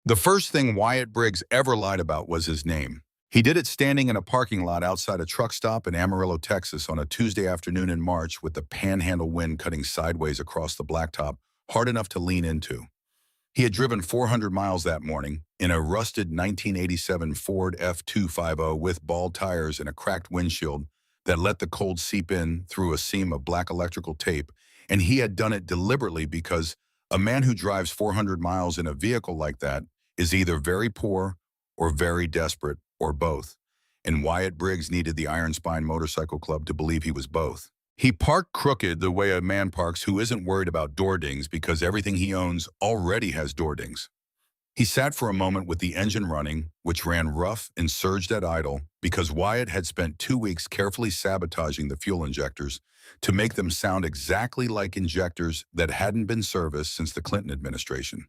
The first thing Wyatt Briggs ever lied about was his name. He did it standing in a parking lot outside a truck stop in Amarillo, Texas on a Tuesday afternoon in March with the panhandle wind cutting sideways across the blacktop, hard enough to lean into. He had driven 400 miles that morning in a rusted 1987 Ford F250 with bald tires and a cracked windshield that let the cold seep in through a seam of black electrical tape, and he had done it deliberately because a man who drives 400 miles in a vehicle like that is either very poor or very desperate or both, and Wyatt Briggs needed the Iron Spine Motorcycle Club to believe he was both. He parked crooked the way a man parks who isn't worried about door dings because everything he owns already has door dings. He sat for a moment with the engine running, which ran rough and surged at idle because Wyatt had spent 2 weeks carefully sabotaging the fuel injectors to make them sound exactly like injectors that hadn't been serviced since the Clinton administration.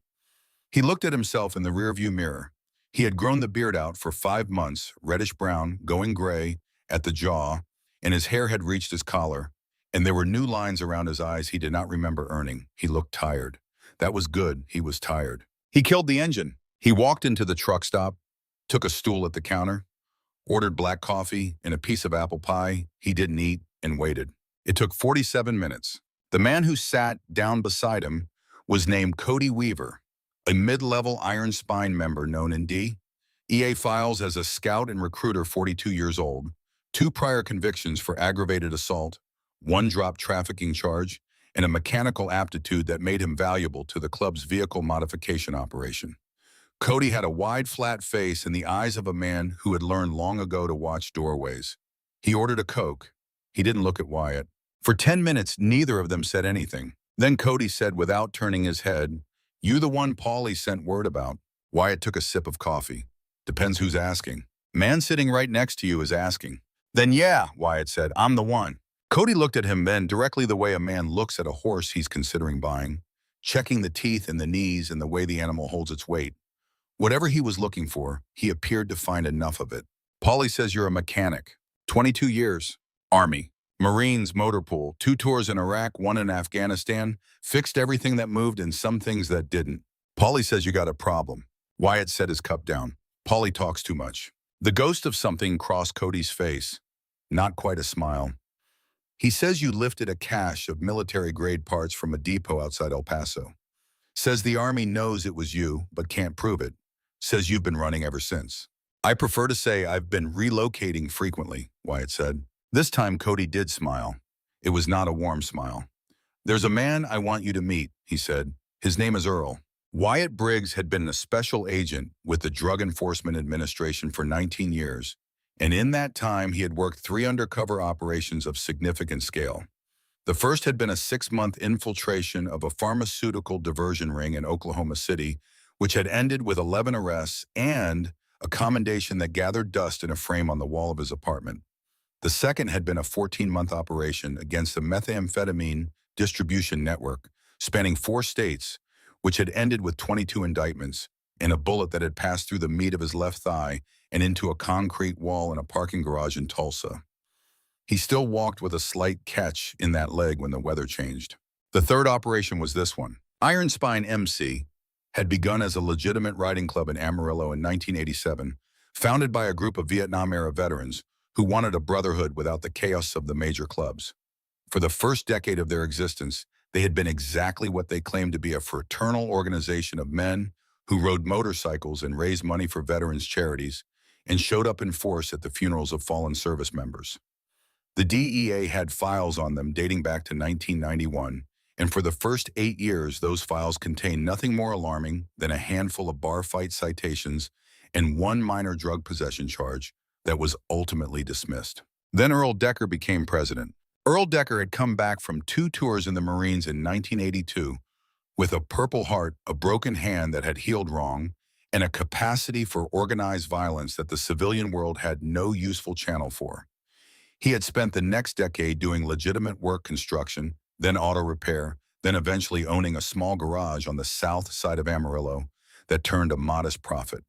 He looked at himself in the rearview mirror. He had grown the beard out for 5 months, reddish-brown, going gray at the jaw, and his hair had reached his collar, and there were new lines around his eyes he did not remember earning. He looked tired. That was good. He was tired. He killed the engine. He walked into the truck stop, took a stool at the counter, ordered black coffee and a piece of apple pie he didn't eat, and waited. It took 47 minutes. The man who sat down beside him was named Cody Weaver, a mid-level Iron Spine member known in DEA files as a scout and recruiter 42 years old, 2 prior convictions for aggravated assault, 1 dropped trafficking charge, and a mechanical aptitude that made him valuable to the club's vehicle modification operation. Cody had a wide, flat face and the eyes of a man who had learned long ago to watch doorways. He ordered a Coke. He didn't look at Wyatt. For 10 minutes, neither of them said anything. Then Cody said without turning his head, "You the one Paulie sent word about." Wyatt took a sip of coffee. "Depends who's asking." "Man sitting right next to you is asking." "Then yeah," Wyatt said, "I'm the one." Cody looked at him then directly the way a man looks at a horse he's considering buying, checking the teeth and the knees and the way the animal holds its weight. Whatever he was looking for, he appeared to find enough of it. "Paulie says you're a mechanic. 22 years. Army. Marines, motor pool, 2 tours in Iraq, 1 in Afghanistan, fixed everything that moved and some things that didn't. Paulie says you got a problem." Wyatt set his cup down. "Paulie talks too much." The ghost of something crossed Cody's face. Not quite a smile. "He says you lifted a cache of military-grade parts from a depot outside El Paso. Says the Army knows it was you, but can't prove it. Says you've been running ever since." "I prefer to say I've been relocating frequently," Wyatt said. This time Cody did smile. It was not a warm smile. "There's a man I want you to meet," he said. "His name is Earl." Wyatt Briggs had been a special agent with the Drug Enforcement Administration for 19 years, and in that time he had worked 3 undercover operations of significant scale. The first had been a 6-month infiltration of a pharmaceutical diversion ring in Oklahoma City, which had ended with 11 arrests and a commendation that gathered dust in a frame on the wall of his apartment. The second had been a 14-month operation against a methamphetamine distribution network spanning 4 states, which had ended with 22 indictments and a bullet that had passed through the meat of his left thigh and into a concrete wall in a parking garage in Tulsa. He still walked with a slight catch in that leg when the weather changed. The third operation was this one. Iron Spine MC had begun as a legitimate riding club in Amarillo in 1987, founded by a group of Vietnam-era veterans who wanted a brotherhood without the chaos of the major clubs. For the first decade of their existence, they had been exactly what they claimed to be a fraternal organization of men who rode motorcycles and raised money for veterans' charities and showed up in force at the funerals of fallen service members. The DEA had files on them dating back to 1991, and for the first 8 years, those files contained nothing more alarming than a handful of bar fight citations and 1 minor drug possession charge that was ultimately dismissed. Then Earl Decker became president. Earl Decker had come back from 2 tours in the Marines in 1982 with a Purple Heart, a broken hand that had healed wrong, and a capacity for organized violence that the civilian world had no useful channel for. He had spent the next decade doing legitimate work construction, then auto repair, then eventually owning a small garage on the south side of Amarillo that turned a modest profit.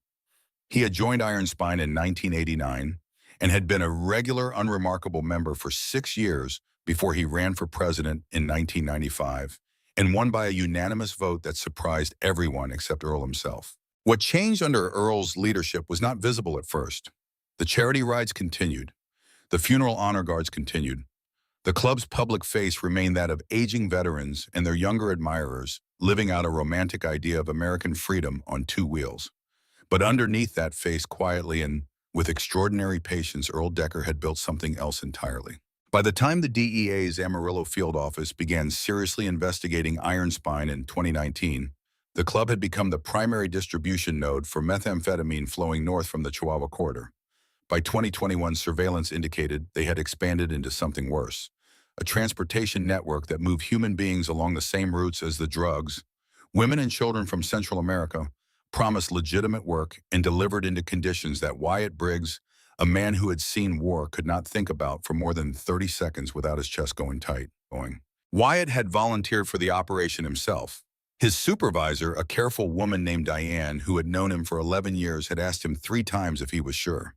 He had joined Iron Spine in 1989 and had been a regular, unremarkable member for 6 years before he ran for president in 1995 and won by a unanimous vote that surprised everyone except Earl himself. What changed under Earl's leadership was not visible at first. The charity rides continued. The funeral honor guards continued. The club's public face remained that of aging veterans and their younger admirers, living out a romantic idea of American freedom on two wheels. But underneath that face, quietly and with extraordinary patience, Earl Decker had built something else entirely. By the time the DEA's Amarillo field office began seriously investigating Iron Spine in 2019, the club had become the primary distribution node for methamphetamine flowing north from the Chihuahua corridor. By 2021, surveillance indicated they had expanded into something worse, a transportation network that moved human beings along the same routes as the drugs. Women and children from Central America promised legitimate work and delivered into conditions that Wyatt Briggs, a man who had seen war, could not think about for more than 30 seconds without his chest going tight. Wyatt had volunteered for the operation himself. His supervisor, a careful woman named Diane, who had known him for 11 years, had asked him 3 times if he was sure.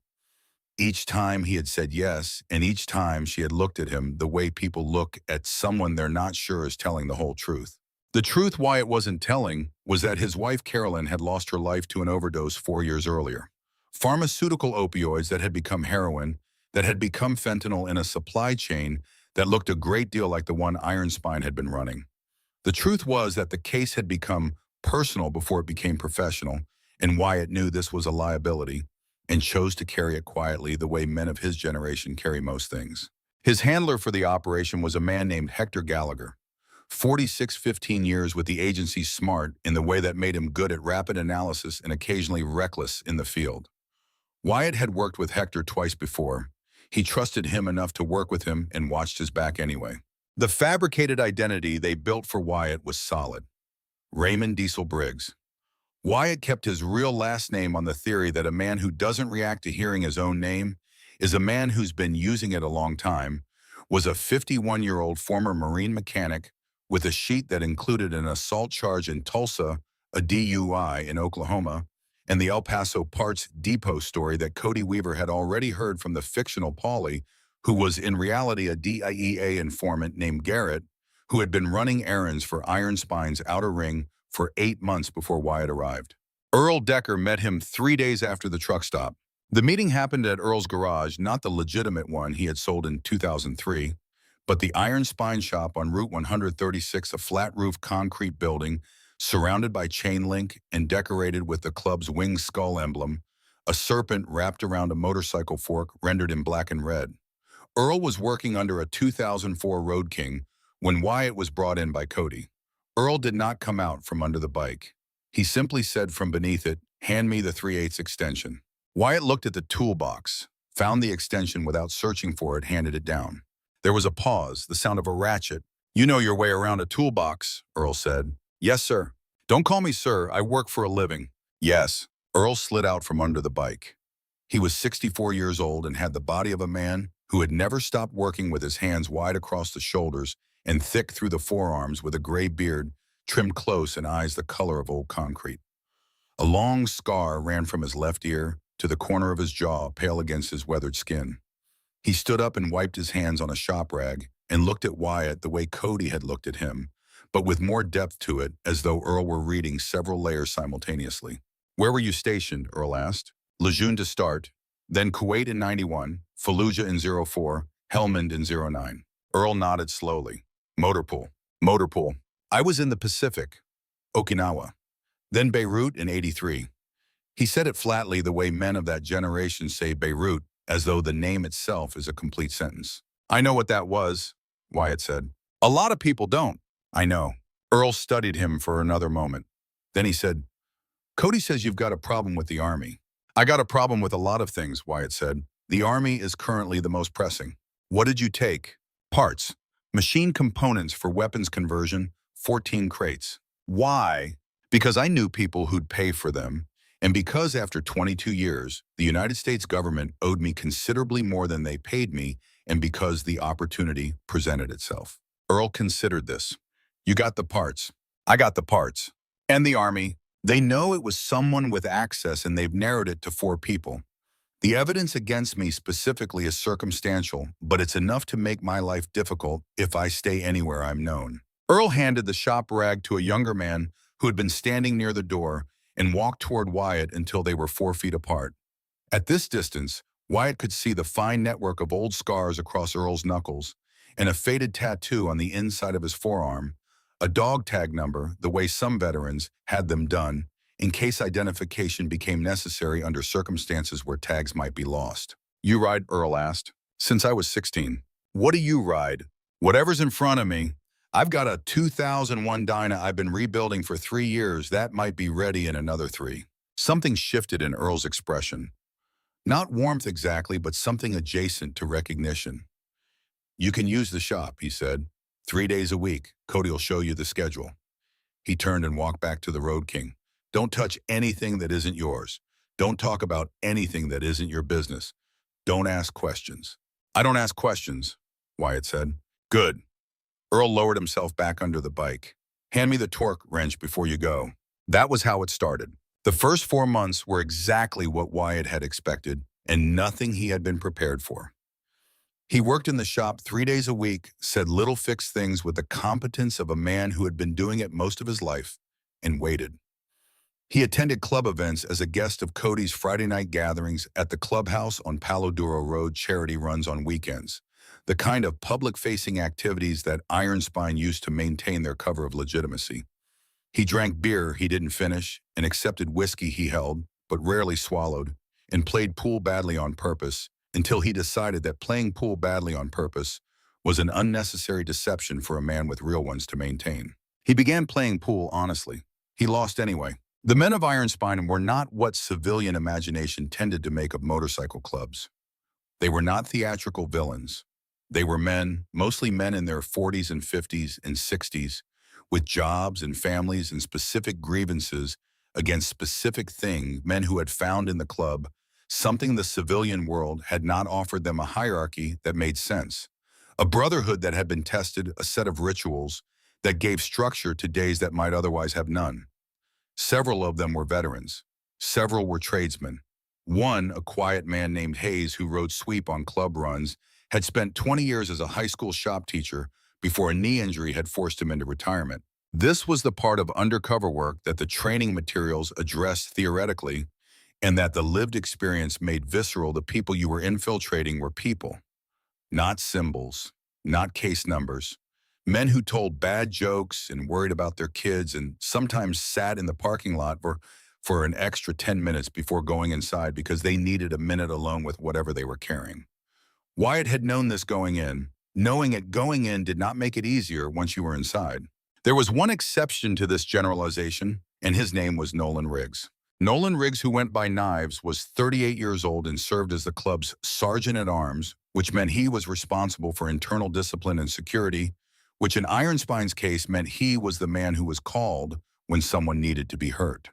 Each time he had said yes, and each time she had looked at him the way people look at someone they're not sure is telling the whole truth. The truth Wyatt wasn't telling was that his wife Carolyn had lost her life to an overdose 4 years earlier. Pharmaceutical opioids that had become heroin, that had become fentanyl in a supply chain that looked a great deal like the one Iron Spine had been running. The truth was that the case had become personal before it became professional, and Wyatt knew this was a liability and chose to carry it quietly the way men of his generation carry most things. His handler for the operation was a man named Hector Gallagher. 46, 15 years with the agency, smart in the way that made him good at rapid analysis and occasionally reckless in the field. Wyatt had worked with Hector twice before. He trusted him enough to work with him and watched his back anyway. The fabricated identity they built for Wyatt was solid. Raymond Diesel Briggs. Wyatt kept his real last name on the theory that a man who doesn't react to hearing his own name is a man who's been using it a long time, was a 51-year-old former Marine mechanic with a sheet that included an assault charge in Tulsa, a DUI in Oklahoma, and the El Paso Parts Depot story that Cody Weaver had already heard from the fictional Paulie, who was in reality a DEA informant named Garrett, who had been running errands for Iron Spine's outer ring for 8 months before Wyatt arrived. Earl Decker met him 3 days after the truck stop. The meeting happened at Earl's garage, not the legitimate one he had sold in 2003, but the Iron Spine shop on Route 136, a flat-roof concrete building surrounded by chain link and decorated with the club's winged skull emblem, a serpent wrapped around a motorcycle fork rendered in black and red. Earl was working under a 2004 Road King when Wyatt was brought in by Cody. Earl did not come out from under the bike. He simply said from beneath it, "Hand me the 3/8 extension." Wyatt looked at the toolbox, found the extension without searching for it, handed it down. There was a pause, the sound of a ratchet. "You know your way around a toolbox," Earl said. "Yes, sir." "Don't call me sir, I work for a living." "Yes." Earl slid out from under the bike. He was 64 years old and had the body of a man who had never stopped working, with his hands wide across the shoulders and thick through the forearms, with a gray beard trimmed close and eyes the color of old concrete. A long scar ran from his left ear to the corner of his jaw, pale against his weathered skin. He stood up and wiped his hands on a shop rag and looked at Wyatt the way Cody had looked at him, but with more depth to it, as though Earl were reading several layers simultaneously. "Where were you stationed?" Earl asked. "Lejeune to start, then Kuwait in 91, Fallujah in 04, Helmand in 09. Earl nodded slowly. Motorpool. Motorpool. "I was in the Pacific, Okinawa. Then Beirut in 83. He said it flatly, the way men of that generation say Beirut, as though the name itself is a complete sentence. "I know what that was," Wyatt said. "A lot of people don't." "I know." Earl studied him for another moment. Then he said, "Cody says you've got a problem with the Army." "I got a problem with a lot of things," Wyatt said. "The Army is currently the most pressing." "What did you take?" "Parts. Machine components for weapons conversion, 14 crates. "Why?" "Because I knew people who'd pay for them, and because after 22 years, the United States government owed me considerably more than they paid me, and because the opportunity presented itself." Earl considered this. "You got the parts." "I got the parts." "And the Army. They know it was someone with access, and they've narrowed it to 4 people. The evidence against me specifically is circumstantial, but it's enough to make my life difficult if I stay anywhere I'm known." Earl handed the shop rag to a younger man who had been standing near the door and walked toward Wyatt until they were 4 feet apart. At this distance, Wyatt could see the fine network of old scars across Earl's knuckles and a faded tattoo on the inside of his forearm, a dog tag number, the way some veterans had them done, in case identification became necessary under circumstances where tags might be lost. "You ride?" Earl asked. "Since I was 16. "What do you ride?" "Whatever's in front of me. I've got a 2001 Dyna I've been rebuilding for 3 years. That might be ready in another 3. Something shifted in Earl's expression. Not warmth exactly, but something adjacent to recognition. "You can use the shop," he said. "3 days a week. Cody'll show you the schedule." He turned and walked back to the Road King. "Don't touch anything that isn't yours. Don't talk about anything that isn't your business. Don't ask questions." "I don't ask questions," Wyatt said. "Good." Earl lowered himself back under the bike. "Hand me the torque wrench before you go." That was how it started. The first 4 months were exactly what Wyatt had expected, and nothing he had been prepared for. He worked in the shop 3 days a week, said little fixed things with the competence of a man who had been doing it most of his life, and waited. He attended club events as a guest of Cody's Friday night gatherings at the clubhouse on Palo Duro Road, charity runs on weekends, the kind of public-facing activities that Iron Spine used to maintain their cover of legitimacy. He drank beer he didn't finish and accepted whiskey he held, but rarely swallowed, and played pool badly on purpose until he decided that playing pool badly on purpose was an unnecessary deception for a man with real ones to maintain. He began playing pool honestly. He lost anyway. The men of Iron Spine were not what civilian imagination tended to make of motorcycle clubs. They were not theatrical villains. They were men, mostly men in their 40s and 50s and 60s, with jobs and families and specific grievances against specific things, men who had found in the club something the civilian world had not offered them, a hierarchy that made sense, a brotherhood that had been tested, a set of rituals that gave structure to days that might otherwise have none. Several of them were veterans. Several were tradesmen. One, a quiet man named Hayes who rode sweep on club runs, had spent 20 years as a high school shop teacher before a knee injury had forced him into retirement. This was the part of undercover work that the training materials addressed theoretically, and that the lived experience made visceral. The people you were infiltrating were people, not symbols, not case numbers. Men who told bad jokes and worried about their kids and sometimes sat in the parking lot for an extra 10 minutes before going inside because they needed a minute alone with whatever they were carrying. Wyatt had known this going in. Knowing it going in did not make it easier once you were inside. There was one exception to this generalization, and his name was Nolan Riggs. Nolan Riggs, who went by Knives, was 38 years old and served as the club's sergeant-at-arms, which meant he was responsible for internal discipline and security, which in Iron Spine's case meant he was the man who was called when someone needed to be hurt.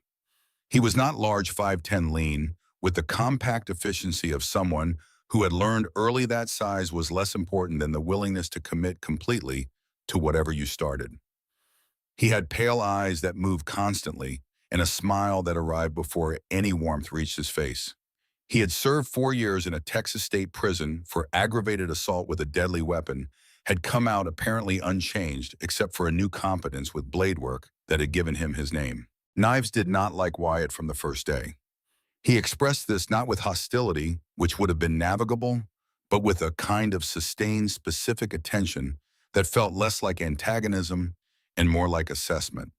He was not large, 5'10", lean, with the compact efficiency of someone who had learned early that size was less important than the willingness to commit completely to whatever you started. He had pale eyes that moved constantly and a smile that arrived before any warmth reached his face. He had served 4 years in a Texas state prison for aggravated assault with a deadly weapon, had come out apparently unchanged except for a new competence with blade work that had given him his name. Knives did not like Wyatt from the first day. He expressed this not with hostility, which would have been navigable, but with a kind of sustained, specific attention that felt less like antagonism and more like assessment.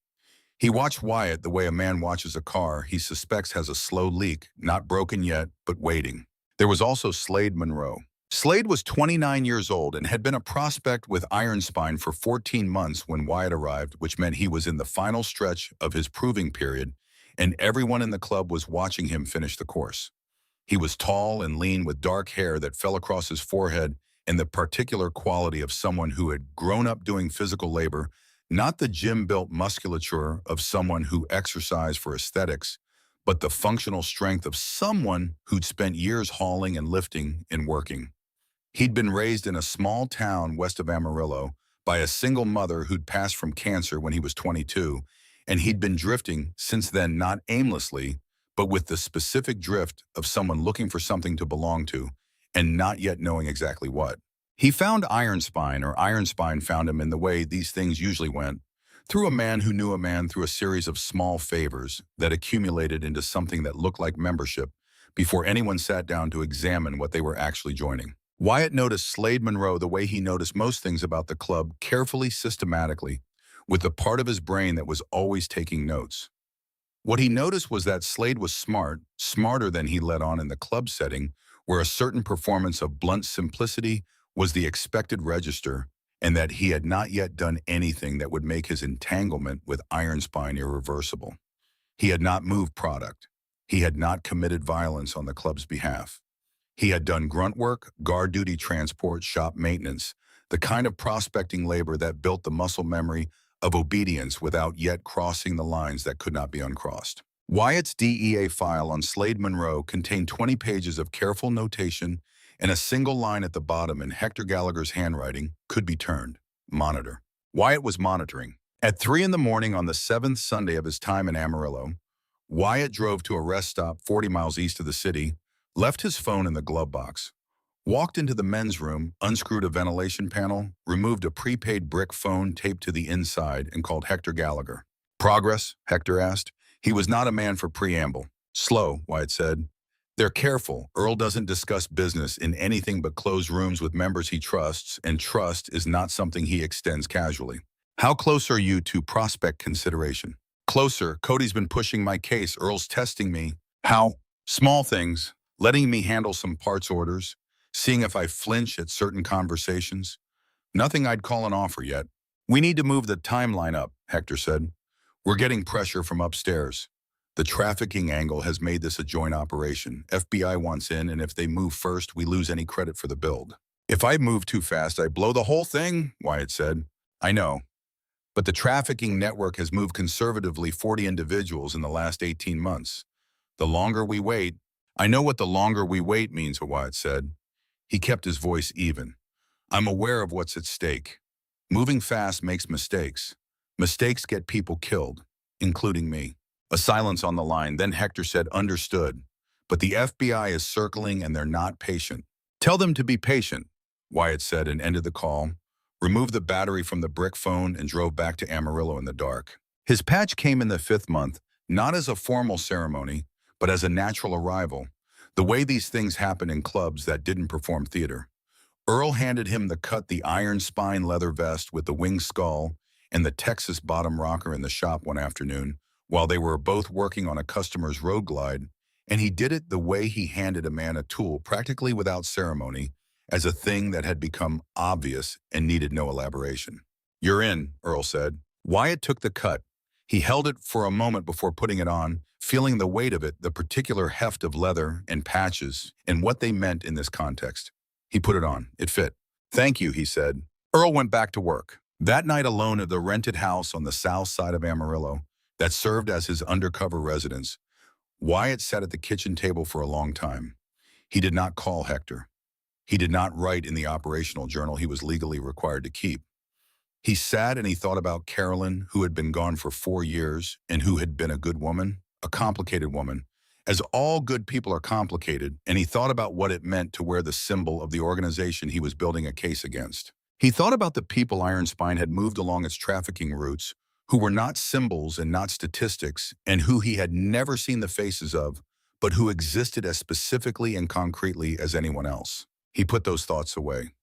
He watched Wyatt the way a man watches a car he suspects has a slow leak, not broken yet, but waiting. There was also Slade Monroe. Slade was 29 years old and had been a prospect with Iron Spine for 14 months when Wyatt arrived, which meant he was in the final stretch of his proving period, and everyone in the club was watching him finish the course. He was tall and lean with dark hair that fell across his forehead and the particular quality of someone who had grown up doing physical labor, not the gym-built musculature of someone who exercised for aesthetics, but the functional strength of someone who'd spent years hauling and lifting and working. He'd been raised in a small town west of Amarillo by a single mother who'd passed from cancer when he was 22, and he'd been drifting since then, not aimlessly, but with the specific drift of someone looking for something to belong to and not yet knowing exactly what. He found Iron Spine, or Iron Spine found him, in the way these things usually went, through a man who knew a man through a series of small favors that accumulated into something that looked like membership before anyone sat down to examine what they were actually joining. Wyatt noticed Slade Monroe the way he noticed most things about the club, carefully, systematically, with the part of his brain that was always taking notes. What he noticed was that Slade was smart, smarter than he let on in the club setting, where a certain performance of blunt simplicity was the expected register, and that he had not yet done anything that would make his entanglement with Ironspine irreversible. He had not moved product. He had not committed violence on the club's behalf. He had done grunt work, guard duty transport, shop maintenance, the kind of prospecting labor that built the muscle memory of obedience without yet crossing the lines that could not be uncrossed. Wyatt's DEA file on Slade Monroe contained 20 pages of careful notation, and a single line at the bottom in Hector Gallagher's handwriting could be turned. Monitor. Wyatt was monitoring. At 3 in the morning on the 7th Sunday of his time in Amarillo, Wyatt drove to a rest stop 40 miles east of the city, left his phone in the glove box, walked into the men's room, unscrewed a ventilation panel, removed a prepaid brick phone taped to the inside, and called Hector Gallagher. Progress? Hector asked. He was not a man for preamble. Slow, Wyatt said. They're careful. Earl doesn't discuss business in anything but closed rooms with members he trusts, and trust is not something he extends casually. How close are you to prospect consideration? Closer. Cody's been pushing my case. Earl's testing me. How? Small things. Letting me handle some parts orders. Seeing if I flinch at certain conversations. Nothing I'd call an offer yet. We need to move the timeline up, Hector said. We're getting pressure from upstairs. The trafficking angle has made this a joint operation. FBI wants in, and if they move first, we lose any credit for the build. If I move too fast, I blow the whole thing, Wyatt said. I know. But the trafficking network has moved conservatively 40 individuals in the last 18 months. The longer we wait, I know what the longer we wait means, Wyatt said. He kept his voice even. I'm aware of what's at stake. Moving fast makes mistakes. Mistakes get people killed, including me. A silence on the line, then Hector said, understood. But the FBI is circling and they're not patient. Tell them to be patient, Wyatt said and ended the call, removed the battery from the brick phone and drove back to Amarillo in the dark. His patch came in the 5th month, not as a formal ceremony, but as a natural arrival, the way these things happen in clubs that didn't perform theater. Earl handed him the iron spine leather vest with the winged skull and the Texas bottom rocker in the shop one afternoon while they were both working on a customer's road glide, and he did it the way he handed a man a tool, practically without ceremony, as a thing that had become obvious and needed no elaboration. You're in, Earl said. Wyatt took the cut. He held it for a moment before putting it on, feeling the weight of it, the particular heft of leather and patches, and what they meant in this context. He put it on. It fit. Thank you, he said. Earl went back to work. That night alone at the rented house on the south side of Amarillo that served as his undercover residence, Wyatt sat at the kitchen table for a long time. He did not call Hector. He did not write in the operational journal he was legally required to keep. He sat and he thought about Carolyn, who had been gone for 4 years and who had been a good woman, a complicated woman, as all good people are complicated, and he thought about what it meant to wear the symbol of the organization he was building a case against. He thought about the people Ironspine had moved along its trafficking routes, who were not symbols and not statistics, and who he had never seen the faces of, but who existed as specifically and concretely as anyone else. He put those thoughts away.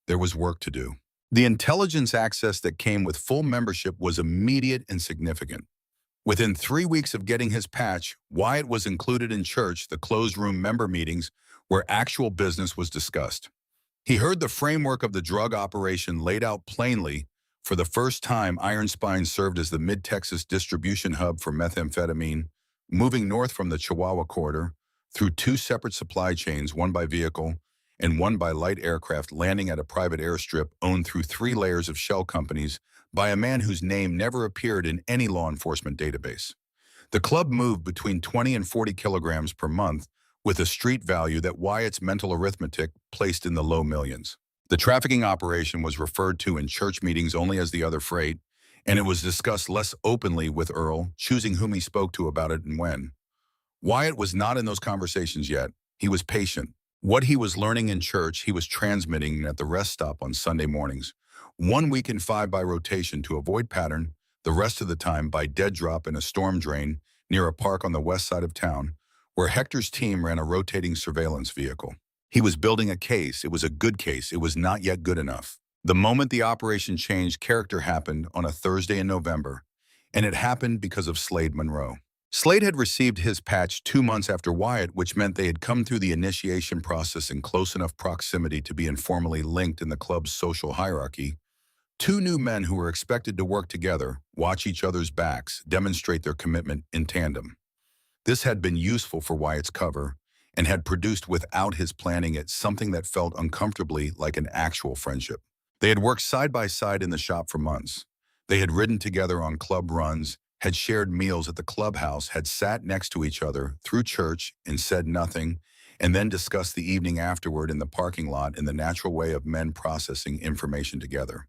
There was work to do. The intelligence access that came with full membership was immediate and significant. Within 3 weeks of getting his patch, Wyatt was included in church, the closed-room member meetings where actual business was discussed. He heard the framework of the drug operation laid out plainly. For the first time, Ironspine served as the mid-Texas distribution hub for methamphetamine, moving north from the Chihuahua corridor through 2 separate supply chains, one by vehicle and one by light aircraft, landing at a private airstrip owned through 3 layers of shell companies by a man whose name never appeared in any law enforcement database. The club moved between 20 and 40 kilograms per month with a street value that Wyatt's mental arithmetic placed in the low millions. The trafficking operation was referred to in church meetings only as the other freight, and it was discussed less openly with Earl, choosing whom he spoke to about it and when. Wyatt was not in those conversations yet. He was patient. What he was learning in church, he was transmitting at the rest stop on Sunday mornings, 1 week in 5 by rotation to avoid pattern, the rest of the time by dead drop in a storm drain near a park on the west side of town, where Hector's team ran a rotating surveillance vehicle. He was building a case. It was a good case. It was not yet good enough. The moment the operation changed, character happened on a Thursday in November, and it happened because of Slade Monroe. Slade had received his patch 2 months after Wyatt, which meant they had come through the initiation process in close enough proximity to be informally linked in the club's social hierarchy. 2 new men who were expected to work together, watch each other's backs, demonstrate their commitment in tandem. This had been useful for Wyatt's cover and had produced without his planning it something that felt uncomfortably like an actual friendship. They had worked side by side in the shop for months. They had ridden together on club runs, had shared meals at the clubhouse, had sat next to each other through church and said nothing, and then discussed the evening afterward in the parking lot in the natural way of men processing information together.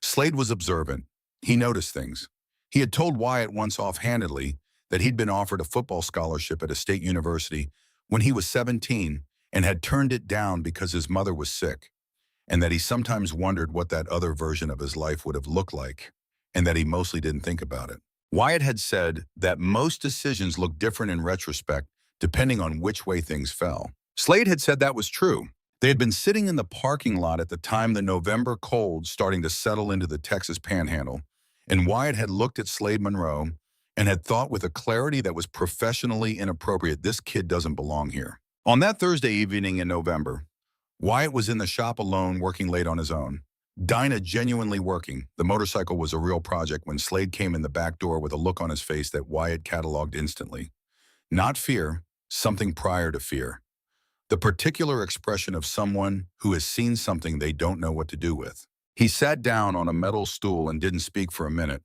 Slade was observant. He noticed things. He had told Wyatt once offhandedly that he'd been offered a football scholarship at a state university when he was 17 and had turned it down because his mother was sick, and that he sometimes wondered what that other version of his life would have looked like, and that he mostly didn't think about it. Wyatt had said that most decisions look different in retrospect depending on which way things fell. Slade had said that was true. They had been sitting in the parking lot at the time the November cold starting to settle into the Texas Panhandle, and Wyatt had looked at Slade Monroe and had thought with a clarity that was professionally inappropriate, this kid doesn't belong here. On that Thursday evening in November, Wyatt was in the shop alone, working late on his own. Dinah genuinely working. The motorcycle was a real project when Slade came in the back door with a look on his face that Wyatt cataloged instantly. Not fear, something prior to fear. The particular expression of someone who has seen something they don't know what to do with. He sat down on a metal stool and didn't speak for a minute.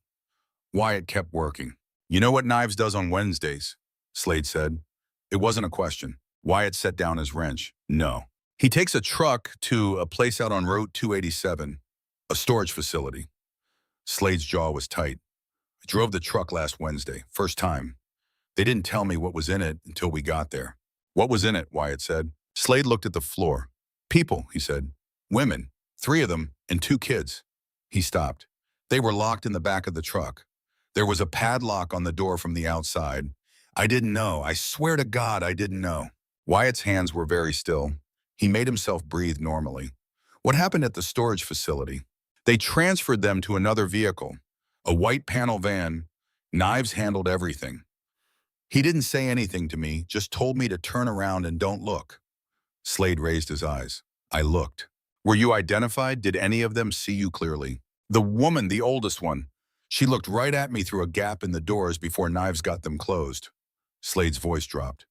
Wyatt kept working. "You know what Knives does on Wednesdays?" Slade said. It wasn't a question. Wyatt set down his wrench. "No." "He takes a truck to a place out on Route 287, a storage facility." Slade's jaw was tight. "I drove the truck last Wednesday, first time. They didn't tell me what was in it until we got there." "What was in it?" Wyatt said. Slade looked at the floor. "People," he said. "Women, 3 of them, and 2 kids." He stopped. "They were locked in the back of the truck. There was a padlock on the door from the outside. I didn't know. I swear to God, I didn't know." Wyatt's hands were very still. He made himself breathe normally. "What happened at the storage facility?" "They transferred them to another vehicle, a white panel van. Knives handled everything. He didn't say anything to me, just told me to turn around and don't look." Slade raised his eyes. "I looked." "Were you identified? Did any of them see you clearly?" "The woman, the oldest one. She looked right at me through a gap in the doors before Knives got them closed." Slade's voice dropped.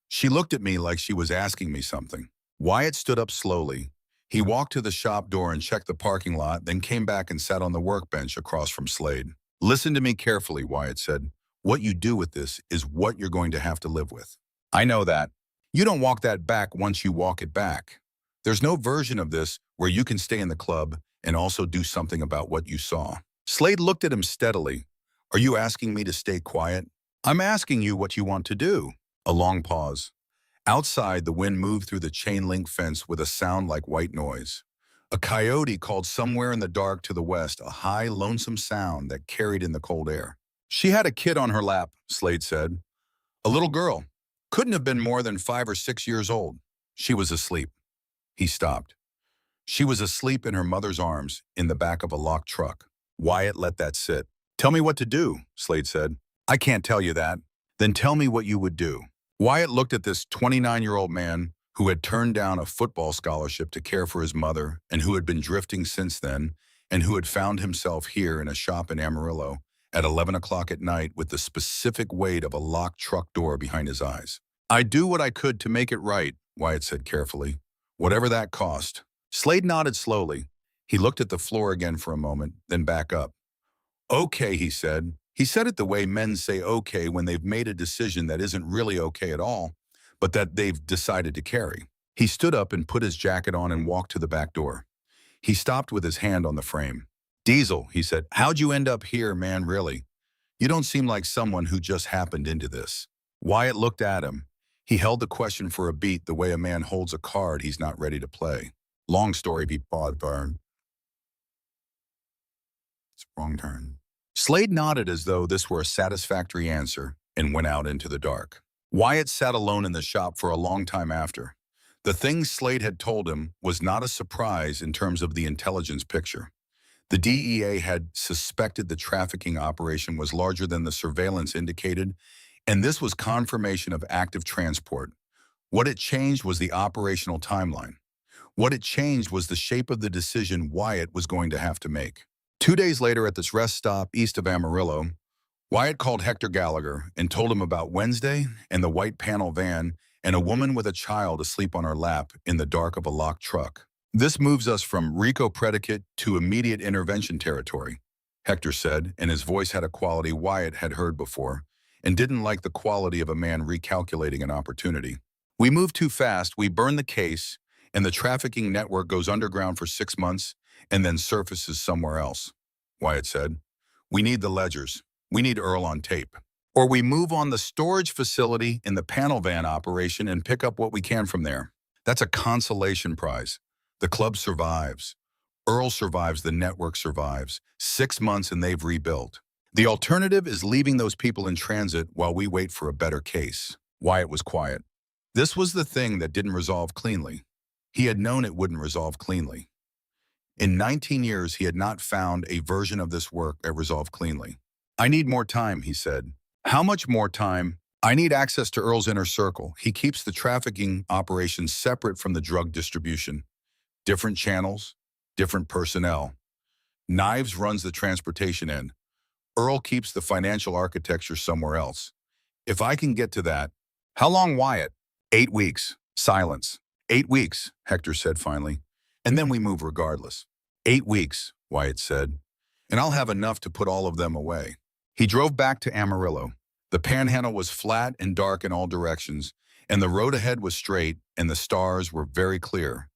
"She looked at me like she was asking me something." Wyatt stood up slowly. He walked to the shop door and checked the parking lot, then came back and sat on the workbench across from Slade. "Listen to me carefully," Wyatt said. "What you do with this is what you're going to have to live with." "I know that. You don't walk that back once you walk it back. There's no version of this where you can stay in the club and also do something about what you saw." Slade looked at him steadily. "Are you asking me to stay quiet?" "I'm asking you what you want to do." A long pause. Outside, the wind moved through the chain-link fence with a sound like white noise. A coyote called somewhere in the dark to the west, a high, lonesome sound that carried in the cold air. "She had a kid on her lap," Slade said. "A little girl. Couldn't have been more than 5 or 6 years old. She was asleep." He stopped. "She was asleep in her mother's arms in the back of a locked truck." Wyatt let that sit. "Tell me what to do," Slade said. "I can't tell you that." "Then tell me what you would do." Wyatt looked at this 29-year-old man who had turned down a football scholarship to care for his mother and who had been drifting since then and who had found himself here in a shop in Amarillo at 11 o'clock at night with the specific weight of a locked truck door behind his eyes. "I'd do what I could to make it right," Wyatt said carefully. "Whatever that cost." Slade nodded slowly. He looked at the floor again for a moment, then back up. "Okay," he said. He said it the way men say okay when they've made a decision that isn't really okay at all, but that they've decided to carry. He stood up and put his jacket on and walked to the back door. He stopped with his hand on the frame. "Diesel," he said, "how'd you end up here, man, really? You don't seem like someone who just happened into this." Wyatt looked at him. He held the question for a beat the way a man holds a card he's not ready to play. "Long story, he paused. Wrong turn. Slade nodded as though this were a satisfactory answer and went out into the dark. Wyatt sat alone in the shop for a long time after. The things Slade had told him was not a surprise in terms of the intelligence picture. The DEA had suspected the trafficking operation was larger than the surveillance indicated, and this was confirmation of active transport. What it changed was the operational timeline. What it changed was the shape of the decision Wyatt was going to have to make. 2 days later at this rest stop east of Amarillo, Wyatt called Hector Gallagher and told him about Wednesday and the white panel van and a woman with a child asleep on her lap in the dark of a locked truck. This moves us from RICO predicate to immediate intervention territory, Hector said, and his voice had a quality Wyatt had heard before and didn't like the quality of a man recalculating an opportunity. We move too fast, we burn the case, and the trafficking network goes underground for 6 months and then surfaces somewhere else, Wyatt said. We need the ledgers. We need Earl on tape. Or we move on the storage facility in the panel van operation and pick up what we can from there. That's a consolation prize. The club survives. Earl survives, the network survives. 6 months and they've rebuilt. The alternative is leaving those people in transit while we wait for a better case. Wyatt was quiet. This was the thing that didn't resolve cleanly. He had known it wouldn't resolve cleanly. In 19 years, he had not found a version of this work that resolved cleanly. I need more time, he said. How much more time? I need access to Earl's inner circle. He keeps the trafficking operations separate from the drug distribution. Different channels, different personnel. Knives runs the transportation end. Earl keeps the financial architecture somewhere else. If I can get to that. How long, Wyatt? 8 weeks. Silence. 8 weeks, Hector said finally. And then we move regardless. 8 weeks, Wyatt said. And I'll have enough to put all of them away. He drove back to Amarillo. The panhandle was flat and dark in all directions, and the road ahead was straight, and the stars were very clear.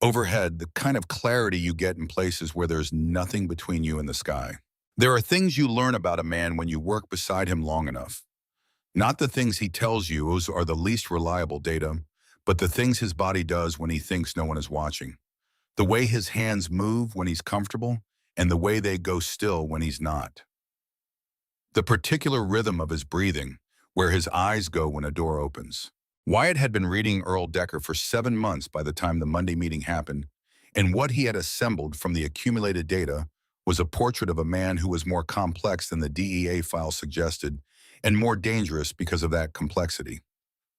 Overhead, the kind of clarity you get in places where there's nothing between you and the sky. There are things you learn about a man when you work beside him long enough. Not the things he tells you, those are the least reliable data, but the things his body does when he thinks no one is watching. The way his hands move when he's comfortable, and the way they go still when he's not. The particular rhythm of his breathing, where his eyes go when a door opens. Wyatt had been reading Earl Decker for 7 months by the time the Monday meeting happened, and what he had assembled from the accumulated data was a portrait of a man who was more complex than the DEA file suggested, and more dangerous because of that complexity.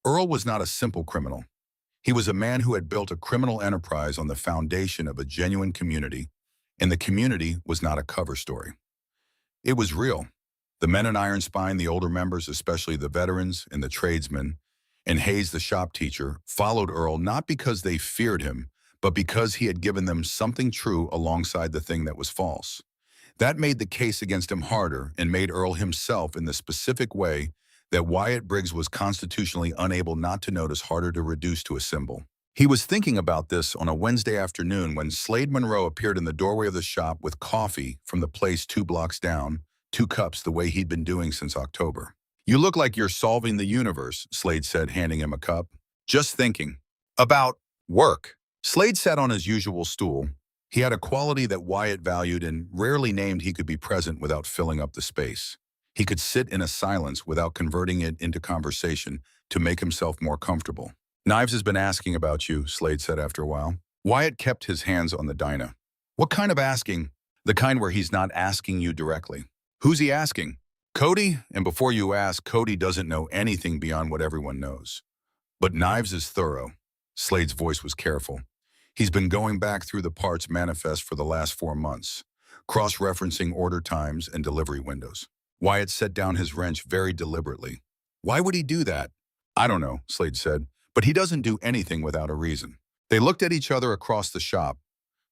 Earl was not a simple criminal. He was a man who had built a criminal enterprise on the foundation of a genuine community, and the community was not a cover story. It was real. The men in Iron Spine, the older members, especially the veterans and the tradesmen, and Hayes, the shop teacher, followed Earl not because they feared him, but because he had given them something true alongside the thing that was false. That made the case against him harder and made Earl himself in the specific way that Wyatt Briggs was constitutionally unable not to notice harder to reduce to a symbol. He was thinking about this on a Wednesday afternoon when Slade Monroe appeared in the doorway of the shop with coffee from the place 2 blocks down, 2 cups the way he'd been doing since October. You look like you're solving the universe, Slade said, handing him a cup. Just thinking. About work. Slade sat on his usual stool. He had a quality that Wyatt valued and rarely named. He could be present without filling up the space. He could sit in a silence without converting it into conversation to make himself more comfortable. Knives has been asking about you, Slade said after a while. Wyatt kept his hands on the dyna. What kind of asking? The kind where he's not asking you directly. Who's he asking? Cody, and before you ask, Cody doesn't know anything beyond what everyone knows. But Knives is thorough. Slade's voice was careful. He's been going back through the parts manifest for the last 4 months, cross-referencing order times and delivery windows. Wyatt set down his wrench very deliberately. Why would he do that? I don't know, Slade said, but he doesn't do anything without a reason. They looked at each other across the shop.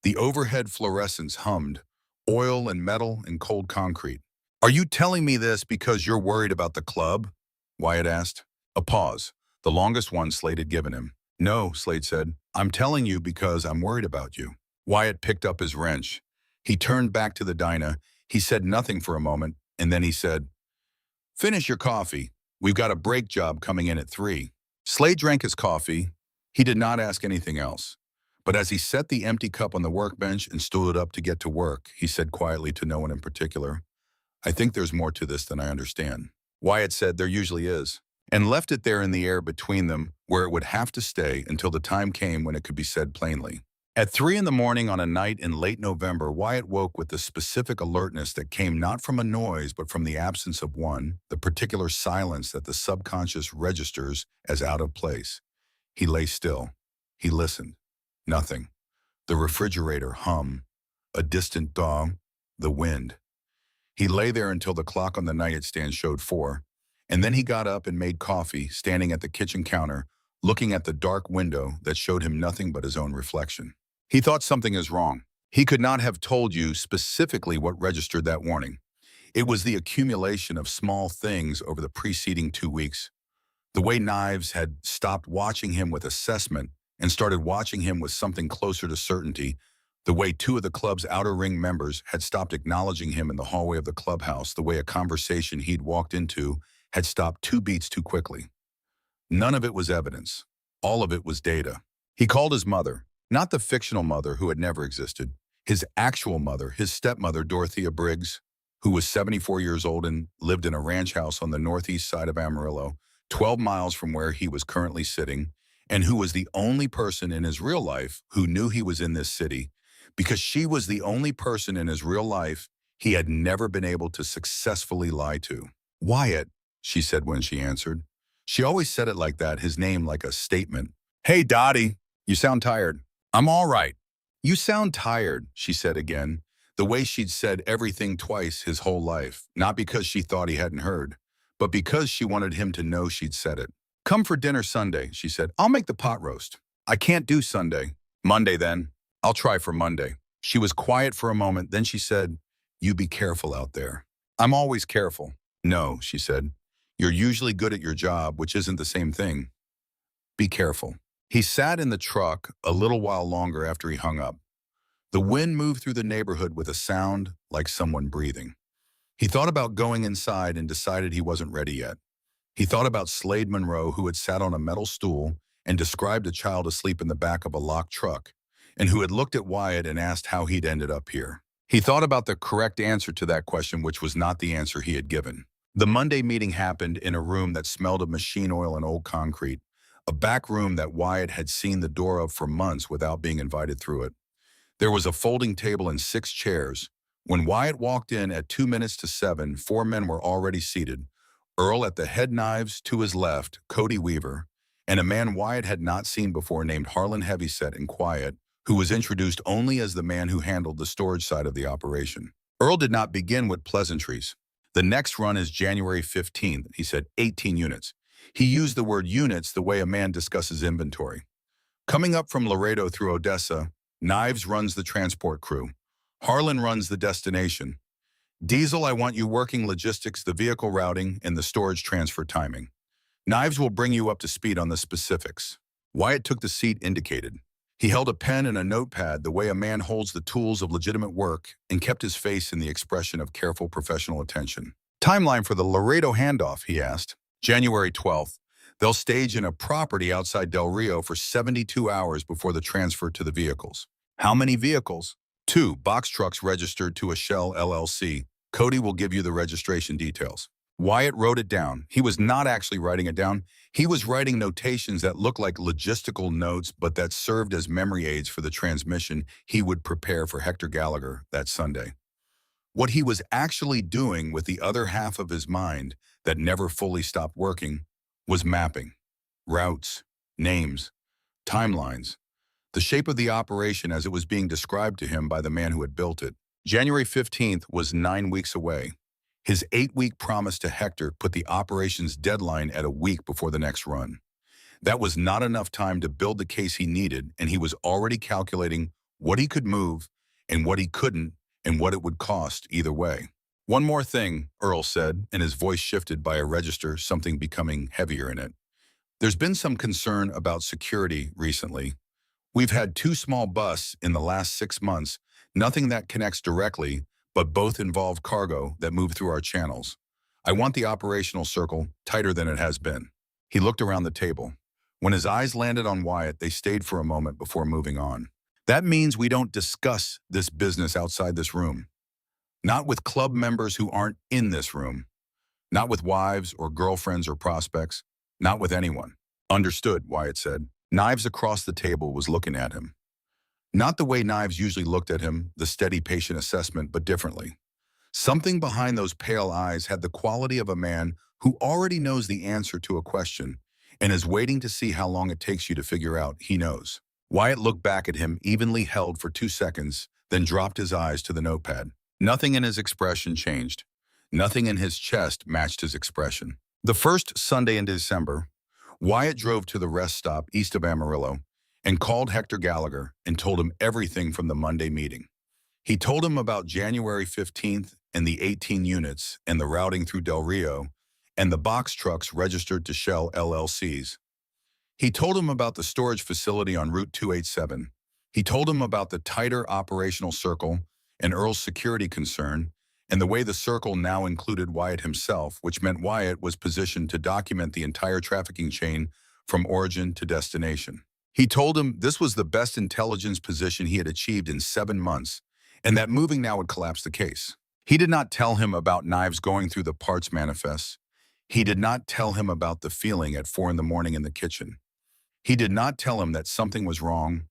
The overhead fluorescents hummed, oil and metal and cold concrete. Are you telling me this because you're worried about the club? Wyatt asked. A pause, the longest one Slade had given him. No, Slade said. I'm telling you because I'm worried about you. Wyatt picked up his wrench. He turned back to the dyna. He said nothing for a moment, and then he said, Finish your coffee. We've got a brake job coming in at 3. Slade drank his coffee. He did not ask anything else. But as he set the empty cup on the workbench and stood up to get to work, he said quietly to no one in particular, "I think there's more to this than I understand." Wyatt said, "There usually is," and left it there in the air between them where it would have to stay until the time came when it could be said plainly. At 3 in the morning on a night in late November, Wyatt woke with the specific alertness that came not from a noise but from the absence of one, the particular silence that the subconscious registers as out of place. He lay still. He listened. Nothing. The refrigerator hum. A distant dog. The wind. He lay there until the clock on the nightstand showed 4, and then he got up and made coffee, standing at the kitchen counter, looking at the dark window that showed him nothing but his own reflection. He thought something is wrong. He could not have told you specifically what registered that warning. It was the accumulation of small things over the preceding 2 weeks. The way Knives had stopped watching him with assessment and started watching him with something closer to certainty. The way 2 of the club's outer ring members had stopped acknowledging him in the hallway of the clubhouse. The way a conversation he'd walked into had stopped 2 beats too quickly. None of it was evidence. All of it was data. He called his mother. Not the fictional mother who had never existed. His actual mother, his stepmother, Dorothea Briggs, who was 74 years old and lived in a ranch house on the northeast side of Amarillo, 12 miles from where he was currently sitting, and who was the only person in his real life who knew he was in this city, because she was the only person in his real life he had never been able to successfully lie to. "Wyatt," she said when she answered. She always said it like that, his name like a statement. "Hey, Dottie, you sound tired." "I'm all right." "You sound tired," she said again, the way she'd said everything twice his whole life, not because she thought he hadn't heard, but because she wanted him to know she'd said it. "Come for dinner Sunday," she said. "I'll make the pot roast." "I can't do Sunday." "Monday then." "I'll try for Monday." She was quiet for a moment, then she said, "You be careful out there." "I'm always careful." "No," she said. "You're usually good at your job, which isn't the same thing. Be careful." He sat in the truck a little while longer after he hung up. The wind moved through the neighborhood with a sound like someone breathing. He thought about going inside and decided he wasn't ready yet. He thought about Slade Monroe, who had sat on a metal stool and described a child asleep in the back of a locked truck, and who had looked at Wyatt and asked how he'd ended up here. He thought about the correct answer to that question, which was not the answer he had given. The Monday meeting happened in a room that smelled of machine oil and old concrete, a back room that Wyatt had seen the door of for months without being invited through it. There was a folding table and 6 chairs. When Wyatt walked in at 2 minutes to 7, 4 men were already seated. Earl at the head, Knives to his left, Cody Weaver, and a man Wyatt had not seen before named Harlan Heavyset and Quiet, who was introduced only as the man who handled the storage side of the operation. Earl did not begin with pleasantries. "The next run is January 15th, he said, 18 units. He used the word units the way a man discusses inventory. "Coming up from Laredo through Odessa, Knives runs the transport crew. Harlan runs the destination. Diesel, I want you working logistics, the vehicle routing, and the storage transfer timing. Knives will bring you up to speed on the specifics." Wyatt took the seat indicated. He held a pen and a notepad the way a man holds the tools of legitimate work and kept his face in the expression of careful professional attention. "Timeline for the Laredo handoff," he asked. "January 12th. They'll stage in a property outside Del Rio for 72 hours before the transfer to the vehicles." "How many vehicles?" 2 box trucks registered to a Shell LLC. Cody will give you the registration details." Wyatt wrote it down. He was not actually writing it down. He was writing notations that looked like logistical notes, but that served as memory aids for the transmission he would prepare for Hector Gallagher that Sunday. What he was actually doing with the other half of his mind that never fully stopped working was mapping. Routes, names, timelines, the shape of the operation as it was being described to him by the man who had built it. January 15th was 9 weeks away. His 8-week promise to Hector put the operation's deadline at a week before the next run. That was not enough time to build the case he needed, and he was already calculating what he could move and what he couldn't and what it would cost either way. "One more thing," Earl said, and his voice shifted by a register, something becoming heavier in it. "There's been some concern about security recently. We've had 2 small busts in the last 6 months, nothing that connects directly, but both involve cargo that move through our channels. I want the operational circle tighter than it has been." He looked around the table. When his eyes landed on Wyatt, they stayed for a moment before moving on. That means we don't discuss this business outside this room. Not with club members who aren't in this room. Not with wives or girlfriends or prospects. Not with anyone. Understood, Wyatt said. Knives across the table was looking at him. Not the way Knives usually looked at him, the steady patient assessment, but differently. Something behind those pale eyes had the quality of a man who already knows the answer to a question and is waiting to see how long it takes you to figure out he knows. Wyatt looked back at him, evenly held for 2 seconds, then dropped his eyes to the notepad. Nothing in his expression changed. Nothing in his chest matched his expression. The first Sunday in December, Wyatt drove to the rest stop east of Amarillo and called Hector Gallagher and told him everything from the Monday meeting. He told him about January 15th and the 18 units and the routing through Del Rio and the box trucks registered to Shell LLCs. He told him about the storage facility on Route 287. He told him about the tighter operational circle and Earl's security concern and the way the circle now included Wyatt himself, which meant Wyatt was positioned to document the entire trafficking chain from origin to destination. He told him this was the best intelligence position he had achieved in 7 months, and that moving now would collapse the case. He did not tell him about Knives going through the parts manifests. He did not tell him about the feeling at 4 in the morning in the kitchen. He did not tell him that something was wrong.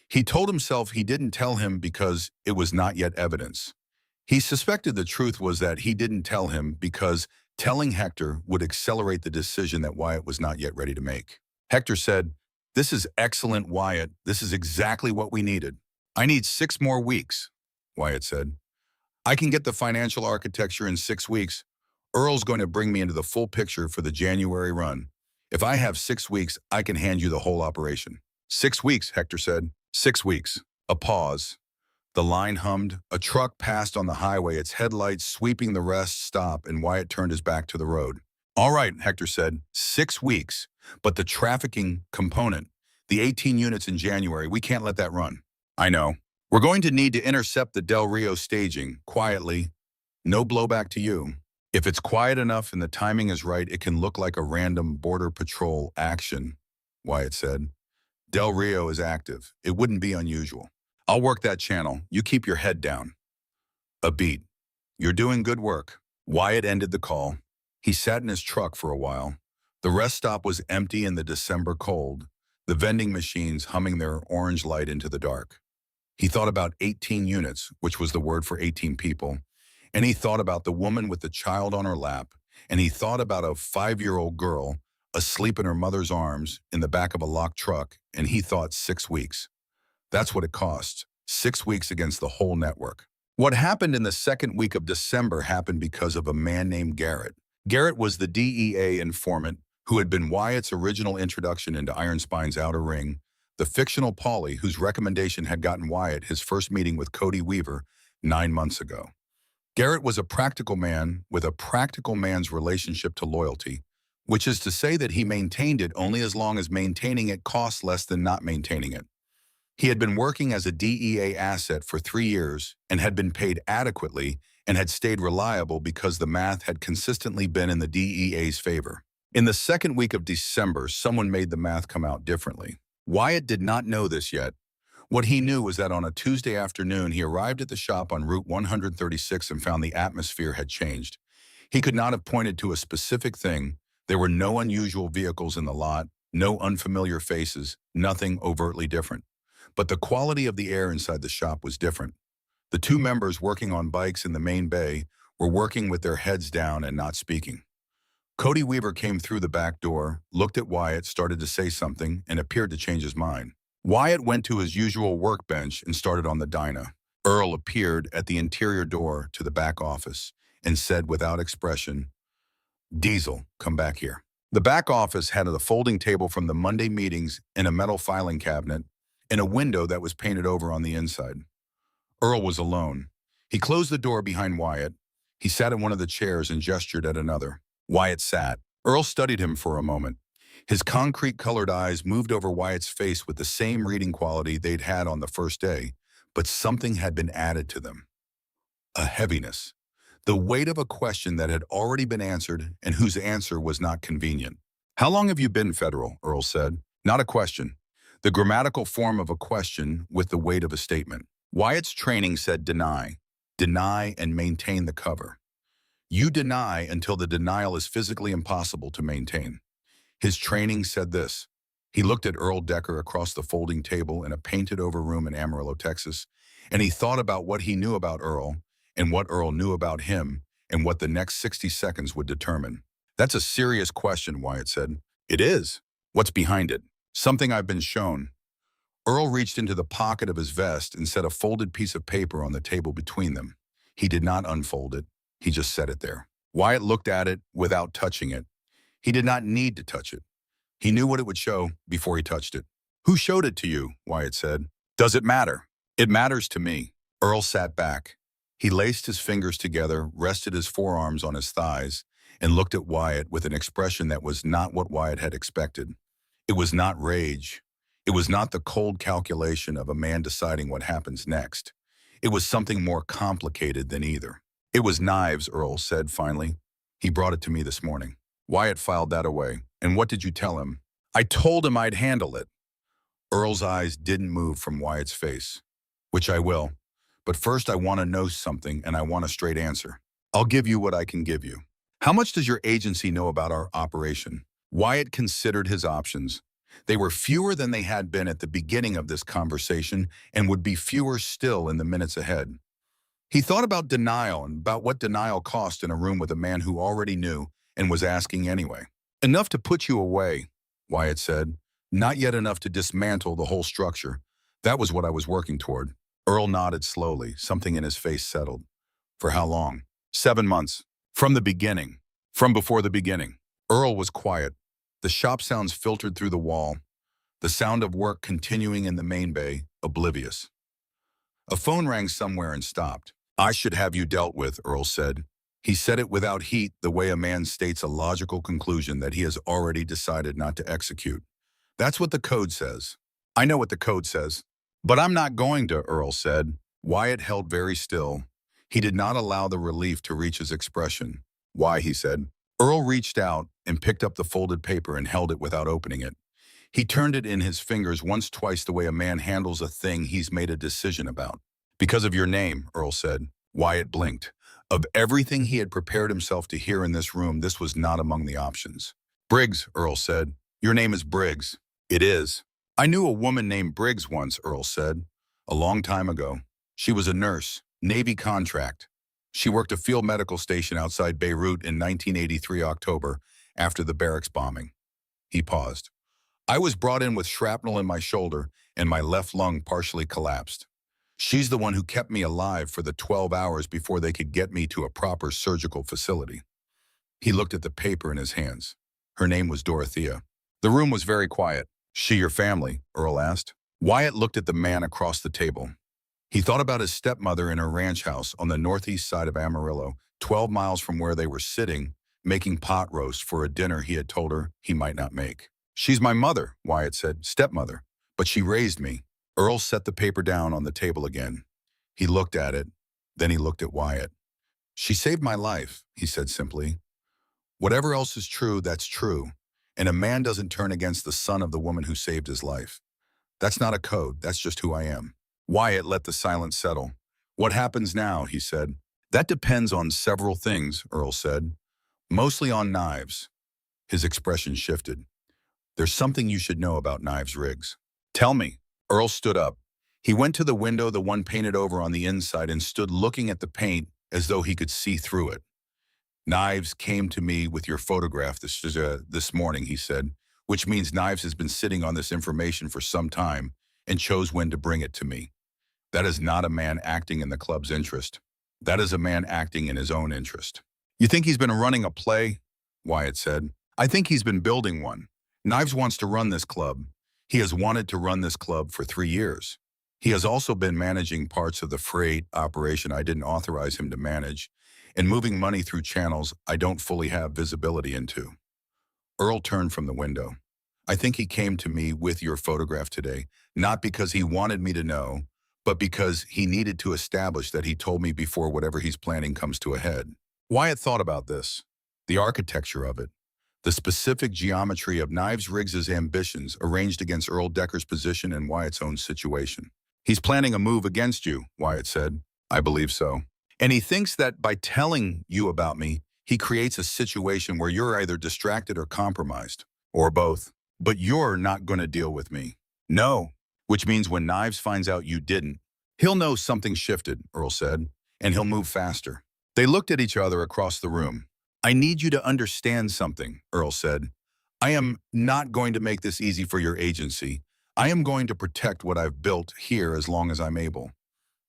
He told himself he didn't tell him because it was not yet evidence. He suspected the truth was that he didn't tell him because telling Hector would accelerate the decision that Wyatt was not yet ready to make. Hector said, "This is excellent, Wyatt. This is exactly what we needed." "I need 6 more weeks," Wyatt said. "I can get the financial architecture in 6 weeks. Earl's going to bring me into the full picture for the January run. If I have 6 weeks, I can hand you the whole operation." 6 weeks, Hector said. 6 weeks. A pause. The line hummed. A truck passed on the highway, its headlights sweeping the rest stop, and Wyatt turned his back to the road. "All right," Hector said. 6 weeks. But the trafficking component, the 18 units in January, we can't let that run." "I know. We're going to need to intercept the Del Rio staging, quietly. No blowback to you. If it's quiet enough and the timing is right, it can look like a random Border Patrol action," Wyatt said. "Del Rio is active. It wouldn't be unusual. I'll work that channel. You keep your head down." A beat. "You're doing good work." Wyatt ended the call. He sat in his truck for a while. The rest stop was empty in the December cold, the vending machines humming their orange light into the dark. He thought about 18 units, which was the word for 18 people, and he thought about the woman with the child on her lap, and he thought about a 5-year-old girl asleep in her mother's arms in the back of a locked truck, and he thought 6 weeks. That's what it costs. 6 weeks against the whole network. What happened in the second week of December happened because of a man named Garrett. Garrett was the DEA informant who had been Wyatt's original introduction into Iron Spine's outer ring, the fictional Paulie whose recommendation had gotten Wyatt his first meeting with Cody Weaver 9 months ago. Garrett was a practical man with a practical man's relationship to loyalty, which is to say that he maintained it only as long as maintaining it cost less than not maintaining it. He had been working as a DEA asset for 3 years and had been paid adequately and had stayed reliable because the math had consistently been in the DEA's favor. In the second week of December, someone made the math come out differently. Wyatt did not know this yet. What he knew was that on a Tuesday afternoon, he arrived at the shop on Route 136 and found the atmosphere had changed. He could not have pointed to a specific thing. There were no unusual vehicles in the lot, no unfamiliar faces, nothing overtly different. But the quality of the air inside the shop was different. The 2 members working on bikes in the main bay were working with their heads down and not speaking. Cody Weaver came through the back door, looked at Wyatt, started to say something, and appeared to change his mind. Wyatt went to his usual workbench and started on the dyno. Earl appeared at the interior door to the back office and said without expression, "Diesel, come back here." The back office had a folding table from the Monday meetings and a metal filing cabinet and a window that was painted over on the inside. Earl was alone. He closed the door behind Wyatt. He sat in one of the chairs and gestured at another. Wyatt sat. Earl studied him for a moment. His concrete-colored eyes moved over Wyatt's face with the same reading quality they'd had on the first day, but something had been added to them. A heaviness. The weight of a question that had already been answered and whose answer was not convenient. "How long have you been federal?" Earl said. "Not a question. the grammatical form of a question with the weight of a statement. Wyatt's training said deny, deny and maintain the cover. You deny until the denial is physically impossible to maintain. His training said this. He looked at Earl Decker across the folding table in a painted-over room in Amarillo, Texas, and he thought about what he knew about Earl and what Earl knew about him and what the next 60 seconds would determine. That's a serious question, Wyatt said. It is. What's behind it? Something I've been shown. Earl reached into the pocket of his vest and set a folded piece of paper on the table between them. He did not unfold it. He just set it there. Wyatt looked at it without touching it. He did not need to touch it. He knew what it would show before he touched it. Who showed it to you? Wyatt said. Does it matter? It matters to me. Earl sat back. He laced his fingers together, rested his forearms on his thighs, and looked at Wyatt with an expression that was not what Wyatt had expected. It was not rage. It was not the cold calculation of a man deciding what happens next. It was something more complicated than either. It was knives, Earl said finally. He brought it to me this morning. Wyatt filed that away. And what did you tell him? I told him I'd handle it. Earl's eyes didn't move from Wyatt's face. Which I will. But first I want to know something and I want a straight answer. I'll give you what I can give you. How much does your agency know about our operation? Wyatt considered his options. They were fewer than they had been at the beginning of this conversation and would be fewer still in the minutes ahead. He thought about denial and about what denial cost in a room with a man who already knew and was asking anyway. Enough to put you away, Wyatt said. Not yet enough to dismantle the whole structure. That was what I was working toward. Earl nodded slowly. Something in his face settled. For how long? 7 months. From the beginning. From before the beginning. Earl was quiet. The shop sounds filtered through the wall. The sound of work continuing in the main bay, oblivious. A phone rang somewhere and stopped. I should have you dealt with, Earl said. He said it without heat, the way a man states a logical conclusion that he has already decided not to execute. That's what the code says. I know what the code says. But I'm not going to, Earl said. Wyatt held very still. He did not allow the relief to reach his expression. Why, he said. Earl reached out and picked up the folded paper and held it without opening it. He turned it in his fingers once, twice, the way a man handles a thing he's made a decision about. Because of your name, Earl said. Wyatt blinked. Of everything he had prepared himself to hear in this room, this was not among the options. Briggs, Earl said. Your name is Briggs. It is. I knew a woman named Briggs once, Earl said. A long time ago. She was a nurse, Navy contract. She worked a field medical station outside Beirut in 1983 October after the barracks bombing. He paused. I was brought in with shrapnel in my shoulder and my left lung partially collapsed. She's the one who kept me alive for the 12 hours before they could get me to a proper surgical facility. He looked at the paper in his hands. Her name was Dorothea. The room was very quiet. She your family? Earl asked. Wyatt looked at the man across the table. He thought about his stepmother in her ranch house on the northeast side of Amarillo, 12 miles from where they were sitting, making pot roast for a dinner he had told her he might not make. She's my mother, Wyatt said, stepmother, but she raised me. Earl set the paper down on the table again. He looked at it, then he looked at Wyatt. She saved my life, he said simply. Whatever else is true, that's true, and a man doesn't turn against the son of the woman who saved his life. That's not a code, that's just who I am. Wyatt let the silence settle. What happens now, he said. That depends on several things, Earl said. Mostly on knives. His expression shifted. There's something you should know about knives, Riggs. Tell me. Earl stood up. He went to the window, the one painted over on the inside, and stood looking at the paint as though he could see through it. Knives came to me with your photograph this morning, he said, which means Knives has been sitting on this information for some time and chose when to bring it to me. That is not a man acting in the club's interest. That is a man acting in his own interest. You think he's been running a play? Wyatt said. I think he's been building one. Knives wants to run this club. He has wanted to run this club for 3 years. He has also been managing parts of the freight operation I didn't authorize him to manage, and moving money through channels I don't fully have visibility into. Earl turned from the window. I think he came to me with your photograph today, not because he wanted me to know, but because he needed to establish that he told me before whatever he's planning comes to a head. Wyatt thought about this, the architecture of it, the specific geometry of Knives Riggs's ambitions arranged against Earl Decker's position and Wyatt's own situation. He's planning a move against you, Wyatt said. I believe so. And he thinks that by telling you about me, he creates a situation where you're either distracted or compromised, or both. But you're not going to deal with me. No, which means when Knives finds out you didn't, he'll know something shifted, Earl said, and he'll move faster. They looked at each other across the room. I need you to understand something, Earl said. I am not going to make this easy for your agency. I am going to protect what I've built here as long as I'm able.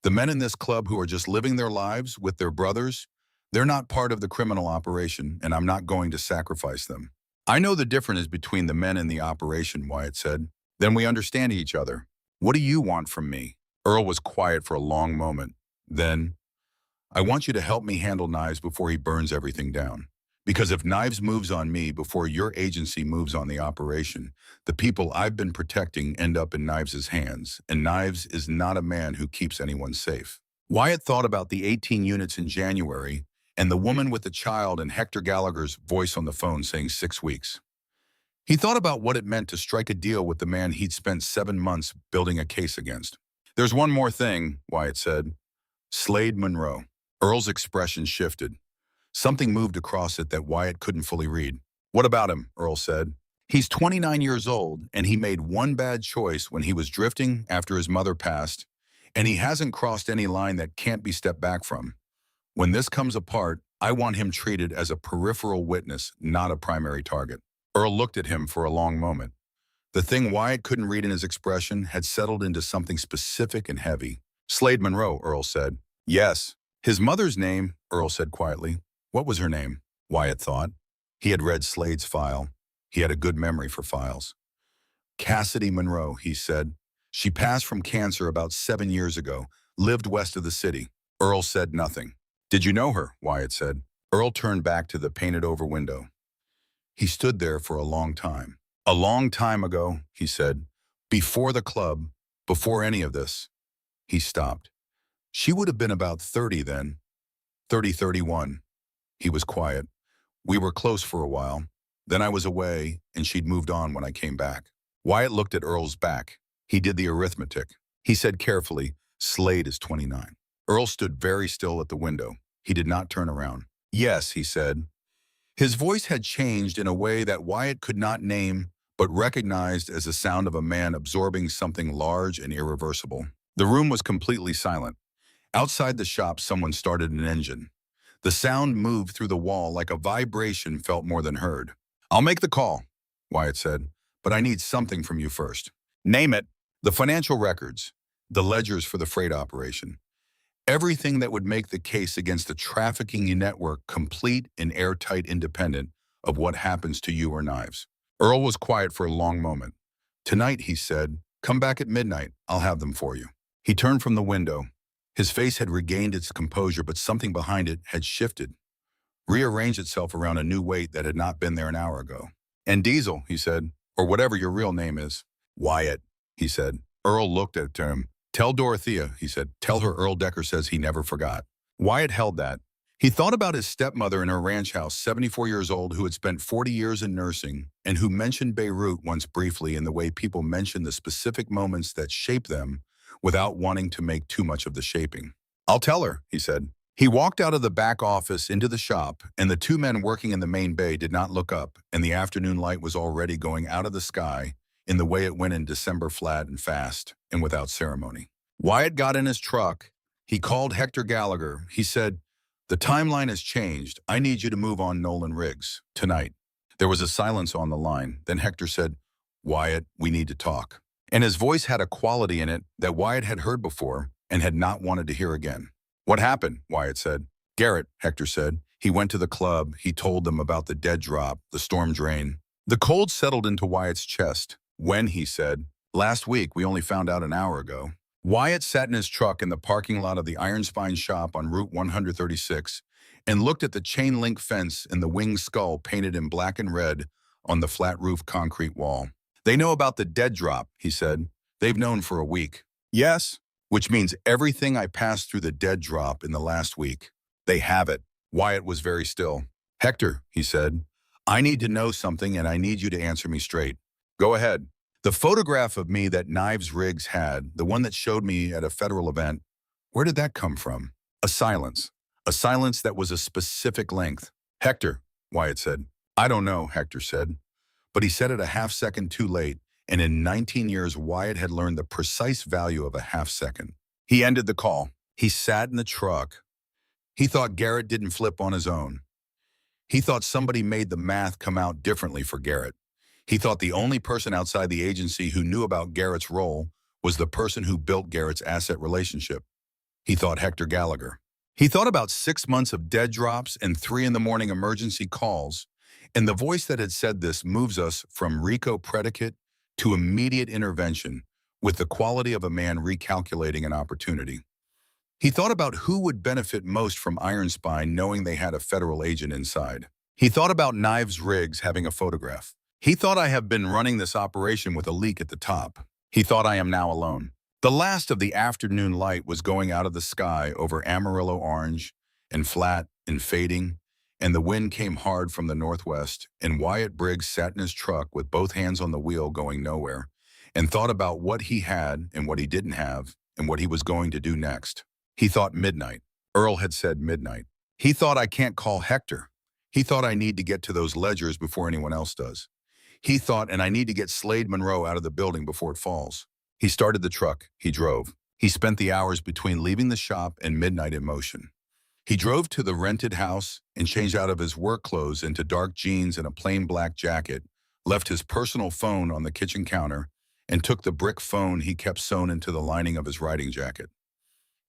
The men in this club who are just living their lives with their brothers, they're not part of the criminal operation, and I'm not going to sacrifice them. I know the difference between the men in the operation, Wyatt said. Then we understand each other. What do you want from me? Earl was quiet for a long moment. Then, I want you to help me handle Knives before he burns everything down. Because if Knives moves on me before your agency moves on the operation, the people I've been protecting end up in Knives' hands, and Knives is not a man who keeps anyone safe. Wyatt thought about the 18 units in January and the woman with the child and Hector Gallagher's voice on the phone saying 6 weeks. He thought about what it meant to strike a deal with the man he'd spent 7 months building a case against. There's one more thing, Wyatt said. Slade Monroe. Earl's expression shifted. Something moved across it that Wyatt couldn't fully read. What about him? Earl said. He's 29 years old, and he made one bad choice when he was drifting after his mother passed, and he hasn't crossed any line that can't be stepped back from. When this comes apart, I want him treated as a peripheral witness, not a primary target. Earl looked at him for a long moment. The thing Wyatt couldn't read in his expression had settled into something specific and heavy. Slade Monroe, Earl said. Yes. His mother's name, Earl said quietly. What was her name? Wyatt thought. He had read Slade's file. He had a good memory for files. Cassidy Monroe, he said. She passed from cancer about 7 years ago, lived west of the city. Earl said nothing. Did you know her? Wyatt said. Earl turned back to the painted-over window. He stood there for a long time. A long time ago, he said. Before the club, before any of this. He stopped. She would have been about 30 then. 31. He was quiet. We were close for a while. Then I was away, and she'd moved on when I came back. Wyatt looked at Earl's back. He did the arithmetic. He said carefully, Slade is 29. Earl stood very still at the window. He did not turn around. Yes, he said. His voice had changed in a way that Wyatt could not name, but recognized as the sound of a man absorbing something large and irreversible. The room was completely silent. Outside the shop, someone started an engine. The sound moved through the wall like a vibration felt more than heard. I'll make the call, Wyatt said, but I need something from you first. Name it. The financial records, the ledgers for the freight operation. Everything that would make the case against the trafficking network complete and airtight independent of what happens to you or Knives. Earl was quiet for a long moment. Tonight, he said, come back at midnight. I'll have them for you. He turned from the window. His face had regained its composure, but something behind it had shifted, rearranged itself around a new weight that had not been there an hour ago. And Diesel, he said, or whatever your real name is. Wyatt, he said. Earl looked at him. Tell Dorothea, he said. Tell her Earl Decker says he never forgot. Wyatt held that. He thought about his stepmother in her ranch house, 74 years old, who had spent 40 years in nursing, and who mentioned Beirut once briefly in the way people mention the specific moments that shape them without wanting to make too much of the shaping. I'll tell her, he said. He walked out of the back office into the shop, and the 2 men working in the main bay did not look up, and the afternoon light was already going out of the sky in the way it went in December, flat and fast and without ceremony. Wyatt got in his truck. He called Hector Gallagher. He said, the timeline has changed. I need you to move on Nolan Riggs tonight. There was a silence on the line. Then Hector said, Wyatt, we need to talk. And his voice had a quality in it that Wyatt had heard before and had not wanted to hear again. What happened? Wyatt said. Garrett, Hector said. He went to the club. He told them about the dead drop, the storm drain. The cold settled into Wyatt's chest. When, he said. Last week, we only found out an hour ago. Wyatt sat in his truck in the parking lot of the Iron Spine shop on Route 136 and looked at the chain link fence and the winged skull painted in black and red on the flat roof concrete wall. They know about the dead drop, he said. They've known for a week. Yes, which means everything I passed through the dead drop in the last week. They have it. Wyatt was very still. Hector, he said, I need to know something and I need you to answer me straight. Go ahead. The photograph of me that Knives Riggs had, the one that showed me at a federal event, where did that come from? A silence. A silence that was a specific length. Hector, Wyatt said. I don't know, Hector said. But he said it a half second too late, and in 19 years, Wyatt had learned the precise value of a half second. He ended the call. He sat in the truck. He thought Garrett didn't flip on his own. He thought somebody made the math come out differently for Garrett. He thought the only person outside the agency who knew about Garrett's role was the person who built Garrett's asset relationship. He thought Hector Gallagher. He thought about 6 months of dead drops and 3 in the morning emergency calls, and the voice that had said this moves us from RICO predicate to immediate intervention with the quality of a man recalculating an opportunity. He thought about who would benefit most from Iron Spine knowing they had a federal agent inside. He thought about Knives Riggs having a photograph. He thought I have been running this operation with a leak at the top. He thought I am now alone. The last of the afternoon light was going out of the sky over Amarillo orange and flat and fading, and the wind came hard from the northwest, and Wyatt Briggs sat in his truck with both hands on the wheel going nowhere, and thought about what he had and what he didn't have and what he was going to do next. He thought midnight. Earl had said midnight. He thought I can't call Hector. He thought I need to get to those ledgers before anyone else does. He thought, and I need to get Slade Monroe out of the building before it falls. He started the truck. He drove. He spent the hours between leaving the shop and midnight in motion. He drove to the rented house and changed out of his work clothes into dark jeans and a plain black jacket, left his personal phone on the kitchen counter, and took the brick phone he kept sewn into the lining of his riding jacket.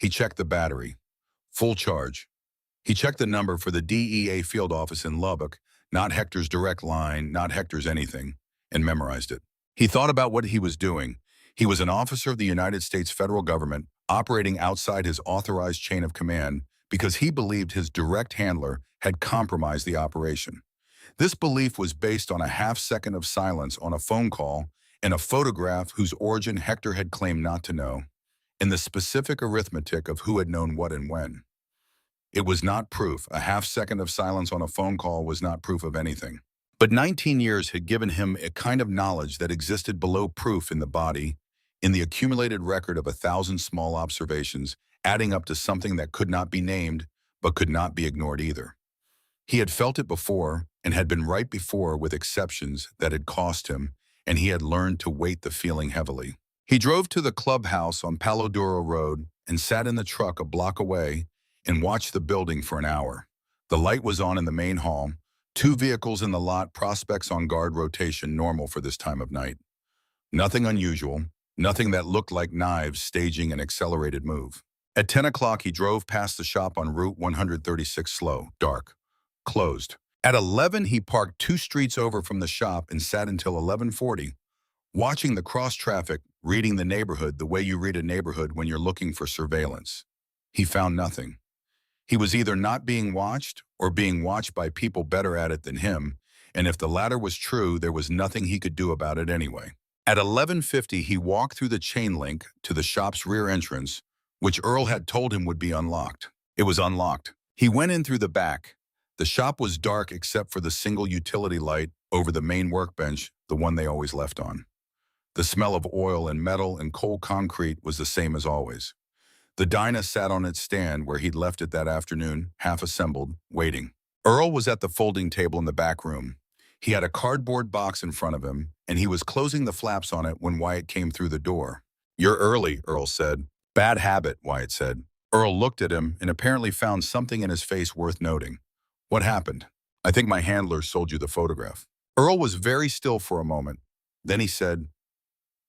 He checked the battery. Full charge. He checked the number for the DEA field office in Lubbock, not Hector's direct line, not Hector's anything, and memorized it. He thought about what he was doing. He was an officer of the United States federal government operating outside his authorized chain of command because he believed his direct handler had compromised the operation. This belief was based on a half second of silence on a phone call and a photograph whose origin Hector had claimed not to know, and the specific arithmetic of who had known what and when. It was not proof. A half second of silence on a phone call was not proof of anything. But 19 years had given him a kind of knowledge that existed below proof in the body, in the accumulated record of 1,000 small observations, adding up to something that could not be named, but could not be ignored either. He had felt it before and had been right before with exceptions that had cost him, and he had learned to weight the feeling heavily. He drove to the clubhouse on Palo Duro Road and sat in the truck a block away and watched the building for an hour. The light was on in the main hall, 2 vehicles in the lot, prospects on guard rotation, normal for this time of night. Nothing unusual, nothing that looked like Knives staging an accelerated move. At 10 o'clock, he drove past the shop on Route 136 slow, dark, closed. At 11, he parked 2 streets over from the shop and sat until 11:40, watching the cross-traffic, reading the neighborhood the way you read a neighborhood when you're looking for surveillance. He found nothing. He was either not being watched or being watched by people better at it than him, and if the latter was true, there was nothing he could do about it anyway. At 11:50, he walked through the chain link to the shop's rear entrance, which Earl had told him would be unlocked. It was unlocked. He went in through the back. The shop was dark except for the single utility light over the main workbench, the one they always left on. The smell of oil and metal and cold concrete was the same as always. The Dyna sat on its stand where he'd left it that afternoon, half assembled, waiting. Earl was at the folding table in the back room. He had a cardboard box in front of him, and he was closing the flaps on it when Wyatt came through the door. "You're early," Earl said. "Bad habit," Wyatt said. Earl looked at him and apparently found something in his face worth noting. "What happened?" "I think my handler sold you the photograph." Earl was very still for a moment. Then he said,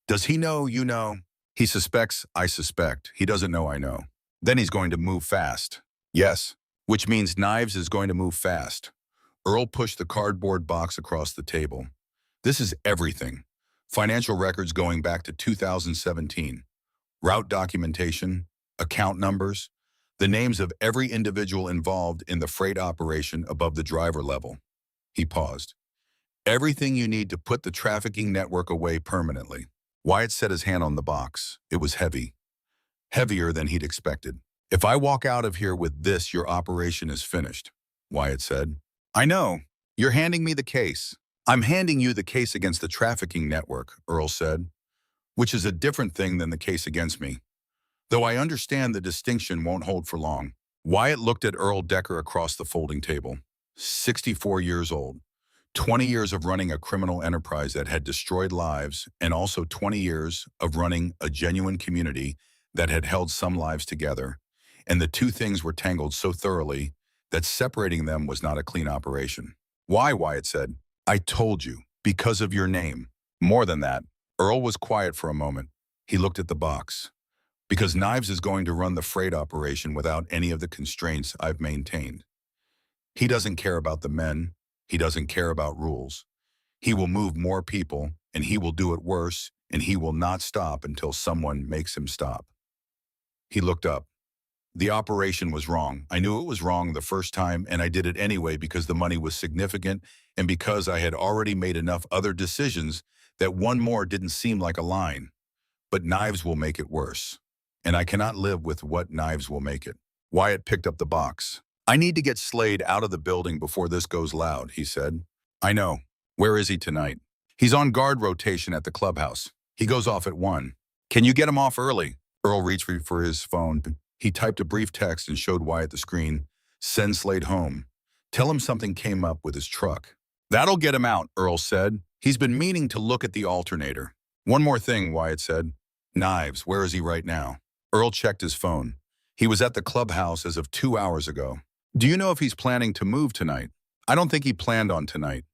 "Does he know you know?" "He suspects I suspect. He doesn't know I know." "Then he's going to move fast." "Yes." "Which means Knives is going to move fast." Earl pushed the cardboard box across the table. "This is everything. Financial records going back to 2017. Route documentation, account numbers, the names of every individual involved in the freight operation above the driver level." He paused. "Everything you need to put the trafficking network away permanently." Wyatt set his hand on the box. It was heavy. Heavier than he'd expected. "If I walk out of here with this, your operation is finished," Wyatt said. "I know." You're handing me the case. I'm handing you the case against the trafficking network, Earl said, which is a different thing than the case against me. Though I understand the distinction won't hold for long. Wyatt looked at Earl Decker across the folding table. 64 years old. 20 years of running a criminal enterprise that had destroyed lives, and also 20 years of running a genuine community that had held some lives together. And the two things were tangled so thoroughly that separating them was not a clean operation. Why, Wyatt said. I told you, because of your name. More than that. Earl was quiet for a moment. He looked at the box. Because Knives is going to run the freight operation without any of the constraints I've maintained. He doesn't care about the men. He doesn't care about rules. He will move more people, and he will do it worse, and he will not stop until someone makes him stop. He looked up. The operation was wrong. I knew it was wrong the first time, and I did it anyway because the money was significant and because I had already made enough other decisions that one more didn't seem like a line. But Knives will make it worse. And I cannot live with what Knives will make it. Wyatt picked up the box. I need to get Slade out of the building before this goes loud, he said. I know. Where is he tonight? He's on guard rotation at the clubhouse. He goes off at 1. Can you get him off early? Earl reached for his phone. He typed a brief text and showed Wyatt the screen. Send Slade home. Tell him something came up with his truck. That'll get him out, Earl said. He's been meaning to look at the alternator. One more thing, Wyatt said. Knives, where is he right now? Earl checked his phone. He was at the clubhouse as of 2 hours ago. Do you know if he's planning to move tonight? I don't think he planned on tonight.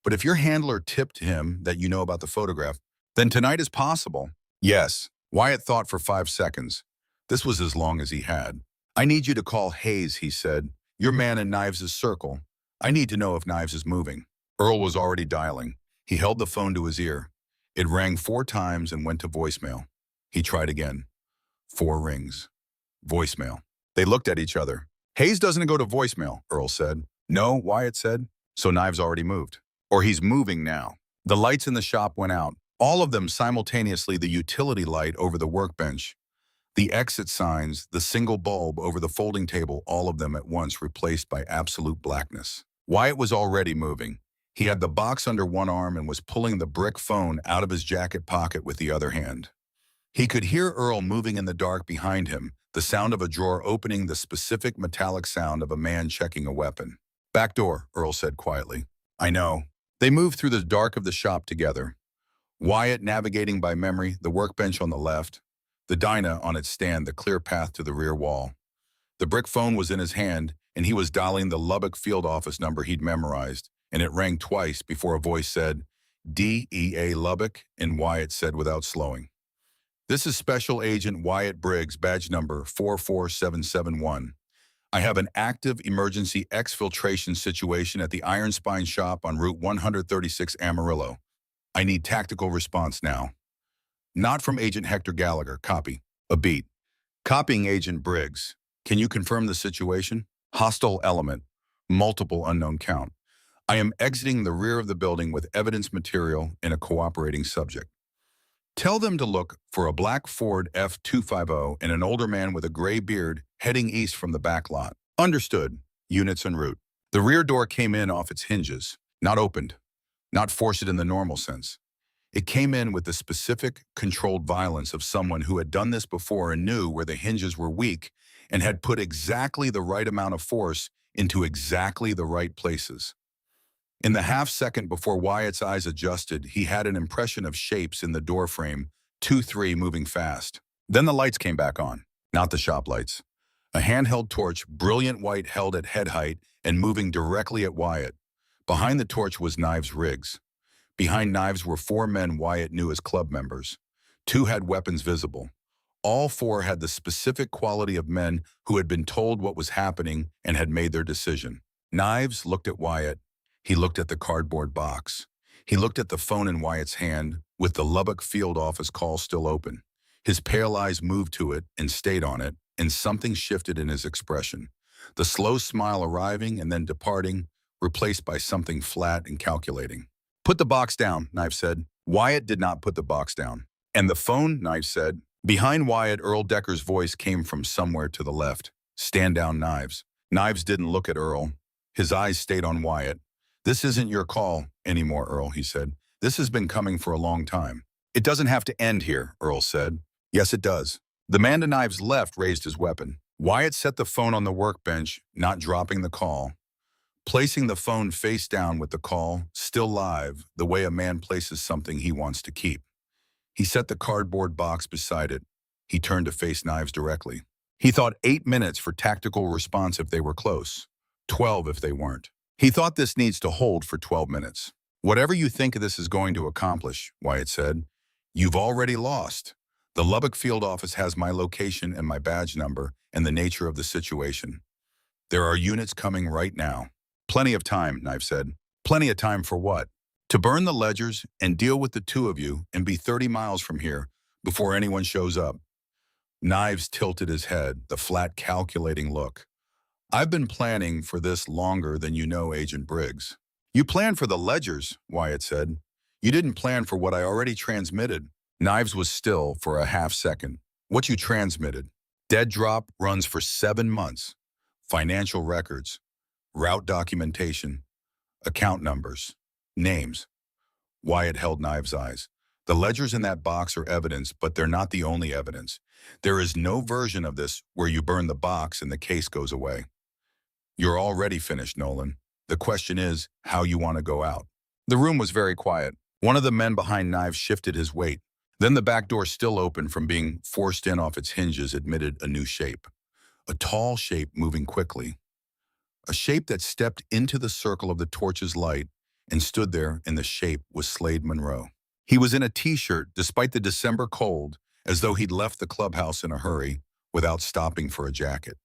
But if your handler tipped him that you know about the photograph, then tonight is possible. Yes. Wyatt thought for 5 seconds. This was as long as he had. I need you to call Hayes, he said. Your man in Knives' circle. I need to know if Knives is moving. Earl was already dialing. He held the phone to his ear. It rang 4 times and went to voicemail. He tried again. 4 rings. Voicemail. They looked at each other. Hayes doesn't go to voicemail, Earl said. No, Wyatt said. So Knives already moved. Or he's moving now. The lights in the shop went out. All of them simultaneously, the utility light over the workbench, the exit signs, the single bulb over the folding table, all of them at once replaced by absolute blackness. Wyatt was already moving. He had the box under one arm and was pulling the brick phone out of his jacket pocket with the other hand. He could hear Earl moving in the dark behind him, the sound of a drawer opening, the specific metallic sound of a man checking a weapon. Back door, Earl said quietly. I know. They moved through the dark of the shop together. Wyatt navigating by memory, the workbench on the left, the Dyna on its stand, the clear path to the rear wall. The brick phone was in his hand, and he was dialing the Lubbock field office number he'd memorized, and it rang twice before a voice said, DEA Lubbock, and Wyatt said without slowing. This is Special Agent Wyatt Briggs, badge number 44771. I have an active emergency exfiltration situation at the Iron Spine shop on Route 136 Amarillo. I need tactical response now. Not from Agent Hector Gallagher, copy. A beat. Copying Agent Briggs. Can you confirm the situation? Hostile element. Multiple unknown count. I am exiting the rear of the building with evidence material and a cooperating subject. Tell them to look for a black Ford F250 and an older man with a gray beard heading east from the back lot. Understood. Units en route. The rear door came in off its hinges, not opened, not forced in the normal sense. It came in with the specific, controlled violence of someone who had done this before and knew where the hinges were weak and had put exactly the right amount of force into exactly the right places. In the half second before Wyatt's eyes adjusted, he had an impression of shapes in the door frame, 2-3 moving fast. Then the lights came back on, not the shop lights. A handheld torch, brilliant white, held at head height and moving directly at Wyatt. Behind the torch was Knives Riggs. Behind Knives were 4 men Wyatt knew as club members. 2 had weapons visible. All 4 had the specific quality of men who had been told what was happening and had made their decision. Knives looked at Wyatt. He looked at the cardboard box. He looked at the phone in Wyatt's hand, with the Lubbock field office call still open. His pale eyes moved to it and stayed on it, and something shifted in his expression. The slow smile arriving and then departing, replaced by something flat and calculating. Put the box down, Knives said. Wyatt did not put the box down. And the phone, Knives said. Behind Wyatt, Earl Decker's voice came from somewhere to the left. Stand down, Knives. Knives didn't look at Earl. His eyes stayed on Wyatt. "This isn't your call anymore, Earl," he said. "This has been coming for a long time." "It doesn't have to end here," Earl said. "Yes, it does." The man to Knives' left raised his weapon. Wyatt set the phone on the workbench, not dropping the call, placing the phone face down with the call still live, the way a man places something he wants to keep. He set the cardboard box beside it. He turned to face Knives directly. He thought 8 minutes for tactical response if they were close, 12 if they weren't. He thought this needs to hold for 12 minutes. "Whatever you think this is going to accomplish," Wyatt said, "you've already lost. The Lubbock field office has my location and my badge number and the nature of the situation. There are units coming right now." "Plenty of time," Knives said. "Plenty of time for what?" "To burn the ledgers and deal with the two of you and be 30 miles from here before anyone shows up." Knives tilted his head, the flat calculating look. "I've been planning for this longer than you know, Agent Briggs." "You planned for the ledgers," Wyatt said. "You didn't plan for what I already transmitted." Knives was still for a half second. "What you transmitted?" "Dead drop runs for 7 months. Financial records, route documentation, account numbers, names." Wyatt held Knives' eyes. "The ledgers in that box are evidence, but they're not the only evidence. There is no version of this where you burn the box and the case goes away. You're already finished, Nolan. The question is how you want to go out." The room was very quiet. One of the men behind Knives shifted his weight. Then the back door, still open from being forced in off its hinges, admitted a new shape. A tall shape moving quickly. A shape that stepped into the circle of the torch's light and stood there, and the shape was Slade Monroe. He was in a t-shirt despite the December cold, as though he'd left the clubhouse in a hurry without stopping for a jacket.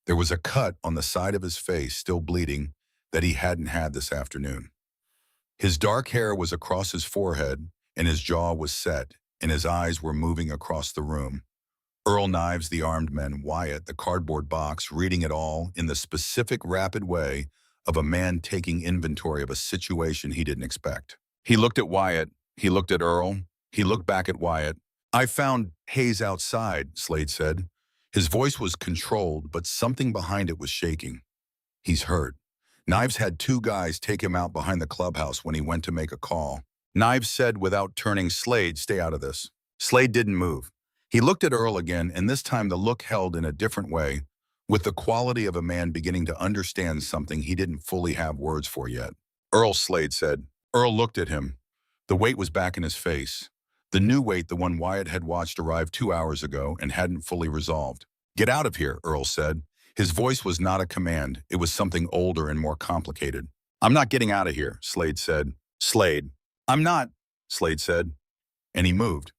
There was a cut on the side of his face, still bleeding, that he hadn't had this afternoon. His dark hair was across his forehead, and his jaw was set, and his eyes were moving across the room. Earl, Knives, the armed men, Wyatt, the cardboard box, reading it all in the specific, rapid way of a man taking inventory of a situation he didn't expect. He looked at Wyatt. He looked at Earl. He looked back at Wyatt. "I found Hayes outside," Slade said. His voice was controlled, but something behind it was shaking. "He's hurt. Knives had 2 guys take him out behind the clubhouse when he went to make a call." Knives said without turning, "Slade, stay out of this." Slade didn't move. He looked at Earl again, and this time the look held in a different way, with the quality of a man beginning to understand something he didn't fully have words for yet. "Earl," Slade said. Earl looked at him. The weight was back in his face. The new weight, the one Wyatt had watched arrive 2 hours ago and hadn't fully resolved. "Get out of here," Earl said. His voice was not a command. It was something older and more complicated. "I'm not getting out of here," Slade said. "Slade." "I'm not," Slade said. And he moved.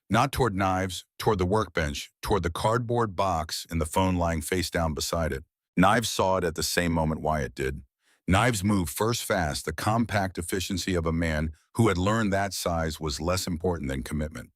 Not toward Knives, toward the workbench, toward the cardboard box and the phone lying face down beside it. Knives saw it at the same moment Wyatt did. Knives moved first fast, the compact efficiency of a man who had learned that size was less important than commitment.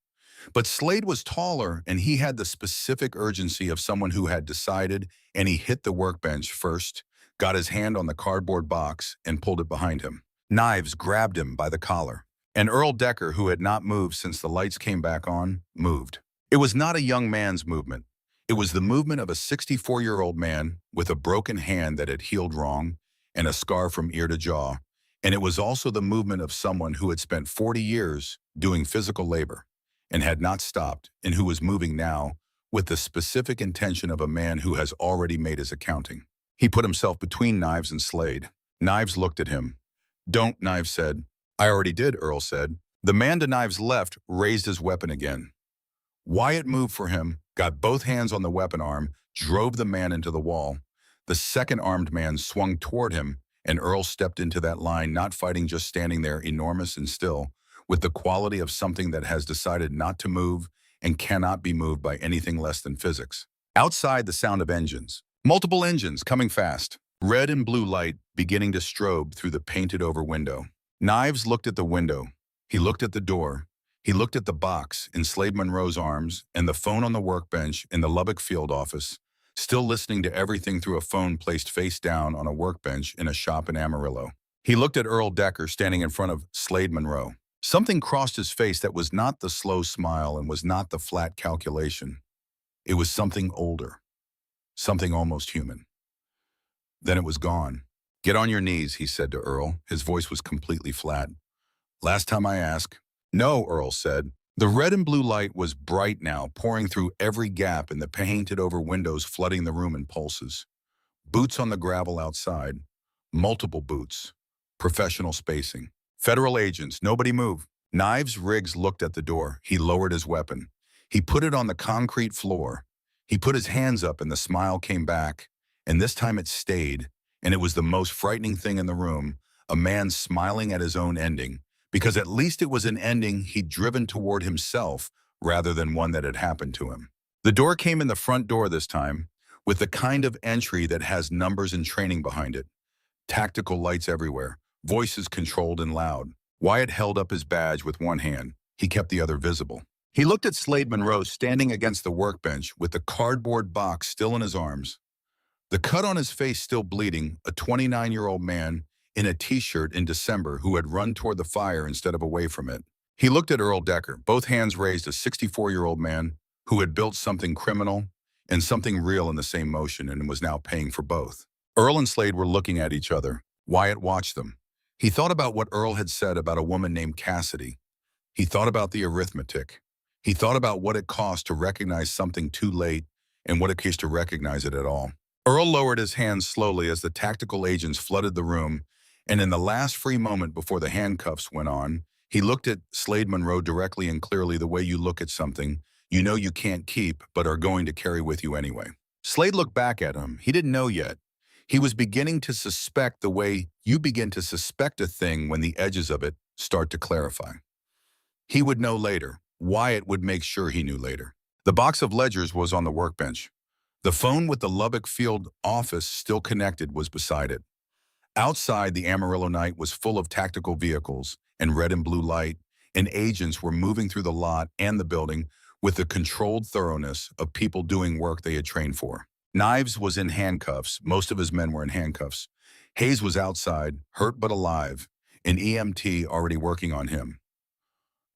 But Slade was taller, and he had the specific urgency of someone who had decided, and he hit the workbench first, got his hand on the cardboard box, and pulled it behind him. Knives grabbed him by the collar. And Earl Decker, who had not moved since the lights came back on, moved. It was not a young man's movement. It was the movement of a 64-year-old man with a broken hand that had healed wrong and a scar from ear to jaw. And it was also the movement of someone who had spent 40 years doing physical labor and had not stopped, and who was moving now with the specific intention of a man who has already made his accounting. He put himself between Knives and Slade. Knives looked at him. "Don't," Knives said. "I already did," Earl said. The man to Knives' left raised his weapon again. Wyatt moved for him, got both hands on the weapon arm, drove the man into the wall. The second armed man swung toward him, and Earl stepped into that line, not fighting, just standing there, enormous and still, with the quality of something that has decided not to move and cannot be moved by anything less than physics. Outside, the sound of engines. Multiple engines coming fast. Red and blue light beginning to strobe through the painted-over window. Knives looked at the window. He looked at the door. He looked at the box in Slade Monroe's arms and the phone on the workbench in the Lubbock field office, still listening to everything through a phone placed face down on a workbench in a shop in Amarillo. He looked at Earl Decker standing in front of Slade Monroe. Something crossed his face that was not the slow smile and was not the flat calculation. It was something older, something almost human. Then it was gone. Get on your knees, he said to Earl. His voice was completely flat. Last time I asked. No, Earl said. The red and blue light was bright now, pouring through every gap in the painted-over windows, flooding the room in pulses. Boots on the gravel outside. Multiple boots. Professional spacing. Federal agents, nobody move. Knives. Riggs looked at the door. He lowered his weapon. He put it on the concrete floor. He put his hands up and the smile came back. And this time it stayed. And it was the most frightening thing in the room, a man smiling at his own ending. Because at least it was an ending he'd driven toward himself rather than one that had happened to him. The door came in the front door this time, with the kind of entry that has numbers and training behind it. Tactical lights everywhere, voices controlled and loud. Wyatt held up his badge with one hand. He kept the other visible. He looked at Slade Monroe standing against the workbench with the cardboard box still in his arms. The cut on his face still bleeding, a 29-year-old man in a t-shirt in December who had run toward the fire instead of away from it. He looked at Earl Decker, both hands raised, a 64-year-old man who had built something criminal and something real in the same motion and was now paying for both. Earl and Slade were looking at each other. Wyatt watched them. He thought about what Earl had said about a woman named Cassidy. He thought about the arithmetic. He thought about what it cost to recognize something too late and what it cost to recognize it at all. Earl lowered his hands slowly as the tactical agents flooded the room, and in the last free moment before the handcuffs went on, he looked at Slade Monroe directly and clearly, the way you look at something you know you can't keep but are going to carry with you anyway. Slade looked back at him. He didn't know yet. He was beginning to suspect the way you begin to suspect a thing when the edges of it start to clarify. He would know later. Wyatt would make sure he knew later. The box of ledgers was on the workbench. The phone with the Lubbock Field office still connected was beside it. Outside, the Amarillo night was full of tactical vehicles and red and blue light, and agents were moving through the lot and the building with the controlled thoroughness of people doing work they had trained for. Knives was in handcuffs. Most of his men were in handcuffs. Hayes was outside, hurt but alive, an EMT already working on him.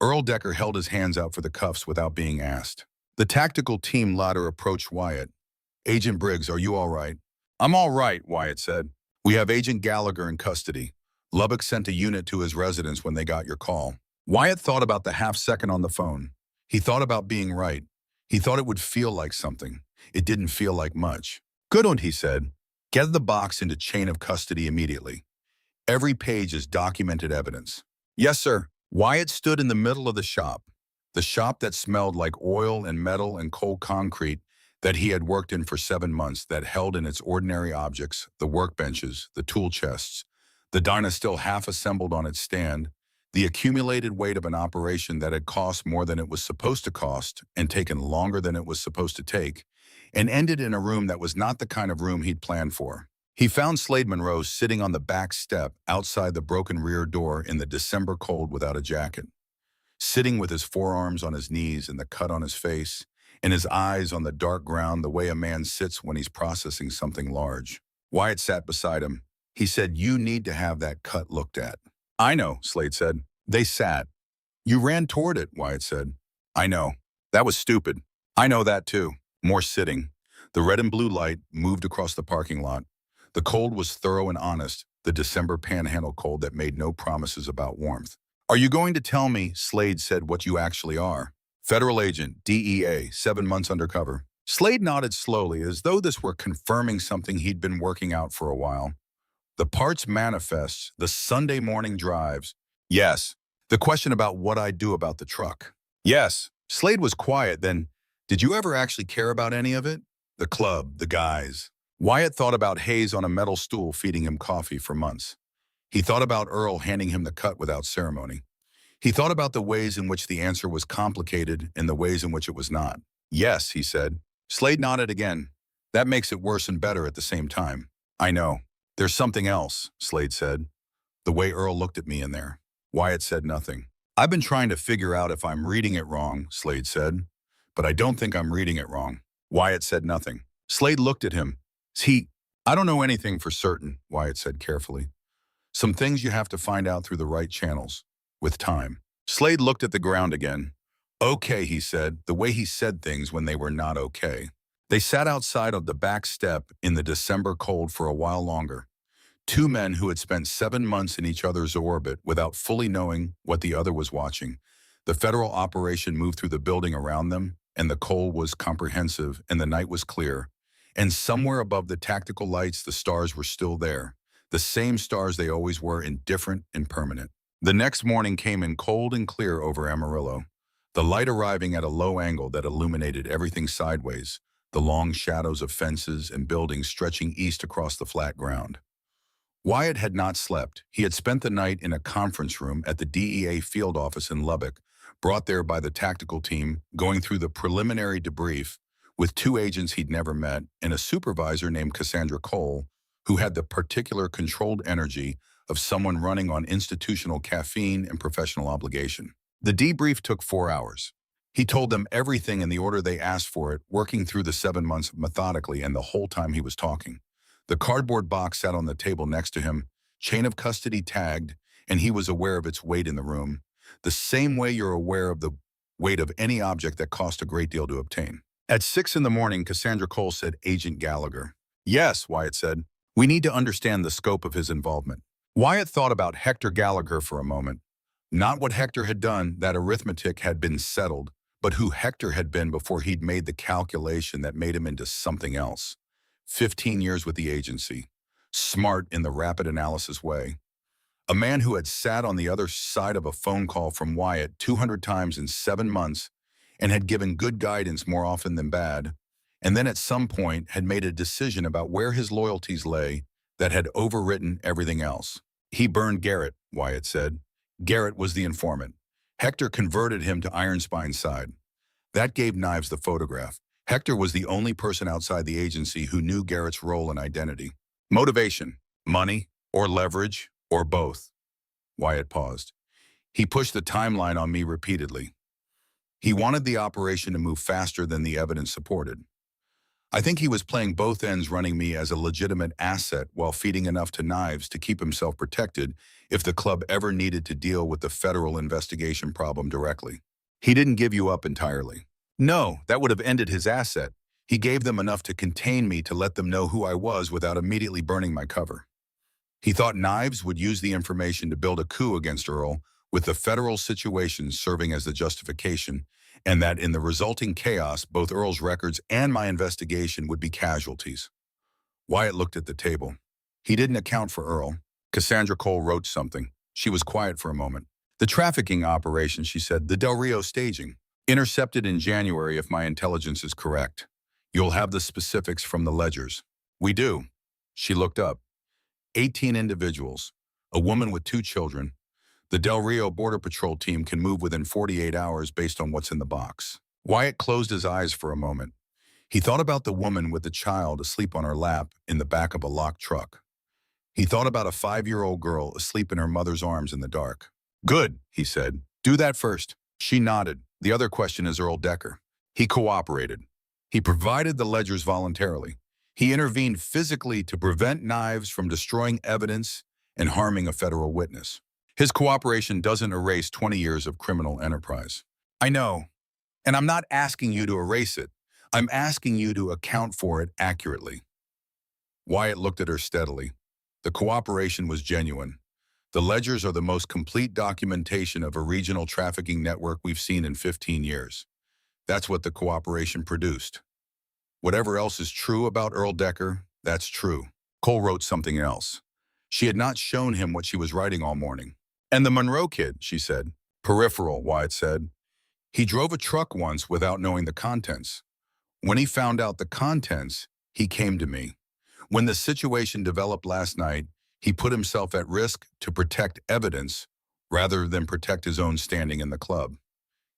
Earl Decker held his hands out for the cuffs without being asked. The tactical team ladder approached Wyatt. Agent Briggs, are you all right? I'm all right, Wyatt said. We have Agent Gallagher in custody. Lubbock sent a unit to his residence when they got your call. Wyatt thought about the half second on the phone. He thought about being right. He thought it would feel like something. It didn't feel like much. Good one, he said. Get the box into chain of custody immediately. Every page is documented evidence. Yes, sir. Wyatt stood in the middle of the shop that smelled like oil and metal and cold concrete that he had worked in for 7 months, that held in its ordinary objects, the workbenches, the tool chests, the dyna still half assembled on its stand, the accumulated weight of an operation that had cost more than it was supposed to cost and taken longer than it was supposed to take, and ended in a room that was not the kind of room he'd planned for. He found Slade Monroe sitting on the back step outside the broken rear door in the December cold without a jacket, sitting with his forearms on his knees and the cut on his face, and his eyes on the dark ground the way a man sits when he's processing something large. Wyatt sat beside him. He said, "You need to have that cut looked at." "I know," Slade said. They sat. "You ran toward it," Wyatt said. "I know. That was stupid." "I know that too." More sitting. The red and blue light moved across the parking lot. The cold was thorough and honest, the December panhandle cold that made no promises about warmth. "Are you going to tell me," Slade said, "what you actually are?" "Federal agent, DEA, 7 months undercover." Slade nodded slowly, as though this were confirming something he'd been working out for a while. "The parts manifests, the Sunday morning drives." "Yes." "The question about what I'd do about the truck." "Yes." Slade was quiet, then, "Did you ever actually care about any of it? The club, the guys." Wyatt thought about Hayes on a metal stool feeding him coffee for months. He thought about Earl handing him the cut without ceremony. He thought about the ways in which the answer was complicated and the ways in which it was not. "Yes," he said. Slade nodded again. "That makes it worse and better at the same time." "I know." "There's something else," Slade said. "The way Earl looked at me in there." Wyatt said nothing. "I've been trying to figure out if I'm reading it wrong," Slade said. "But I don't think I'm reading it wrong." Wyatt said nothing. Slade looked at him. I don't know anything for certain," Wyatt said carefully. "Some things you have to find out through the right channels, with time." Slade looked at the ground again. "Okay," he said, the way he said things when they were not okay. They sat outside of the back step in the December cold for a while longer. Two men who had spent 7 months in each other's orbit without fully knowing what the other was watching. The federal operation moved through the building around them, and the cold was comprehensive, and the night was clear. And somewhere above the tactical lights, the stars were still there. The same stars they always were, indifferent and permanent. The next morning came in cold and clear over Amarillo, the light arriving at a low angle that illuminated everything sideways, the long shadows of fences and buildings stretching east across the flat ground. Wyatt had not slept. He had spent the night in a conference room at the DEA field office in Lubbock, brought there by the tactical team, going through the preliminary debrief with two agents he'd never met and a supervisor named Cassandra Cole, who had the particular controlled energy of someone running on institutional caffeine and professional obligation. The debrief took 4 hours. He told them everything in the order they asked for it, working through the 7 months methodically, and the whole time he was talking. The cardboard box sat on the table next to him, chain of custody tagged, and he was aware of its weight in the room, the same way you're aware of the weight of any object that cost a great deal to obtain. At 6 in the morning, Cassandra Cole said, "Agent Gallagher." "Yes," Wyatt said. "We need to understand the scope of his involvement." Wyatt thought about Hector Gallagher for a moment. Not what Hector had done, that arithmetic had been settled, but who Hector had been before he'd made the calculation that made him into something else. 15 years with the agency, smart in the rapid analysis way. A man who had sat on the other side of a phone call from Wyatt 200 times in 7 months and had given good guidance more often than bad, and then at some point had made a decision about where his loyalties lay that had overwritten everything else. He burned Garrett, Wyatt said. Garrett was the informant. Hector converted him to Ironspine's side. That gave Knives the photograph. Hector was the only person outside the agency who knew Garrett's role and identity. Motivation, money, or leverage, or both. Wyatt paused. He pushed the timeline on me repeatedly. He wanted the operation to move faster than the evidence supported. I think he was playing both ends, running me as a legitimate asset while feeding enough to Knives to keep himself protected if the club ever needed to deal with the federal investigation problem directly. He didn't give you up entirely. No, that would have ended his asset. He gave them enough to contain me to let them know who I was without immediately burning my cover. He thought Knives would use the information to build a coup against Earl, with the federal situation serving as the justification, and that in the resulting chaos, both Earl's records and my investigation would be casualties. Wyatt looked at the table. He didn't account for Earl. Cassandra Cole wrote something. She was quiet for a moment. "The trafficking operation," she said, "the Del Rio staging. Intercepted in January, if my intelligence is correct. You'll have the specifics from the ledgers." "We do." She looked up. 18 individuals, a woman with 2 children. The Del Rio Border Patrol team can move within 48 hours based on what's in the box. Wyatt closed his eyes for a moment. He thought about the woman with the child asleep on her lap in the back of a locked truck. He thought about a 5-year-old girl asleep in her mother's arms in the dark. "Good," he said. "Do that first." She nodded. "The other question is Earl Decker." He cooperated. He provided the ledgers voluntarily. He intervened physically to prevent Knives from destroying evidence and harming a federal witness. His cooperation doesn't erase 20 years of criminal enterprise. "I know, and I'm not asking you to erase it. I'm asking you to account for it accurately." Wyatt looked at her steadily. The cooperation was genuine. The ledgers are the most complete documentation of a regional trafficking network we've seen in 15 years. That's what the cooperation produced. Whatever else is true about Earl Decker, that's true. Cole wrote something else. She had not shown him what she was writing all morning. "And the Monroe kid," she said. "Peripheral," Wyatt said. "He drove a truck once without knowing the contents. When he found out the contents, he came to me. When the situation developed last night, he put himself at risk to protect evidence rather than protect his own standing in the club."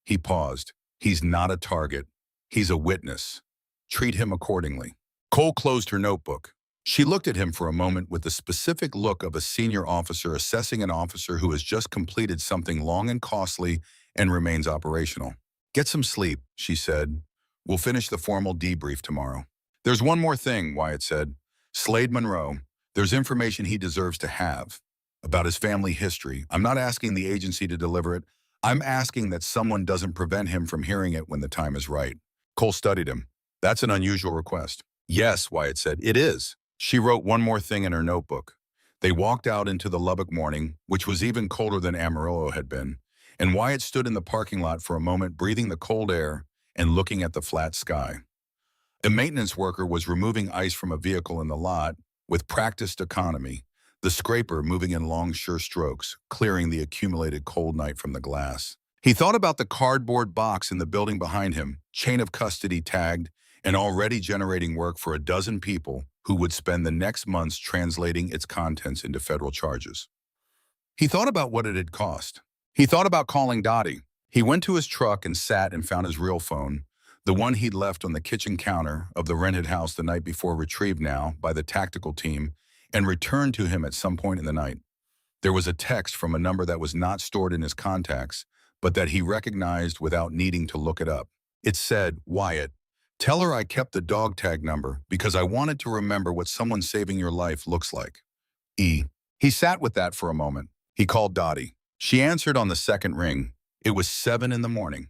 He paused. "He's not a target. He's a witness. Treat him accordingly." Cole closed her notebook. She looked at him for a moment with the specific look of a senior officer assessing an officer who has just completed something long and costly and remains operational. "Get some sleep," she said. "We'll finish the formal debrief tomorrow." "There's one more thing," Wyatt said. "Slade Monroe. There's information he deserves to have about his family history. I'm not asking the agency to deliver it. I'm asking that someone doesn't prevent him from hearing it when the time is right." Cole studied him. "That's an unusual request." "Yes," Wyatt said, "it is." She wrote one more thing in her notebook. They walked out into the Lubbock morning, which was even colder than Amarillo had been, and Wyatt stood in the parking lot for a moment, breathing the cold air and looking at the flat sky. A maintenance worker was removing ice from a vehicle in the lot with practiced economy, the scraper moving in long, sure strokes, clearing the accumulated cold night from the glass. He thought about the cardboard box in the building behind him, chain of custody tagged, and already generating work for a dozen people who would spend the next months translating its contents into federal charges. He thought about what it had cost. He thought about calling Dottie. He went to his truck and sat and found his real phone, the one he'd left on the kitchen counter of the rented house the night before, retrieved now by the tactical team and returned to him at some point in the night. There was a text from a number that was not stored in his contacts, but that he recognized without needing to look it up. It said, "Wyatt, tell her I kept the dog tag number because I wanted to remember what someone saving your life looks like. E." He sat with that for a moment. He called Dottie. She answered on the second ring. It was 7 in the morning.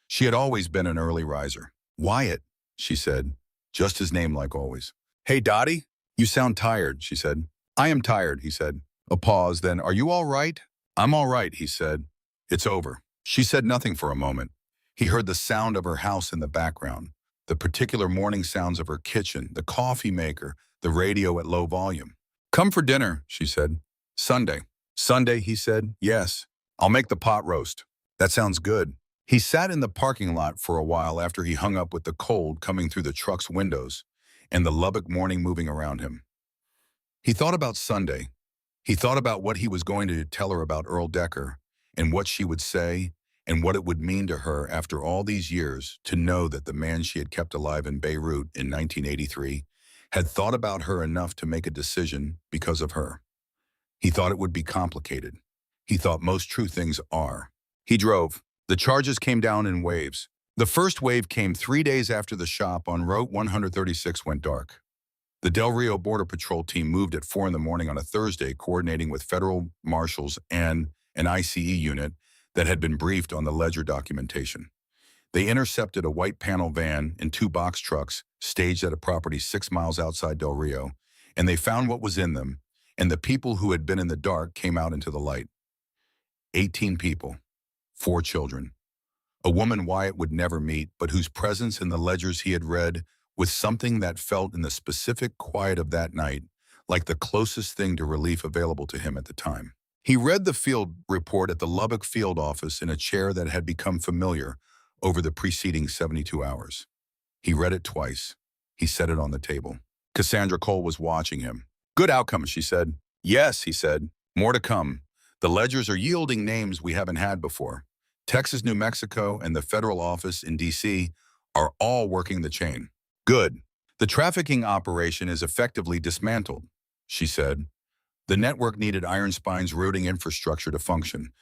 She had always been an early riser. "Wyatt," she said, just his name like always. "Hey, Dottie, you sound tired," she said. "I am tired," he said. A pause, then, "Are you all right?" "I'm all right," he said. "It's over." She said nothing for a moment. He heard the sound of her house in the background, the particular morning sounds of her kitchen, the coffee maker, the radio at low volume. "Come for dinner," she said. "Sunday." "Sunday," he said. "Yes. I'll make the pot roast." "That sounds good." He sat in the parking lot for a while after he hung up with the cold coming through the truck's windows and the Lubbock morning moving around him. He thought about Sunday. He thought about what he was going to tell her about Earl Decker and what she would say and what it would mean to her after all these years to know that the man she had kept alive in Beirut in 1983 had thought about her enough to make a decision because of her. He thought it would be complicated. He thought most true things are. He drove. The charges came down in waves. The first wave came 3 days after the shop on Route 136 went dark. The Del Rio Border Patrol team moved at 4 in the morning on a Thursday, coordinating with federal marshals and an ICE unit that had been briefed on the ledger documentation. They intercepted a white panel van and 2 box trucks staged at a property 6 miles outside Del Rio, and they found what was in them, and the people who had been in the dark came out into the light. 18 people, 4 children. A woman Wyatt would never meet, but whose presence in the ledgers he had read was something that felt in the specific quiet of that night like the closest thing to relief available to him at the time. He read the field report at the Lubbock field office in a chair that had become familiar over the preceding 72 hours. He read it twice. He set it on the table. Cassandra Cole was watching him. "Good outcome," she said. "Yes," he said. "More to come. The ledgers are yielding names we haven't had before. Texas, New Mexico, and the federal office in D.C. are all working the chain." "Good. The trafficking operation is effectively dismantled," she said. "The network needed Iron Spine's routing infrastructure to function.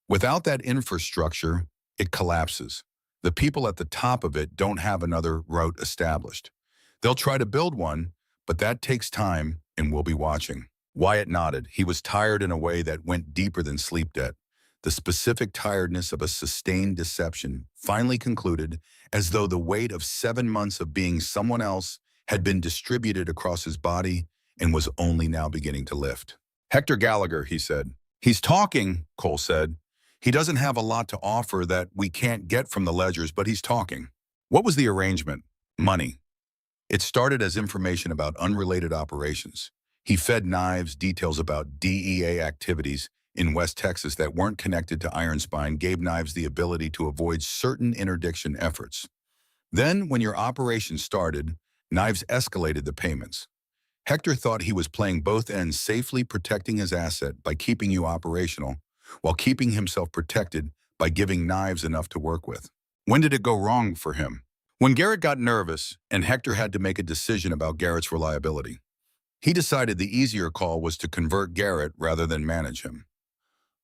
Without that infrastructure, it collapses. The people at the top of it don't have another route established. They'll try to build one, but that takes time, and we'll be watching." Wyatt nodded. He was tired in a way that went deeper than sleep debt. The specific tiredness of a sustained deception finally concluded, as though the weight of 7 months of being someone else had been distributed across his body and was only now beginning to lift. "Hector Gallagher," he said. "He's talking," Cole said. "He doesn't have a lot to offer that we can't get from the ledgers, but he's talking." "What was the arrangement?" "Money." It started as information about unrelated operations. He fed Knives details about DEA activities in West Texas that weren't connected to Iron Spine, gave Knives the ability to avoid certain interdiction efforts. Then, when your operation started, Knives escalated the payments. Hector thought he was playing both ends, safely protecting his asset by keeping you operational, while keeping himself protected by giving Knives enough to work with. When did it go wrong for him? When Garrett got nervous and Hector had to make a decision about Garrett's reliability. He decided the easier call was to convert Garrett rather than manage him.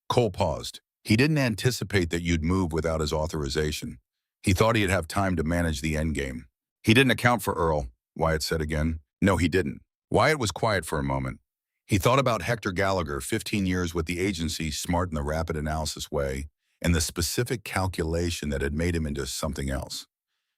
Cole paused. He didn't anticipate that you'd move without his authorization. He thought he'd have time to manage the endgame. "He didn't account for Earl," Wyatt said again. "No, he didn't." Wyatt was quiet for a moment. He thought about Hector Gallagher, 15 years with the agency, smart in the rapid analysis way, and the specific calculation that had made him into something else.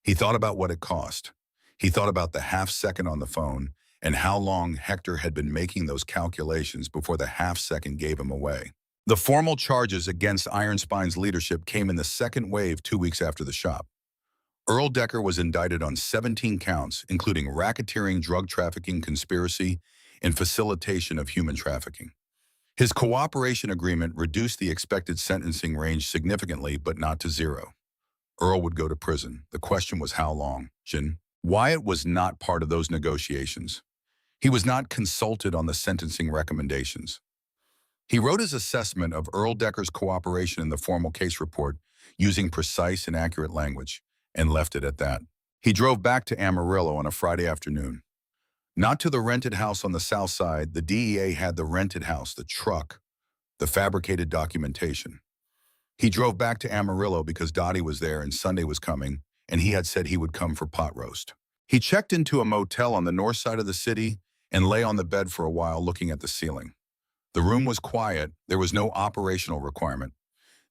He thought about what it cost. He thought about the half second on the phone and how long Hector had been making those calculations before the half-second gave him away. The formal charges against Iron Spine's leadership came in the second wave 2 weeks after the shop. Earl Decker was indicted on 17 counts, including racketeering, drug trafficking, conspiracy, and facilitation of human trafficking. His cooperation agreement reduced the expected sentencing range significantly, but not to zero. Earl would go to prison. The question was how long. Wyatt was not part of those negotiations. He was not consulted on the sentencing recommendations. He wrote his assessment of Earl Decker's cooperation in the formal case report using precise and accurate language, and left it at that. He drove back to Amarillo on a Friday afternoon. Not to the rented house on the south side. The DEA had the rented house, the truck, the fabricated documentation. He drove back to Amarillo because Dottie was there and Sunday was coming, and he had said he would come for pot roast. He checked into a motel on the north side of the city and lay on the bed for a while looking at the ceiling. The room was quiet. There was no operational requirement.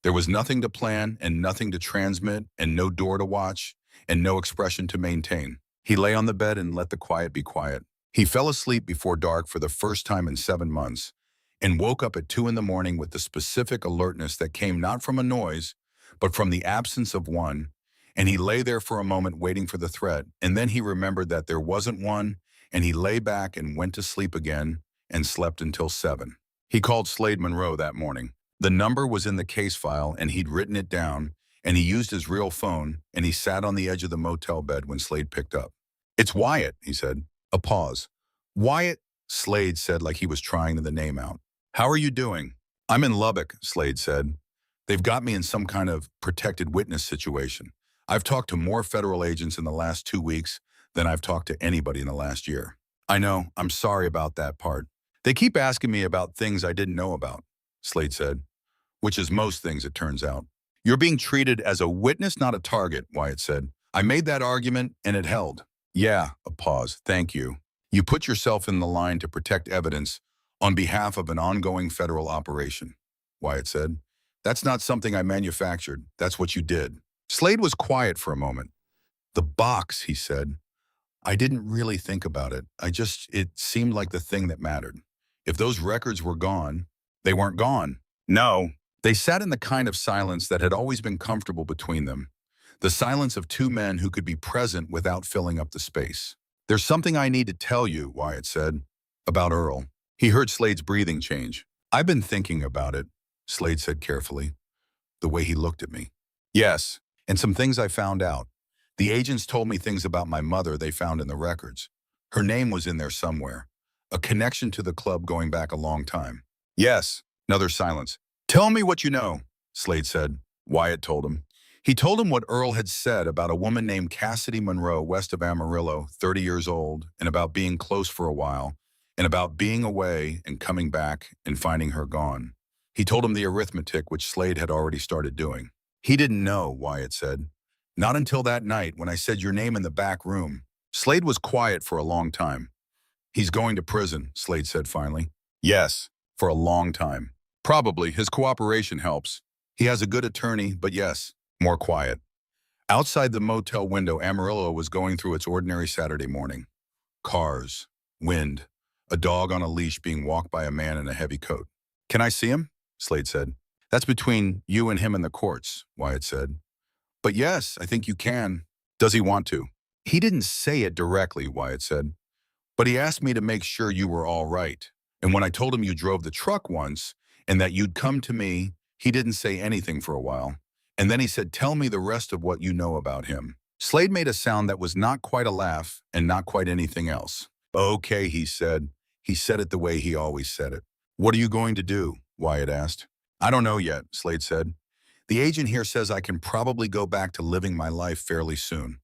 There was nothing to plan and nothing to transmit and no door to watch and no expression to maintain. He lay on the bed and let the quiet be quiet. He fell asleep before dark for the first time in 7 months and woke up at 2 in the morning with the specific alertness that came not from a noise, but from the absence of one, and he lay there for a moment waiting for the threat, and then he remembered that there wasn't one, and he lay back and went to sleep again and slept until 7. He called Slade Monroe that morning. The number was in the case file, and he'd written it down, and he used his real phone, and he sat on the edge of the motel bed when Slade picked up. "It's Wyatt," he said. A pause. "Wyatt," Slade said like he was trying the name out. "How are you doing?" "I'm in Lubbock," Slade said. "They've got me in some kind of protected witness situation. I've talked to more federal agents in the last 2 weeks than I've talked to anybody in the last year." "I know. I'm sorry about that part. They keep asking me about things I didn't know about," Slade said, "which is most things, it turns out." "You're being treated as a witness, not a target," Wyatt said. "I made that argument, and it held." "Yeah," a pause. "Thank you. You put yourself in the line to protect evidence on behalf of an ongoing federal operation," Wyatt said. "That's not something I manufactured. That's what you did." Slade was quiet for a moment. "The box," he said. "I didn't really think about it. It seemed like the thing that mattered. If those records were gone, they weren't gone." "No." They sat in the kind of silence that had always been comfortable between them. The silence of two men who could be present without filling up the space. "There's something I need to tell you," Wyatt said, "about Earl." He heard Slade's breathing change. "I've been thinking about it," Slade said carefully, the way he looked at me. "Yes, and some things I found out. The agents told me things about my mother they found in the records. Her name was in there somewhere. A connection to the club going back a long time." "Yes." Another silence. "Tell me what you know," Slade said. Wyatt told him. He told him what Earl had said about a woman named Cassidy Monroe west of Amarillo, 30 years old, and about being close for a while, and about being away and coming back and finding her gone. He told him the arithmetic, which Slade had already started doing. "He didn't know," Wyatt said. "Not until that night when I said your name in the back room." Slade was quiet for a long time. "He's going to prison," Slade said finally. "Yes, for a long time. Probably his cooperation helps. He has a good attorney, but yes." More quiet. Outside the motel window, Amarillo was going through its ordinary Saturday morning. Cars, wind, a dog on a leash being walked by a man in a heavy coat. "Can I see him?" Slade said. "That's between you and him in the courts," Wyatt said. "But yes, I think you can." "Does he want to?" "He didn't say it directly," Wyatt said. "But he asked me to make sure you were all right. And when I told him you drove the truck once and that you'd come to me, he didn't say anything for a while. And then he said, 'Tell me the rest of what you know about him.'" Slade made a sound that was not quite a laugh and not quite anything else. "Okay," he said. He said it the way he always said it. "What are you going to do?" Wyatt asked. "I don't know yet," Slade said. "The agent here says I can probably go back to living my life fairly soon,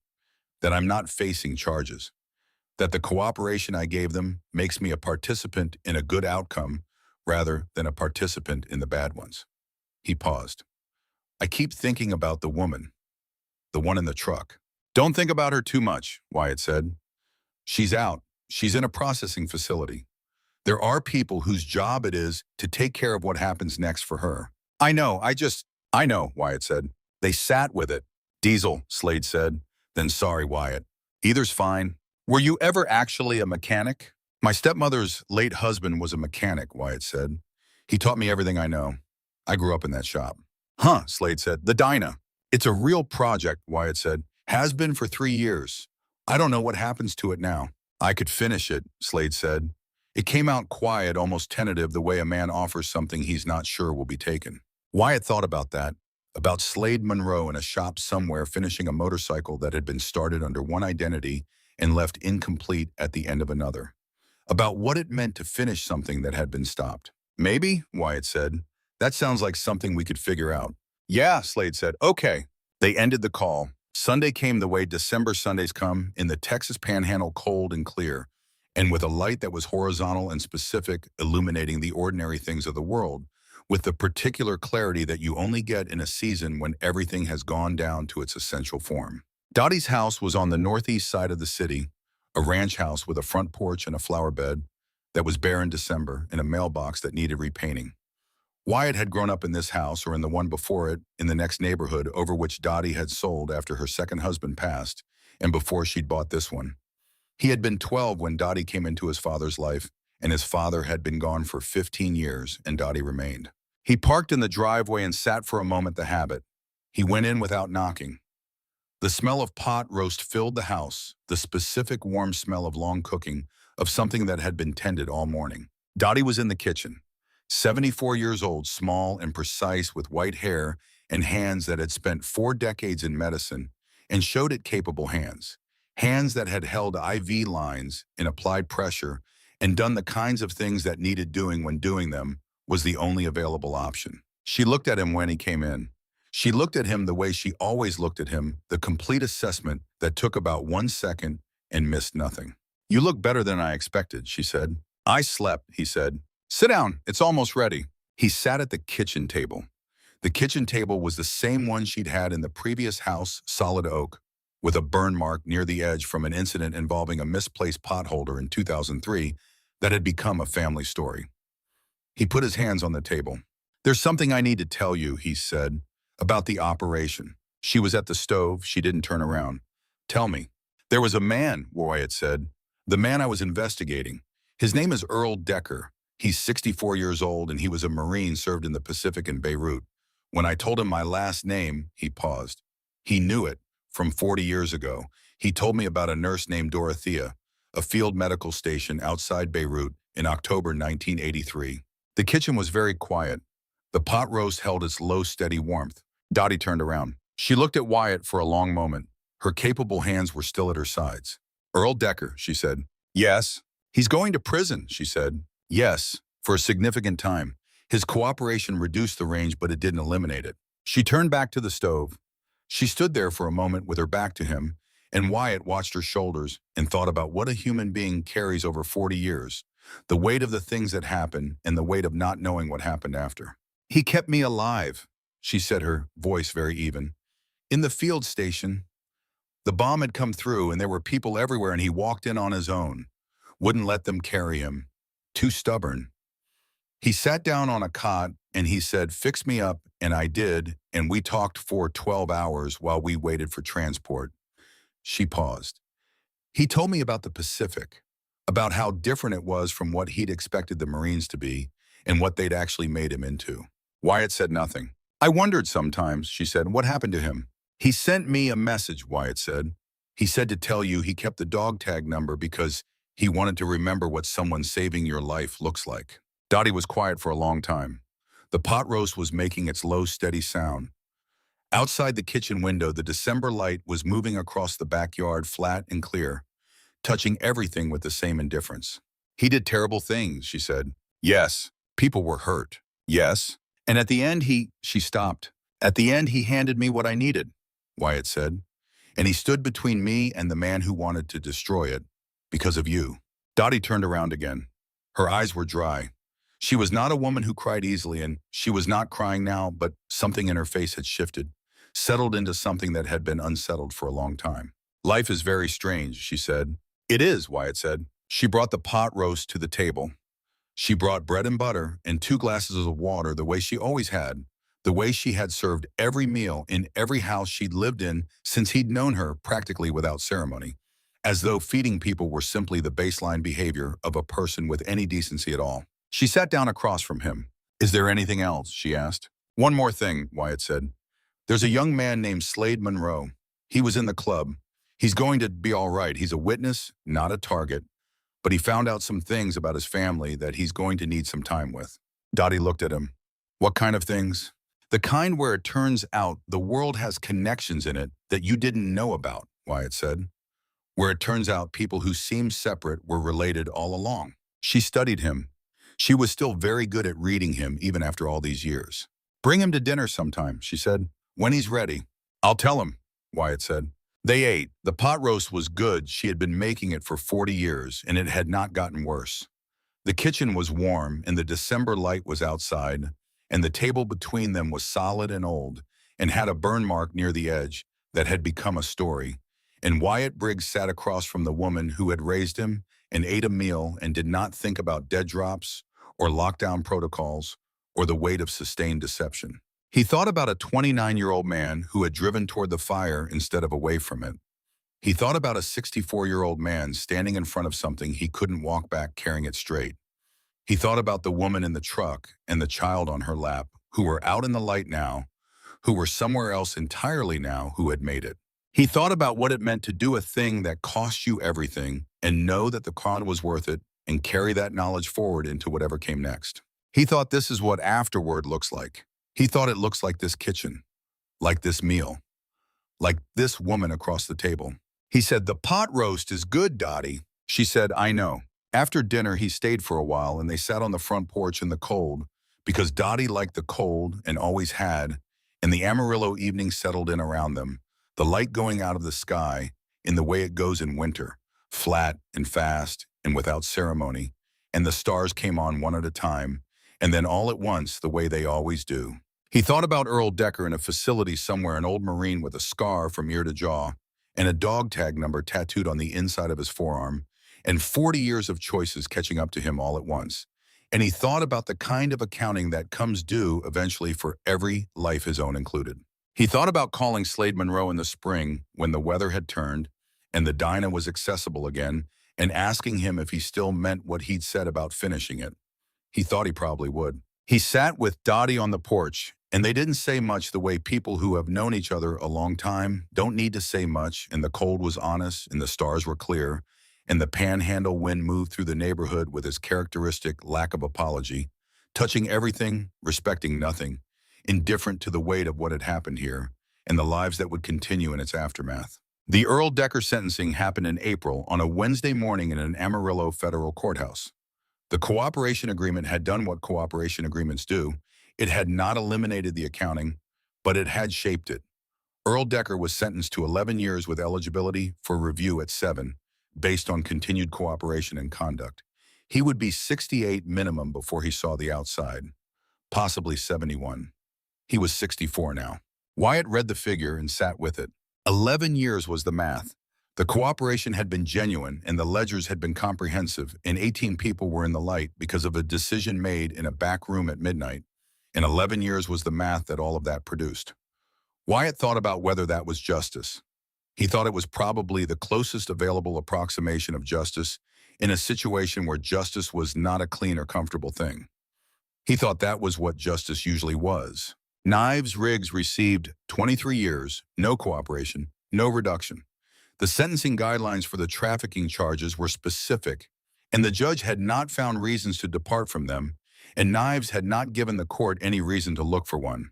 that I'm not facing charges, that the cooperation I gave them makes me a participant in a good outcome rather than a participant in the bad ones." He paused. "I keep thinking about the woman, the one in the truck." "Don't think about her too much," Wyatt said. "She's out. She's in a processing facility. There are people whose job it is to take care of what happens next for her." "I know, I know," Wyatt said. They sat with it. "Diesel," Slade said. Then, "Sorry, Wyatt. Either's fine." "Were you ever actually a mechanic?" My stepmother's late husband was a mechanic, Wyatt said. He taught me everything I know. I grew up in that shop. Huh, Slade said. The Dyna. It's a real project, Wyatt said. Has been for 3 years. I don't know what happens to it now. I could finish it, Slade said. It came out quiet, almost tentative, the way a man offers something he's not sure will be taken. Wyatt thought about that, about Slade Monroe in a shop somewhere finishing a motorcycle that had been started under one identity and left incomplete at the end of another. About what it meant to finish something that had been stopped. Maybe, Wyatt said. That sounds like something we could figure out. Yeah, Slade said. Okay. They ended the call. Sunday came the way December Sundays come, in the Texas Panhandle, cold and clear, and with a light that was horizontal and specific, illuminating the ordinary things of the world, with the particular clarity that you only get in a season when everything has gone down to its essential form. Dottie's house was on the northeast side of the city, a ranch house with a front porch and a flower bed that was bare in December, and a mailbox that needed repainting. Wyatt had grown up in this house, or in the one before it, in the next neighborhood, over which Dottie had sold after her second husband passed, and before she'd bought this one. He had been 12 when Dottie came into his father's life, and his father had been gone for 15 years, and Dottie remained. He parked in the driveway and sat for a moment, the habit. He went in without knocking. The smell of pot roast filled the house, the specific warm smell of long cooking, of something that had been tended all morning. Dottie was in the kitchen. 74 years old, small and precise, with white hair and hands that had spent 4 decades in medicine and showed it capable hands. Hands that had held IV lines and applied pressure and done the kinds of things that needed doing when doing them was the only available option. She looked at him when he came in. She looked at him the way she always looked at him, the complete assessment that took about 1 second and missed nothing. You look better than I expected, she said. I slept, he said. Sit down, it's almost ready. He sat at the kitchen table. The kitchen table was the same one she'd had in the previous house, solid oak, with a burn mark near the edge from an incident involving a misplaced potholder in 2003 that had become a family story. He put his hands on the table. There's something I need to tell you, he said, about the operation. She was at the stove, she didn't turn around. Tell me. There was a man, Wyatt said. The man I was investigating. His name is Earl Decker. He's 64 years old, and he was a Marine, served in the Pacific in Beirut. When I told him my last name, he paused. He knew it from 40 years ago. He told me about a nurse named Dorothea, a field medical station outside Beirut in October 1983. The kitchen was very quiet. The pot roast held its low, steady warmth. Dottie turned around. She looked at Wyatt for a long moment. Her capable hands were still at her sides. Earl Decker, she said. Yes. He's going to prison, she said. Yes, for a significant time. His cooperation reduced the range, but it didn't eliminate it. She turned back to the stove. She stood there for a moment with her back to him, and Wyatt watched her shoulders and thought about what a human being carries over 40 years, the weight of the things that happen and the weight of not knowing what happened after. He kept me alive, she said, her voice very even. In the field station, the bomb had come through and there were people everywhere, and he walked in on his own. Wouldn't let them carry him. Too stubborn. He sat down on a cot and he said, fix me up, and I did, and we talked for 12 hours while we waited for transport. She paused. He told me about the Pacific, about how different it was from what he'd expected the Marines to be and what they'd actually made him into. Wyatt said nothing. I wondered sometimes, she said, what happened to him? He sent me a message, Wyatt said. He said to tell you he kept the dog tag number because he wanted to remember what someone saving your life looks like. Dottie was quiet for a long time. The pot roast was making its low, steady sound. Outside the kitchen window, the December light was moving across the backyard, flat and clear, touching everything with the same indifference. He did terrible things, she said. Yes. People were hurt. Yes. And at the end she stopped. At the end, he handed me what I needed, Wyatt said. And he stood between me and the man who wanted to destroy it. Because of you. Dottie turned around again. Her eyes were dry. She was not a woman who cried easily, and she was not crying now, but something in her face had shifted, settled into something that had been unsettled for a long time. Life is very strange, she said. It is, Wyatt said. She brought the pot roast to the table. She brought bread and butter and 2 glasses of water the way she always had, the way she had served every meal in every house she'd lived in since he'd known her, practically without ceremony. as though feeding people were simply the baseline behavior of a person with any decency at all. She sat down across from him. "Is there anything else?" she asked. "One more thing," Wyatt said. "There's a young man named Slade Monroe. He was in the club. He's going to be all right. He's a witness, not a target. But he found out some things about his family that he's going to need some time with." Dottie looked at him. "What kind of things?" "The kind where it turns out the world has connections in it that you didn't know about," Wyatt said. "Where it turns out people who seemed separate were related all along." She studied him. She was still very good at reading him even after all these years. "Bring him to dinner sometime," she said, "when he's ready." "I'll tell him," Wyatt said. They ate. The pot roast was good. She had been making it for 40 years, and it had not gotten worse. The kitchen was warm, and the December light was outside, and the table between them was solid and old, and had a burn mark near the edge that had become a story. And Wyatt Briggs sat across from the woman who had raised him and ate a meal and did not think about dead drops or lockdown protocols or the weight of sustained deception. He thought about a 29-year-old man who had driven toward the fire instead of away from it. He thought about a 64-year-old man standing in front of something he couldn't walk back carrying it straight. He thought about the woman in the truck and the child on her lap, who were out in the light now, who were somewhere else entirely now, who had made it. He thought about what it meant to do a thing that cost you everything and know that the con was worth it and carry that knowledge forward into whatever came next. He thought this is what afterward looks like. He thought it looks like this kitchen, like this meal, like this woman across the table. He said, "The pot roast is good, Dottie." She said, "I know." After dinner, he stayed for a while, and they sat on the front porch in the cold, because Dottie liked the cold and always had, and the Amarillo evening settled in around them, the light going out of the sky in the way it goes in winter, flat and fast and without ceremony, and the stars came on one at a time, and then all at once the way they always do. He thought about Earl Decker in a facility somewhere, an old Marine with a scar from ear to jaw, and a dog tag number tattooed on the inside of his forearm, and 40 years of choices catching up to him all at once. And he thought about the kind of accounting that comes due eventually for every life his own included. He thought about calling Slade Monroe in the spring when the weather had turned and the diner was accessible again, and asking him if he still meant what he'd said about finishing it. He thought he probably would. He sat with Dottie on the porch, and they didn't say much the way people who have known each other a long time don't need to say much, and the cold was honest, and the stars were clear, and the panhandle wind moved through the neighborhood with its characteristic lack of apology, touching everything, respecting nothing, indifferent to the weight of what had happened here, and the lives that would continue in its aftermath. The Earl Decker sentencing happened in April on a Wednesday morning in an Amarillo federal courthouse. The cooperation agreement had done what cooperation agreements do. It had not eliminated the accounting, but it had shaped it. Earl Decker was sentenced to 11 years with eligibility for review at 7, based on continued cooperation and conduct. He would be 68 minimum before he saw the outside, possibly 71. He was 64 now. Wyatt read the figure and sat with it. 11 years was the math. The cooperation had been genuine and the ledgers had been comprehensive, and 18 people were in the light because of a decision made in a back room at midnight, and 11 years was the math that all of that produced. Wyatt thought about whether that was justice. He thought it was probably the closest available approximation of justice in a situation where justice was not a clean or comfortable thing. He thought that was what justice usually was. Knives Riggs received 23 years, no cooperation, no reduction. The sentencing guidelines for the trafficking charges were specific, and the judge had not found reasons to depart from them, and Knives had not given the court any reason to look for one.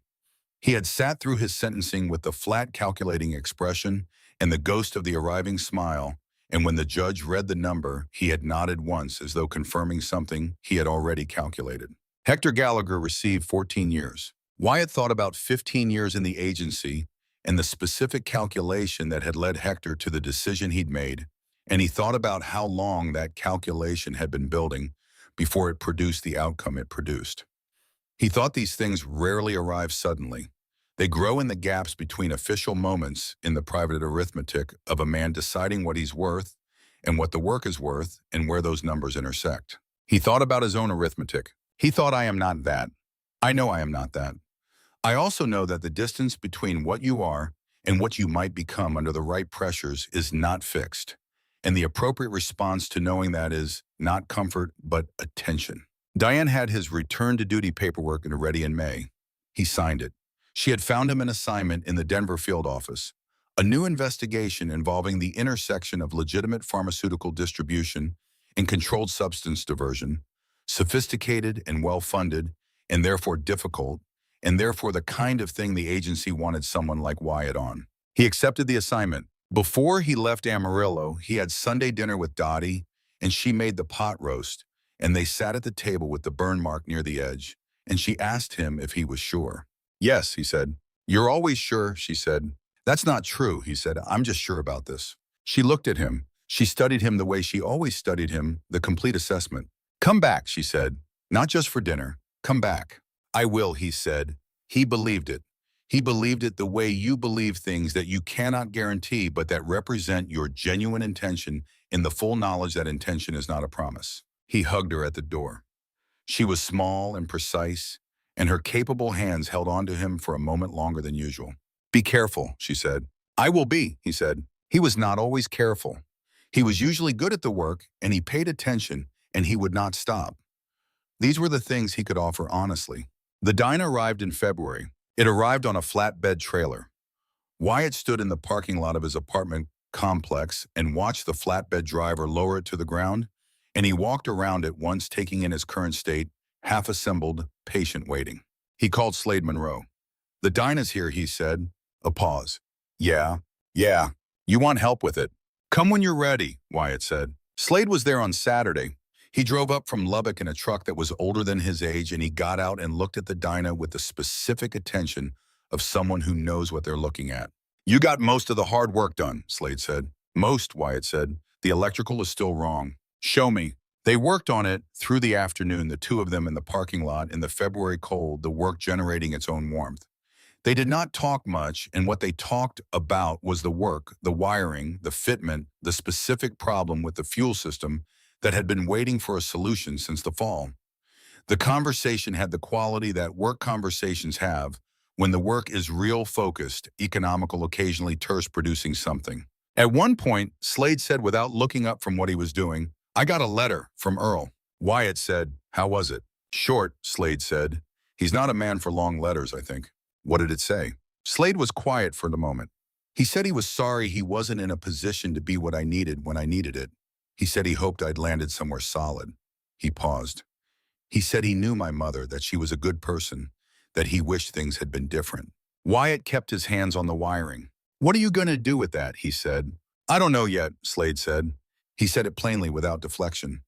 He had sat through his sentencing with the flat calculating expression and the ghost of the arriving smile, and when the judge read the number, he had nodded once as though confirming something he had already calculated. Hector Gallagher received 14 years. Wyatt thought about 15 years in the agency and the specific calculation that had led Hector to the decision he'd made, and he thought about how long that calculation had been building before it produced the outcome it produced. He thought these things rarely arrive suddenly. They grow in the gaps between official moments in the private arithmetic of a man deciding what he's worth and what the work is worth and where those numbers intersect. He thought about his own arithmetic. He thought, I am not that. I know I am not that. I also know that the distance between what you are and what you might become under the right pressures is not fixed, And the appropriate response to knowing that is not comfort, but attention. Diane had his return-to-duty paperwork ready in May. He signed it. She had found him an assignment in the Denver field office, a new investigation involving the intersection of legitimate pharmaceutical distribution and controlled substance diversion, sophisticated and well-funded, and therefore difficult, and therefore the kind of thing the agency wanted someone like Wyatt on. He accepted the assignment. Before he left Amarillo, he had Sunday dinner with Dottie, and she made the pot roast, and they sat at the table with the burn mark near the edge, and she asked him if he was sure. Yes, he said. You're always sure, she said. That's not true, he said. I'm just sure about this. She looked at him. She studied him the way she always studied him, the complete assessment. Come back, she said. Not just for dinner. Come back. I will, he said. He believed it. He believed it the way you believe things that you cannot guarantee but that represent your genuine intention in the full knowledge that intention is not a promise. He hugged her at the door. She was small and precise, and her capable hands held on to him for a moment longer than usual. Be careful, she said. I will be, he said. He was not always careful. He was usually good at the work, and he paid attention, and he would not stop. These were the things he could offer honestly. The diner arrived in February. It arrived on a flatbed trailer. Wyatt stood in the parking lot of his apartment complex and watched the flatbed driver lower it to the ground, and he walked around it once, taking in his current state, half-assembled, patient waiting. He called Slade Monroe. The diner's here, he said. A pause. Yeah. You want help with it? Come when you're ready, Wyatt said. Slade was there on Saturday. He drove up from Lubbock in a truck that was older than his age, and he got out and looked at the diner with the specific attention of someone who knows what they're looking at. You got most of the hard work done, Slade said. Most, Wyatt said. The electrical is still wrong. Show me. They worked on it through the afternoon, the two of them in the parking lot in the February cold, the work generating its own warmth. They did not talk much, and what they talked about was the work, the wiring, the fitment, the specific problem with the fuel system that had been waiting for a solution since the fall. The conversation had the quality that work conversations have when the work is real focused, economical, occasionally terse, producing something. At one point, Slade said without looking up from what he was doing, I got a letter from Earl. Wyatt said, how was it? Short, Slade said. He's not a man for long letters, I think. What did it say? Slade was quiet for the moment. He said he was sorry he wasn't in a position to be what I needed when I needed it. He said he hoped I'd landed somewhere solid. He paused. He said he knew my mother, that she was a good person, that he wished things had been different. Wyatt kept his hands on the wiring. What are you going to do with that, he said. I don't know yet, Slade said. He said it plainly without deflection.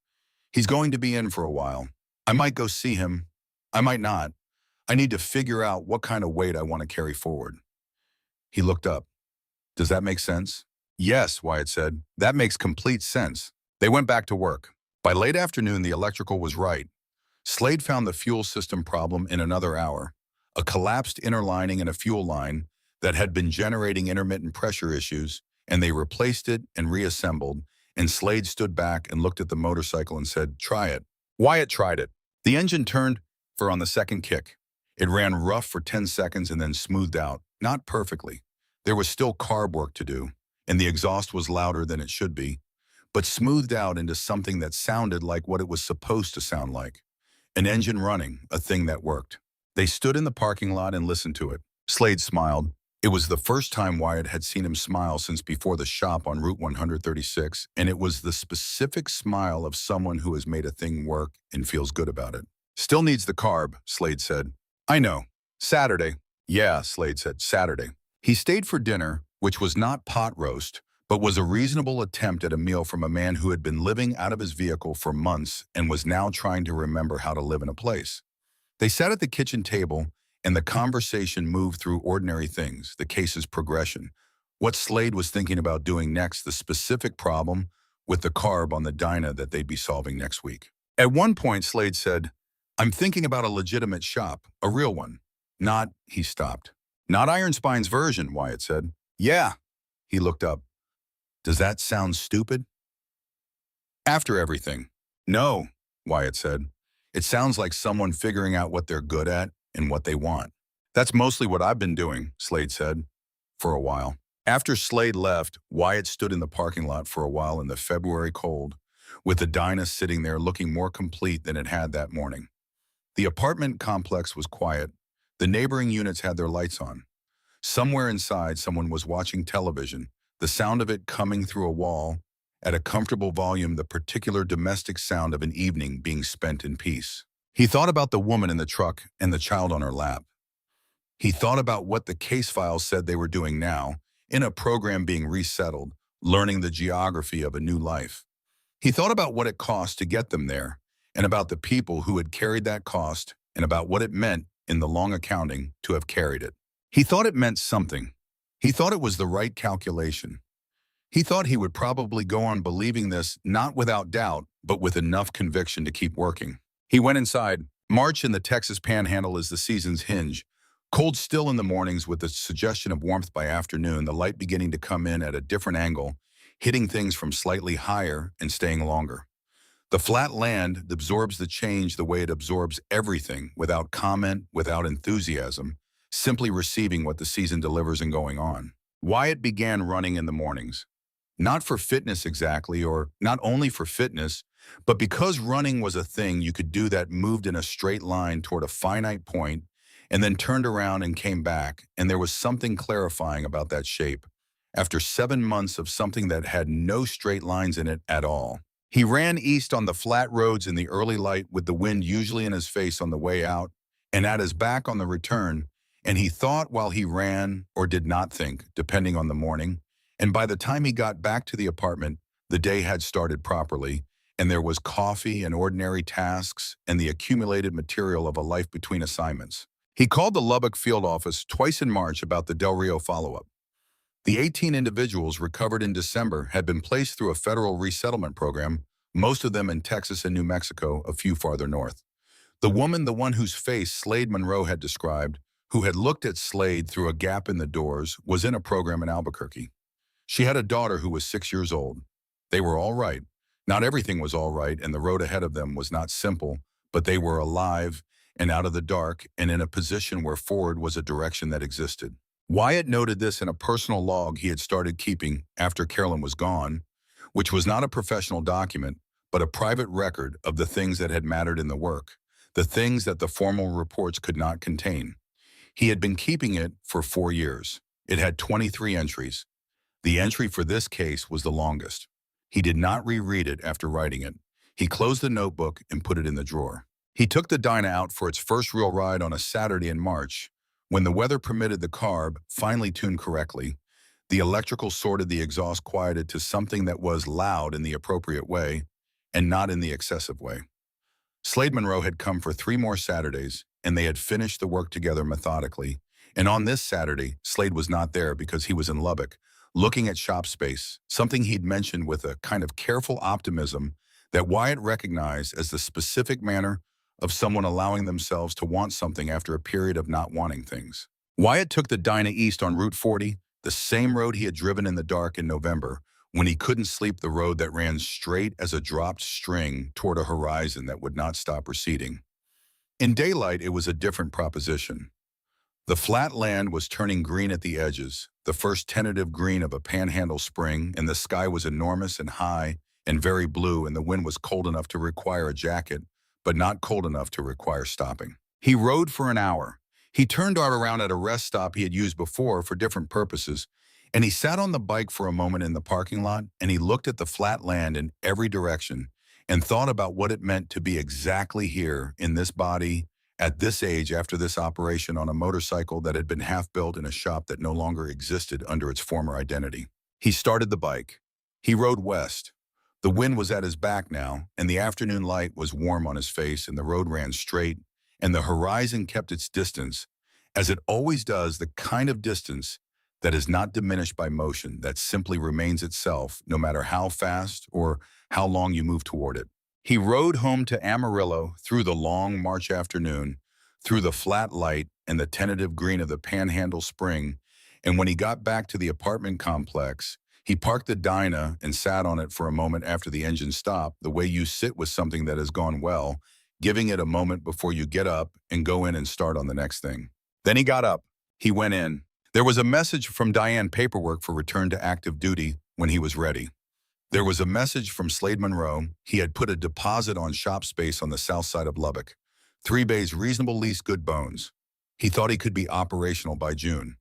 He's going to be in for a while. I might go see him. I might not. I need to figure out what kind of weight I want to carry forward. He looked up. Does that make sense? Yes, Wyatt said. That makes complete sense. They went back to work. By late afternoon, the electrical was right. Slade found the fuel system problem in another hour, a collapsed inner lining in a fuel line that had been generating intermittent pressure issues, and they replaced it and reassembled, and Slade stood back and looked at the motorcycle and said, try it. Wyatt tried it. The engine turned for on the second kick. It ran rough for 10 seconds and then smoothed out, not perfectly. There was still carb work to do, and the exhaust was louder than it should be, but smoothed out into something that sounded like what it was supposed to sound like. An engine running, a thing that worked. They stood in the parking lot and listened to it. Slade smiled. It was the first time Wyatt had seen him smile since before the shop on Route 136, and it was the specific smile of someone who has made a thing work and feels good about it. Still needs the carb, Slade said. I know. Saturday. Yeah, Slade said, Saturday. He stayed for dinner, which was not pot roast, but was a reasonable attempt at a meal from a man who had been living out of his vehicle for months and was now trying to remember how to live in a place. They sat at the kitchen table, and the conversation moved through ordinary things, the case's progression, what Slade was thinking about doing next, the specific problem with the carb on the dyna that they'd be solving next week. At one point, Slade said, I'm thinking about a legitimate shop, a real one. Not, he stopped. Not Iron Spine's version, Wyatt said. Yeah. He looked up. Does that sound stupid? After everything. No, Wyatt said. It sounds like someone figuring out what they're good at and what they want. That's mostly what I've been doing, Slade said, for a while. After Slade left, Wyatt stood in the parking lot for a while in the February cold, with the Dinah sitting there looking more complete than it had that morning. The apartment complex was quiet. The neighboring units had their lights on. Somewhere inside, someone was watching television, the sound of it coming through a wall, at a comfortable volume, the particular domestic sound of an evening being spent in peace. He thought about the woman in the truck and the child on her lap. He thought about what the case files said they were doing now, in a program being resettled, learning the geography of a new life. He thought about what it cost to get them there, and about the people who had carried that cost, and about what it meant, in the long accounting, to have carried it. He thought it meant something. He thought it was the right calculation. He thought he would probably go on believing this, not without doubt, but with enough conviction to keep working. He went inside. March in the Texas Panhandle is the season's hinge. Cold still in the mornings with the suggestion of warmth by afternoon, the light beginning to come in at a different angle, hitting things from slightly higher and staying longer. The flat land absorbs the change the way it absorbs everything, without comment, without enthusiasm, simply receiving what the season delivers and going on. Wyatt began running in the mornings. Not for fitness exactly, or not only for fitness, but because running was a thing you could do that moved in a straight line toward a finite point and then turned around and came back, and there was something clarifying about that shape. After 7 months of something that had no straight lines in it at all. He ran east on the flat roads in the early light with the wind usually in his face on the way out and at his back on the return, and he thought while he ran, or did not think, depending on the morning, and by the time he got back to the apartment, the day had started properly, and there was coffee and ordinary tasks and the accumulated material of a life between assignments. He called the Lubbock field office twice in March about the Del Rio follow-up. The 18 individuals recovered in December had been placed through a federal resettlement program, most of them in Texas and New Mexico, a few farther north. The woman, the one whose face Slade Monroe had described, who had looked at Slade through a gap in the doors, was in a program in Albuquerque. She had a daughter who was 6 years old. They were all right. Not everything was all right, and the road ahead of them was not simple, but they were alive and out of the dark and in a position where forward was a direction that existed. Wyatt noted this in a personal log he had started keeping after Carolyn was gone, which was not a professional document, but a private record of the things that had mattered in the work, the things that the formal reports could not contain. He had been keeping it for 4 years. It had 23 entries. The entry for this case was the longest. He did not reread it after writing it. He closed the notebook and put it in the drawer. He took the Dinah out for its first real ride on a Saturday in March. When the weather permitted, the carb, finely tuned correctly, the electrical sorted, the exhaust quieted to something that was loud in the appropriate way and not in the excessive way. Slade Monroe had come for 3 more Saturdays, and they had finished the work together methodically. And on this Saturday, Slade was not there because he was in Lubbock, looking at shop space, something he'd mentioned with a kind of careful optimism that Wyatt recognized as the specific manner of someone allowing themselves to want something after a period of not wanting things. Wyatt took the Dinah east on Route 40, the same road he had driven in the dark in November, when he couldn't sleep, the road that ran straight as a dropped string toward a horizon that would not stop receding. In daylight, it was a different proposition. The flat land was turning green at the edges, the first tentative green of a panhandle spring, and the sky was enormous and high and very blue, and the wind was cold enough to require a jacket, but not cold enough to require stopping. He rode for an hour. He turned around at a rest stop he had used before for different purposes, and he sat on the bike for a moment in the parking lot, and he looked at the flat land in every direction and thought about what it meant to be exactly here in this body, at this age, after this operation on a motorcycle that had been half-built in a shop that no longer existed under its former identity. He started the bike. He rode west. The wind was at his back now, and the afternoon light was warm on his face, and the road ran straight, and the horizon kept its distance, as it always does, the kind of distance that is not diminished by motion, that simply remains itself, no matter how fast or how long you move toward it. He rode home to Amarillo through the long March afternoon, through the flat light and the tentative green of the Panhandle spring, and when he got back to the apartment complex, he parked the Dinah and sat on it for a moment after the engine stopped, the way you sit with something that has gone well, giving it a moment before you get up and go in and start on the next thing. Then he got up. He went in. There was a message from Diane paperwork for return to active duty when he was ready. There was a message from Slade Monroe. He had put a deposit on shop space on the south side of Lubbock. 3 bays reasonable lease good bones. He thought he could be operational by June.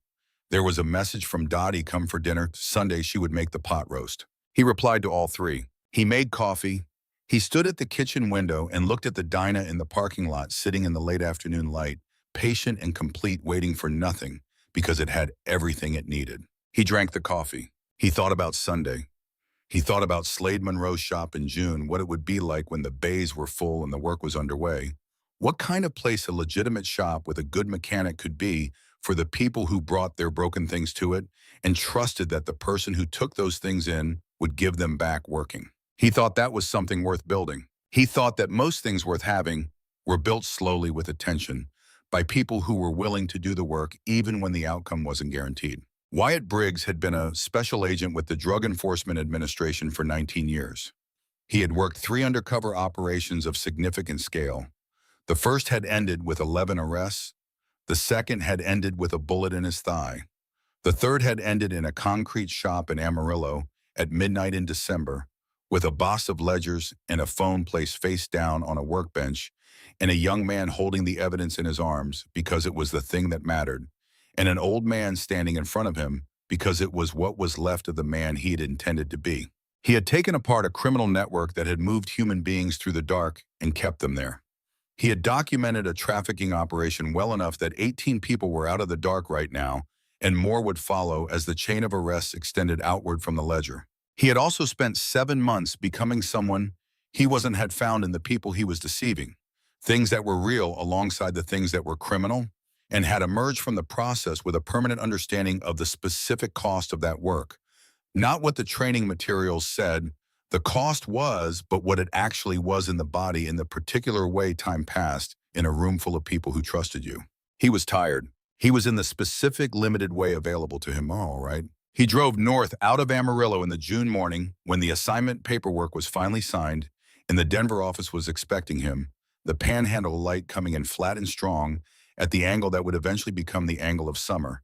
There was a message from Dottie come for dinner. Sunday she would make the pot roast. He replied to all three. He made coffee. He stood at the kitchen window and looked at the Dinah in the parking lot sitting in the late afternoon light, patient and complete, waiting for nothing because it had everything it needed. He drank the coffee. He thought about Sunday. He thought about Slade Monroe's shop in June, what it would be like when the bays were full and the work was underway. What kind of place a legitimate shop with a good mechanic could be for the people who brought their broken things to it and trusted that the person who took those things in would give them back working. He thought that was something worth building. He thought that most things worth having were built slowly with attention by people who were willing to do the work even when the outcome wasn't guaranteed. Wyatt Briggs had been a special agent with the Drug Enforcement Administration for 19 years. He had worked 3 undercover operations of significant scale. The first had ended with 11 arrests. The second had ended with a bullet in his thigh. The third had ended in a concrete shop in Amarillo at midnight in December, with a box of ledgers and a phone placed face down on a workbench, and a young man holding the evidence in his arms because it was the thing that mattered, and an old man standing in front of him because it was what was left of the man he had intended to be. He had taken apart a criminal network that had moved human beings through the dark and kept them there. He had documented a trafficking operation well enough that 18 people were out of the dark right now, and more would follow as the chain of arrests extended outward from the ledger. He had also spent 7 months becoming someone he had found in the people he was deceiving, things that were real alongside the things that were criminal, and had emerged from the process with a permanent understanding of the specific cost of that work. Not what the training materials said the cost was, but what it actually was in the body in the particular way time passed in a room full of people who trusted you. He was tired. He was in the specific limited way available to him, all right? He drove north out of Amarillo in the June morning when the assignment paperwork was finally signed and the Denver office was expecting him, the panhandle light coming in flat and strong at the angle that would eventually become the angle of summer.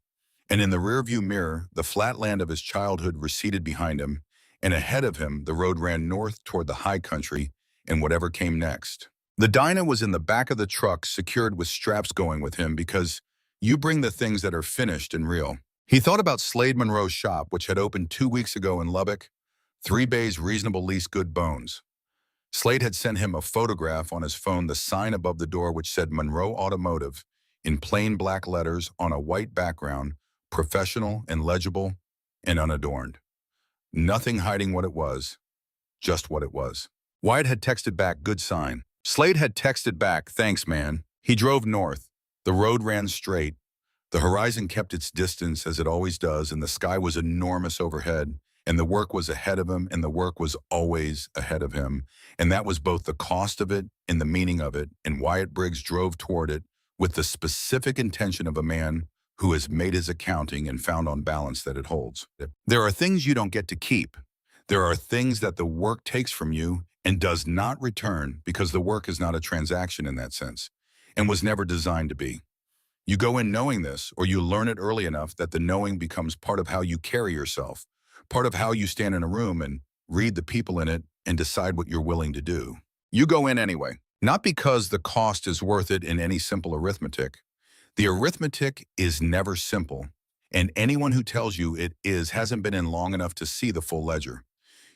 And in the rearview mirror, the flat land of his childhood receded behind him, and ahead of him, the road ran north toward the high country and whatever came next. The Dinah was in the back of the truck, secured with straps going with him because you bring the things that are finished and real. He thought about Slade Monroe's shop, which had opened 2 weeks ago in Lubbock, 3 bays reasonable lease good bones. Slade had sent him a photograph on his phone, the sign above the door which said Monroe Automotive in plain black letters on a white background, professional and legible and unadorned. Nothing hiding what it was, just what it was. Wyatt had texted back, good sign. Slade had texted back, thanks, man. He drove north. The road ran straight. The horizon kept its distance as it always does, and the sky was enormous overhead, and the work was ahead of him, and the work was always ahead of him. And that was both the cost of it and the meaning of it, and Wyatt Briggs drove toward it with the specific intention of a man who has made his accounting and found on balance that it holds. There are things you don't get to keep. There are things that the work takes from you and does not return because the work is not a transaction in that sense and was never designed to be. You go in knowing this, or you learn it early enough that the knowing becomes part of how you carry yourself, part of how you stand in a room and read the people in it and decide what you're willing to do. You go in anyway, not because the cost is worth it in any simple arithmetic. The arithmetic is never simple, and anyone who tells you it is hasn't been in long enough to see the full ledger.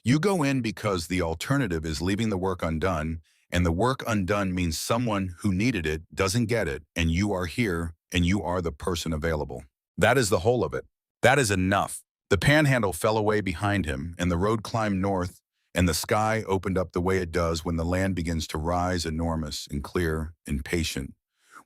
You go in because the alternative is leaving the work undone, and the work undone means someone who needed it doesn't get it, and you are here, and you are the person available. That is the whole of it. That is enough. The panhandle fell away behind him, and the road climbed north, and the sky opened up the way it does when the land begins to rise enormous and clear and patient,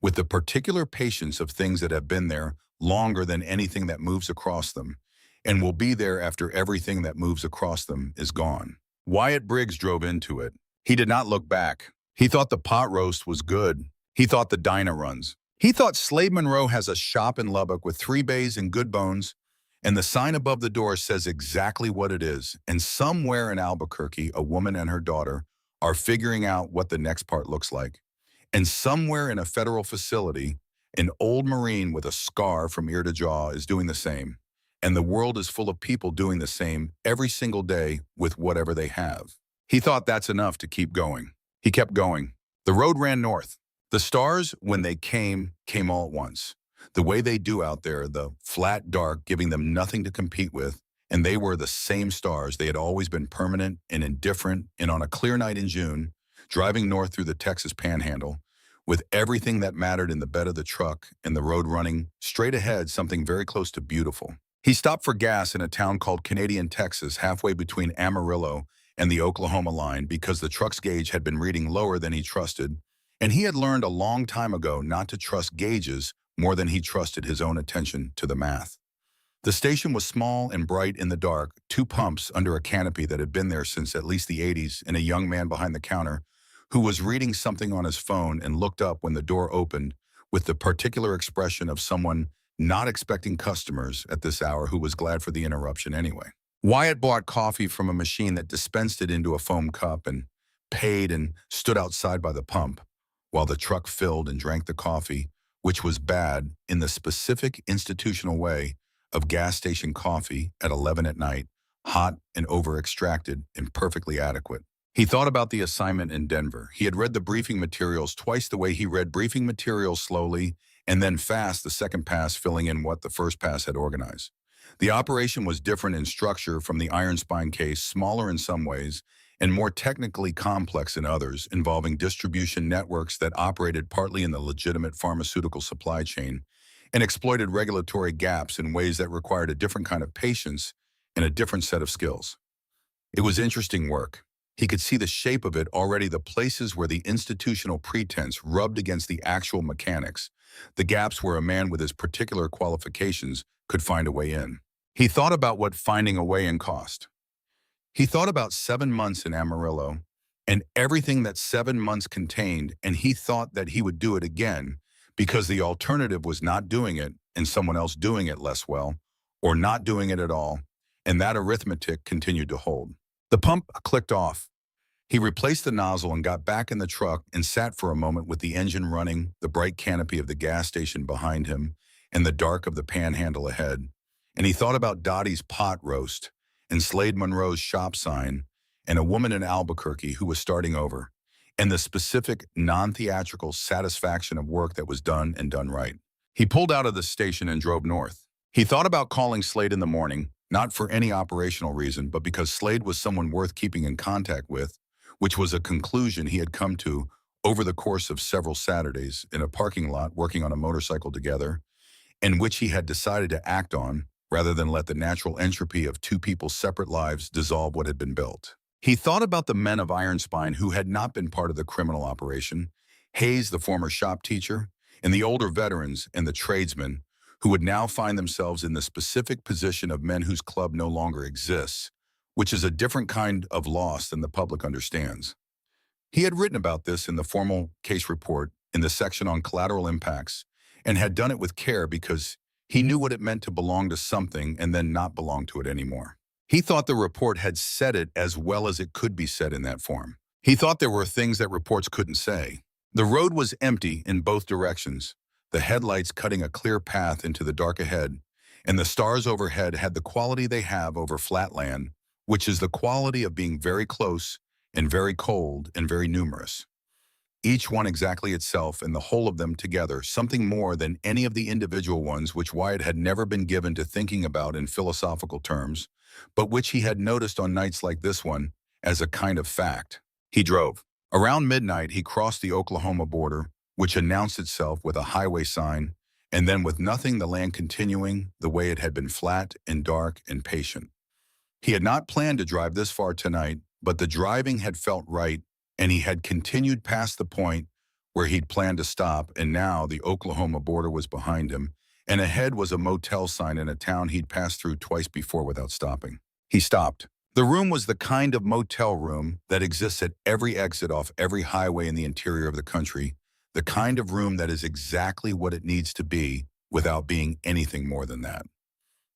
with the particular patience of things that have been there longer than anything that moves across them, and will be there after everything that moves across them is gone. Wyatt Briggs drove into it. He did not look back. He thought the pot roast was good. He thought the Dinah runs. He thought Slade Monroe has a shop in Lubbock with 3 bays and good bones, and the sign above the door says exactly what it is. And somewhere in Albuquerque, a woman and her daughter are figuring out what the next part looks like. And somewhere in a federal facility, An old Marine with a scar from ear to jaw is doing the same, and the world is full of people doing the same every single day with whatever they have. He thought that's enough to keep going. He kept going. The road ran north. The stars, when they came all at once. The way they do out there, the flat dark giving them nothing to compete with, and they were the same stars. They had always been permanent and indifferent, and on a clear night in June, driving north through the Texas Panhandle, with everything that mattered in the bed of the truck and the road running straight ahead, something very close to beautiful. He stopped for gas in a town called Canadian, Texas, halfway between Amarillo and the Oklahoma line because the truck's gauge had been reading lower than he trusted, and he had learned a long time ago not to trust gauges more than he trusted his own attention to the math. The station was small and bright in the dark, two pumps under a canopy that had been there since at least the 80s, and a young man behind the counter who was reading something on his phone and looked up when the door opened with the particular expression of someone not expecting customers at this hour who was glad for the interruption anyway. Wyatt bought coffee from a machine that dispensed it into a foam cup and paid and stood outside by the pump while the truck filled and drank the coffee, which was bad in the specific institutional way of gas station coffee at 11 at night, hot and over-extracted and perfectly adequate. He thought about the assignment in Denver. He had read the briefing materials twice the way he read briefing materials slowly and then fast the second pass, filling in what the first pass had organized. The operation was different in structure from the Iron Spine case, smaller in some ways, and more technically complex in others, involving distribution networks that operated partly in the legitimate pharmaceutical supply chain and exploited regulatory gaps in ways that required a different kind of patience and a different set of skills. It was interesting work. He could see the shape of it already, the places where the institutional pretense rubbed against the actual mechanics, the gaps where a man with his particular qualifications could find a way in. He thought about what finding a way in cost. He thought about 7 months in Amarillo and everything that 7 months contained, and he thought that he would do it again because the alternative was not doing it and someone else doing it less well, or not doing it at all, and that arithmetic continued to hold. The pump clicked off. He replaced the nozzle and got back in the truck and sat for a moment with the engine running, the bright canopy of the gas station behind him, and the dark of the panhandle ahead. And he thought about Dottie's pot roast and Slade Monroe's shop sign and a woman in Albuquerque who was starting over, and the specific non-theatrical satisfaction of work that was done and done right. He pulled out of the station and drove north. He thought about calling Slade in the morning, not for any operational reason, but because Slade was someone worth keeping in contact with, which was a conclusion he had come to over the course of several Saturdays in a parking lot working on a motorcycle together, and which he had decided to act on rather than let the natural entropy of two people's separate lives dissolve what had been built. He thought about the men of Iron Spine who had not been part of the criminal operation, Hayes, the former shop teacher, and the older veterans and the tradesmen who would now find themselves in the specific position of men whose club no longer exists, which is a different kind of loss than the public understands. He had written about this in the formal case report in the section on collateral impacts and had done it with care because he knew what it meant to belong to something and then not belong to it anymore. He thought the report had said it as well as it could be said in that form. He thought there were things that reports couldn't say. The road was empty in both directions, the headlights cutting a clear path into the dark ahead, and the stars overhead had the quality they have over flat land, which is the quality of being very close and very cold and very numerous. Each one exactly itself and the whole of them together, something more than any of the individual ones which Wyatt had never been given to thinking about in philosophical terms, but which he had noticed on nights like this one as a kind of fact. He drove. Around midnight, he crossed the Oklahoma border, which announced itself with a highway sign, and then with nothing, the land continuing the way it had been, flat and dark and patient. He had not planned to drive this far tonight, but the driving had felt right, and he had continued past the point where he'd planned to stop, and now the Oklahoma border was behind him, and ahead was a motel sign in a town he'd passed through twice before without stopping. He stopped. The room was the kind of motel room that exists at every exit off every highway in the interior of the country, the kind of room that is exactly what it needs to be without being anything more than that.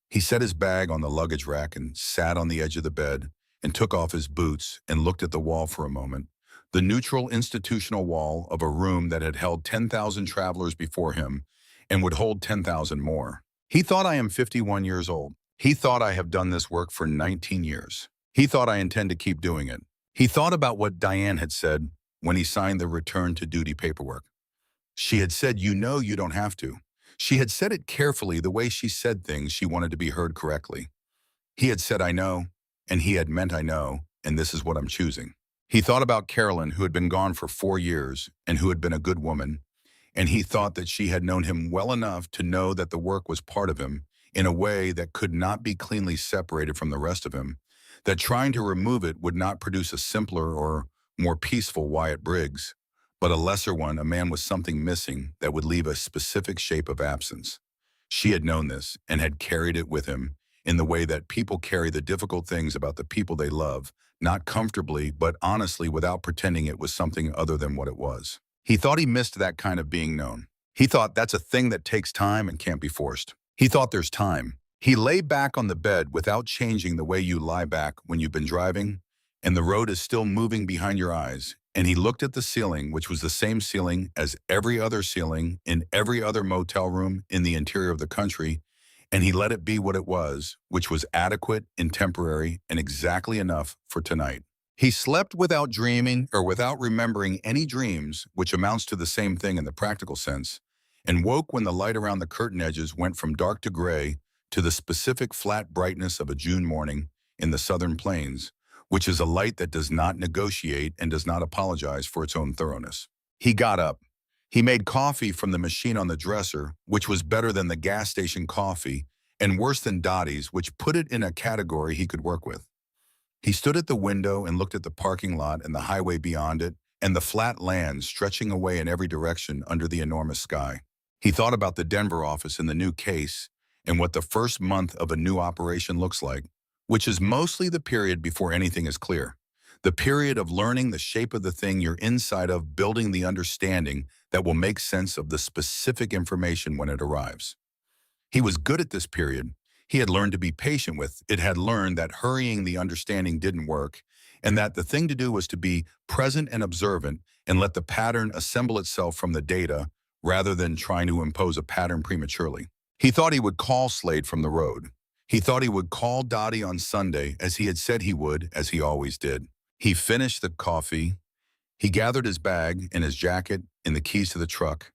He set his bag on the luggage rack and sat on the edge of the bed and took off his boots and looked at the wall for a moment, the neutral institutional wall of a room that had held 10,000 travelers before him and would hold 10,000 more. He thought I am 51 years old. He thought I have done this work for 19 years. He thought I intend to keep doing it. He thought about what Diane had said when he signed the return to duty paperwork. She had said, you know you don't have to. She had said it carefully, the way she said things she wanted to be heard correctly. He had said, I know, and he had meant I know, and this is what I'm choosing. He thought about Carolyn, who had been gone for 4 years and who had been a good woman, and he thought that she had known him well enough to know that the work was part of him in a way that could not be cleanly separated from the rest of him, that trying to remove it would not produce a simpler or more peaceful Wyatt Briggs, but a lesser one, a man with something missing that would leave a specific shape of absence. She had known this and had carried it with him in the way that people carry the difficult things about the people they love, not comfortably, but honestly, without pretending it was something other than what it was. He thought he missed that kind of being known. He thought that's a thing that takes time and can't be forced. He thought there's time. He lay back on the bed without changing the way you lie back when you've been driving, and the road is still moving behind your eyes, and he looked at the ceiling, which was the same ceiling as every other ceiling in every other motel room in the interior of the country, and he let it be what it was, which was adequate and temporary and exactly enough for tonight. He slept without dreaming or without remembering any dreams, which amounts to the same thing in the practical sense, and woke when the light around the curtain edges went from dark to gray to the specific flat brightness of a June morning in the southern plains, which is a light that does not negotiate and does not apologize for its own thoroughness. He got up. He made coffee from the machine on the dresser, which was better than the gas station coffee and worse than Dottie's, which put it in a category he could work with. He stood at the window and looked at the parking lot and the highway beyond it and the flat land stretching away in every direction under the enormous sky. He thought about the Denver office and the new case and what the first month of a new operation looks like, which is mostly the period before anything is clear. The period of learning the shape of the thing you're inside of, building the understanding that will make sense of the specific information when it arrives. He was good at this period. He had learned to be patient with it, had learned that hurrying the understanding didn't work, and that the thing to do was to be present and observant and let the pattern assemble itself from the data rather than trying to impose a pattern prematurely. He thought he would call Slade from the road. He thought he would call Dottie on Sunday, as he had said he would, as he always did. He finished the coffee. He gathered his bag and his jacket and the keys to the truck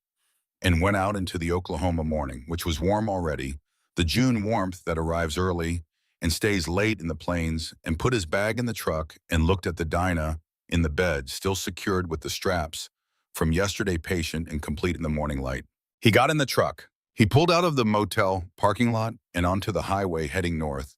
and went out into the Oklahoma morning, which was warm already, the June warmth that arrives early and stays late in the plains, and put his bag in the truck and looked at the Dinah in the bed, still secured with the straps from yesterday patient and complete in the morning light. He got in the truck. He pulled out of the motel parking lot and onto the highway heading north,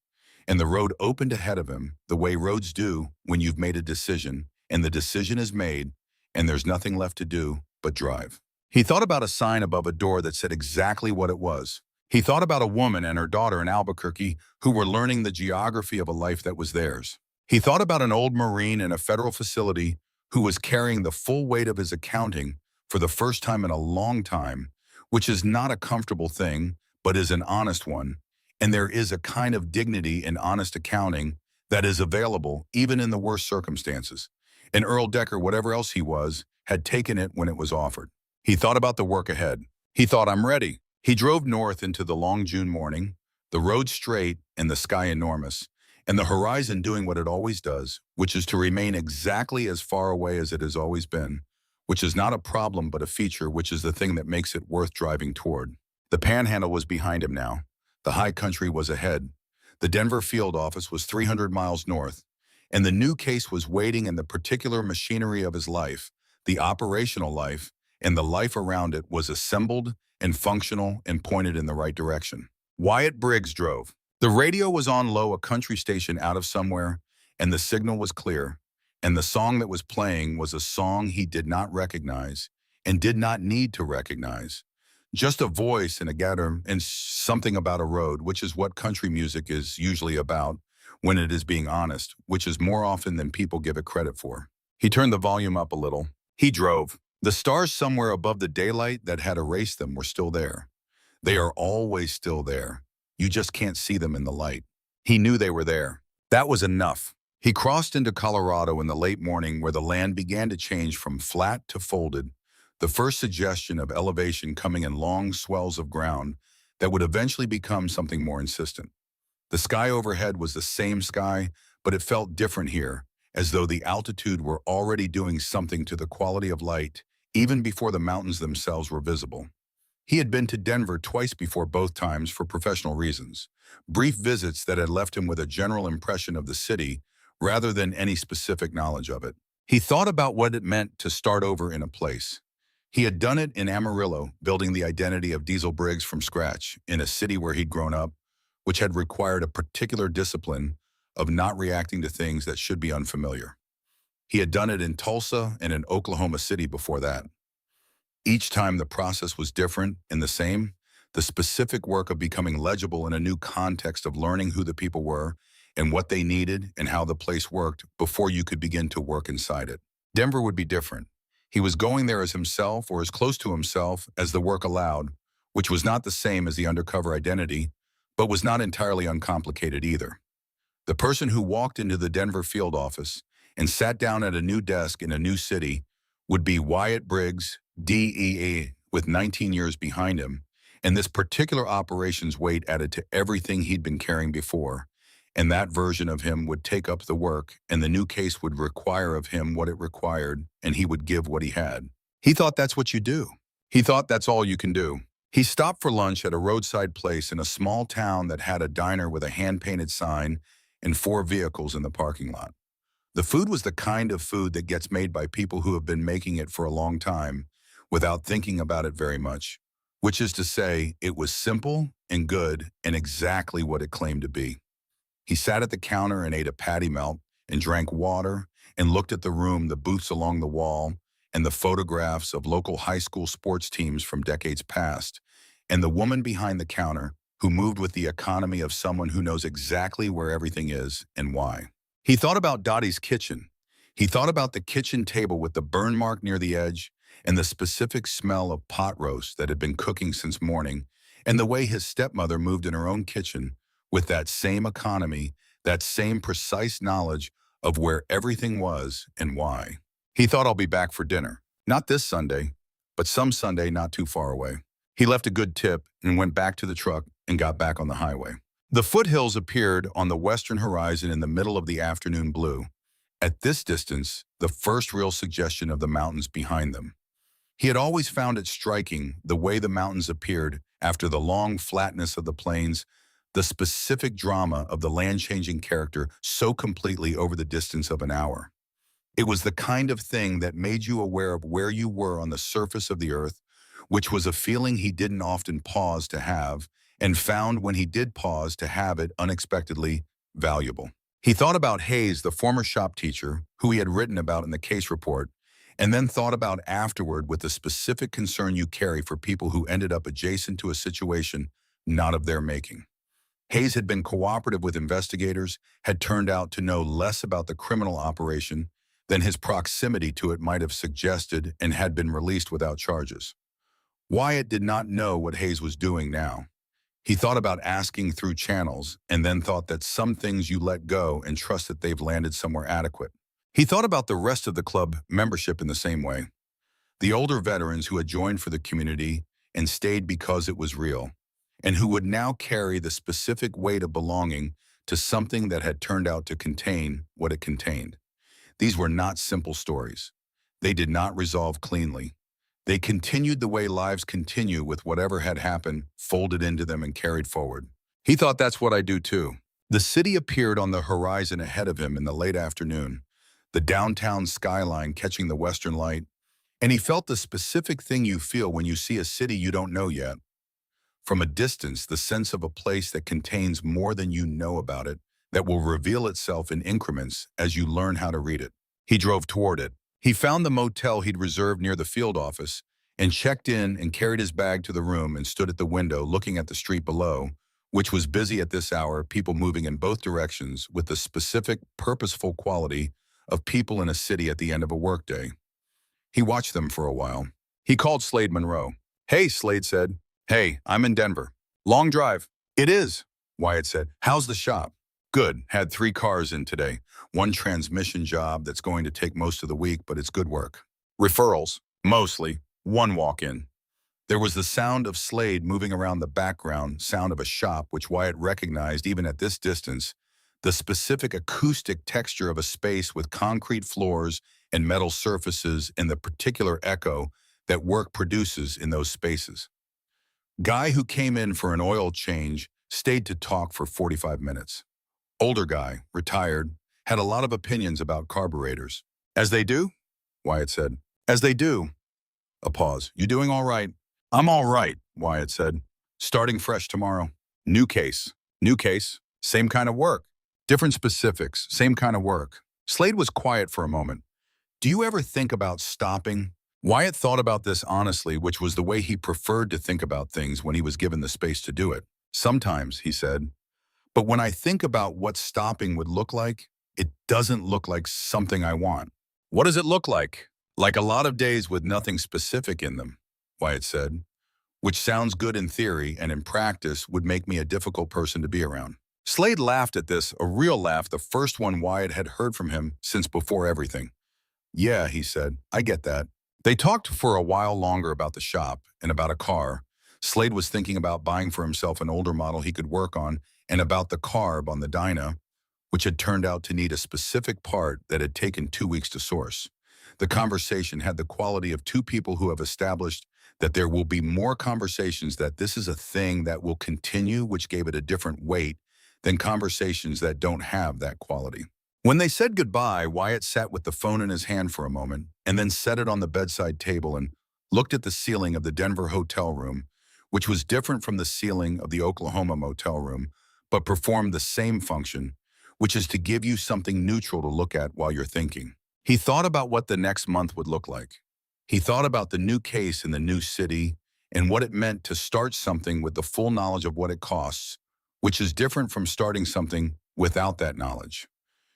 and the road opened ahead of him the way roads do when you've made a decision, and the decision is made, and there's nothing left to do but drive. He thought about a sign above a door that said exactly what it was. He thought about a woman and her daughter in Albuquerque who were learning the geography of a life that was theirs. He thought about an old Marine in a federal facility who was carrying the full weight of his accounting for the first time in a long time, which is not a comfortable thing, but is an honest one. And there is a kind of dignity in honest accounting that is available even in the worst circumstances. And Earl Decker, whatever else he was, had taken it when it was offered. He thought about the work ahead. He thought, I'm ready. He drove north into the long June morning, the road straight and the sky enormous, and the horizon doing what it always does, which is to remain exactly as far away as it has always been, which is not a problem but a feature, which is the thing that makes it worth driving toward. The Panhandle was behind him now. The high country was ahead. The Denver field office was 300 miles north, and the new case was waiting in the particular machinery of his life, the operational life, and the life around it was assembled and functional and pointed in the right direction. Wyatt Briggs drove. The radio was on low, a country station out of somewhere, and the signal was clear, and the song that was playing was a song he did not recognize and did not need to recognize. Just a voice and a gather and something about a road, which is what country music is usually about when it is being honest, which is more often than people give it credit for. He turned the volume up a little. He drove. The stars somewhere above the daylight that had erased them were still there. They are always still there. You just can't see them in the light. He knew they were there. That was enough. He crossed into Colorado in the late morning where the land began to change from flat to folded. the first suggestion of elevation coming in long swells of ground that would eventually become something more insistent. The sky overhead was the same sky, but it felt different here, as though the altitude were already doing something to the quality of light, even before the mountains themselves were visible. He had been to Denver twice before, both times for professional reasons, brief visits that had left him with a general impression of the city rather than any specific knowledge of it. He thought about what it meant to start over in a place. He had done it in Amarillo, building the identity of Diesel Briggs from scratch in a city where he'd grown up, which had required a particular discipline of not reacting to things that should be unfamiliar. He had done it in Tulsa and in Oklahoma City before that. Each time the process was different and the same, the specific work of becoming legible in a new context of learning who the people were and what they needed and how the place worked before you could begin to work inside it. Denver would be different. He was going there as himself or as close to himself as the work allowed, which was not the same as the undercover identity, but was not entirely uncomplicated either. The person who walked into the Denver field office and sat down at a new desk in a new city would be Wyatt Briggs, DEA, with 19 years behind him, and this particular operation's weight added to everything he'd been carrying before, and that version of him would take up the work, and the new case would require of him what it required, and he would give what he had. He thought that's what you do. He thought that's all you can do. He stopped for lunch at a roadside place in a small town that had a diner with a hand-painted sign and 4 vehicles in the parking lot. The food was the kind of food that gets made by people who have been making it for a long time without thinking about it very much, which is to say, it was simple and good and exactly what it claimed to be. He sat at the counter and ate a patty melt and drank water and looked at the room, the booths along the wall, and the photographs of local high school sports teams from decades past, and the woman behind the counter who moved with the economy of someone who knows exactly where everything is and why. He thought about Dottie's kitchen. He thought about the kitchen table with the burn mark near the edge and the specific smell of pot roast that had been cooking since morning, and the way his stepmother moved in her own kitchen with that same economy, that same precise knowledge of where everything was and why. He thought, I'll be back for dinner. Not this Sunday, but some Sunday not too far away. He left a good tip and went back to the truck and got back on the highway. The foothills appeared on the western horizon in the middle of the afternoon blue. At this distance, the first real suggestion of the mountains behind them. He had always found it striking the way the mountains appeared after the long flatness of the plains, the specific drama of the land-changing character so completely over the distance of an hour. It was the kind of thing that made you aware of where you were on the surface of the earth, which was a feeling he didn't often pause to have, and found when he did pause to have it unexpectedly valuable. He thought about Hayes, the former shop teacher, who he had written about in the case report, and then thought about afterward with the specific concern you carry for people who ended up adjacent to a situation not of their making. Hayes had been cooperative with investigators, had turned out to know less about the criminal operation than his proximity to it might have suggested, and had been released without charges. Wyatt did not know what Hayes was doing now. He thought about asking through channels, and then thought that some things you let go and trust that they've landed somewhere adequate. He thought about the rest of the club membership in the same way. The older veterans who had joined for the community and stayed because it was real, and who would now carry the specific weight of belonging to something that had turned out to contain what it contained. These were not simple stories. They did not resolve cleanly. They continued the way lives continue, with whatever had happened folded into them and carried forward. He thought, that's what I do too. The city appeared on the horizon ahead of him in the late afternoon, the downtown skyline catching the western light, and he felt the specific thing you feel when you see a city you don't know yet. From a distance, the sense of a place that contains more than you know about it, that will reveal itself in increments as you learn how to read it. He drove toward it. He found the motel he'd reserved near the field office and checked in and carried his bag to the room and stood at the window looking at the street below, which was busy at this hour, people moving in both directions with the specific, purposeful quality of people in a city at the end of a workday. He watched them for a while. He called Slade Monroe. Hey, Slade said. Hey, I'm in Denver. Long drive. It is, Wyatt said. How's the shop? Good. Had 3 cars in today. 1 transmission job that's going to take most of the week, but it's good work. Referrals, mostly. One walk-in. There was the sound of Slade moving around the background sound of a shop, which Wyatt recognized even at this distance, the specific acoustic texture of a space with concrete floors and metal surfaces and the particular echo that work produces in those spaces. Guy who came in for an oil change stayed to talk for 45 minutes. Older guy, retired, had a lot of opinions about carburetors. As they do? Wyatt said. As they do. A pause. You doing all right? I'm all right, Wyatt said. Starting fresh tomorrow. New case. New case. Same kind of work. Different specifics. Same kind of work. Slade was quiet for a moment. Do you ever think about stopping? Wyatt thought about this honestly, which was the way he preferred to think about things when he was given the space to do it. Sometimes, he said. But when I think about what stopping would look like, it doesn't look like something I want. What does it look like? Like a lot of days with nothing specific in them, Wyatt said, which sounds good in theory and in practice would make me a difficult person to be around. Slade laughed at this, a real laugh, the first one Wyatt had heard from him since before everything. Yeah, he said, I get that. They talked for a while longer about the shop and about a car. Slade was thinking about buying for himself an older model he could work on and about the carb on the Dyna, which had turned out to need a specific part that had taken 2 weeks to source. The conversation had the quality of two people who have established that there will be more conversations, that this is a thing that will continue, which gave it a different weight than conversations that don't have that quality. When they said goodbye, Wyatt sat with the phone in his hand for a moment and then set it on the bedside table and looked at the ceiling of the Denver hotel room, which was different from the ceiling of the Oklahoma motel room, but performed the same function, which is to give you something neutral to look at while you're thinking. He thought about what the next month would look like. He thought about the new case in the new city and what it meant to start something with the full knowledge of what it costs, which is different from starting something without that knowledge.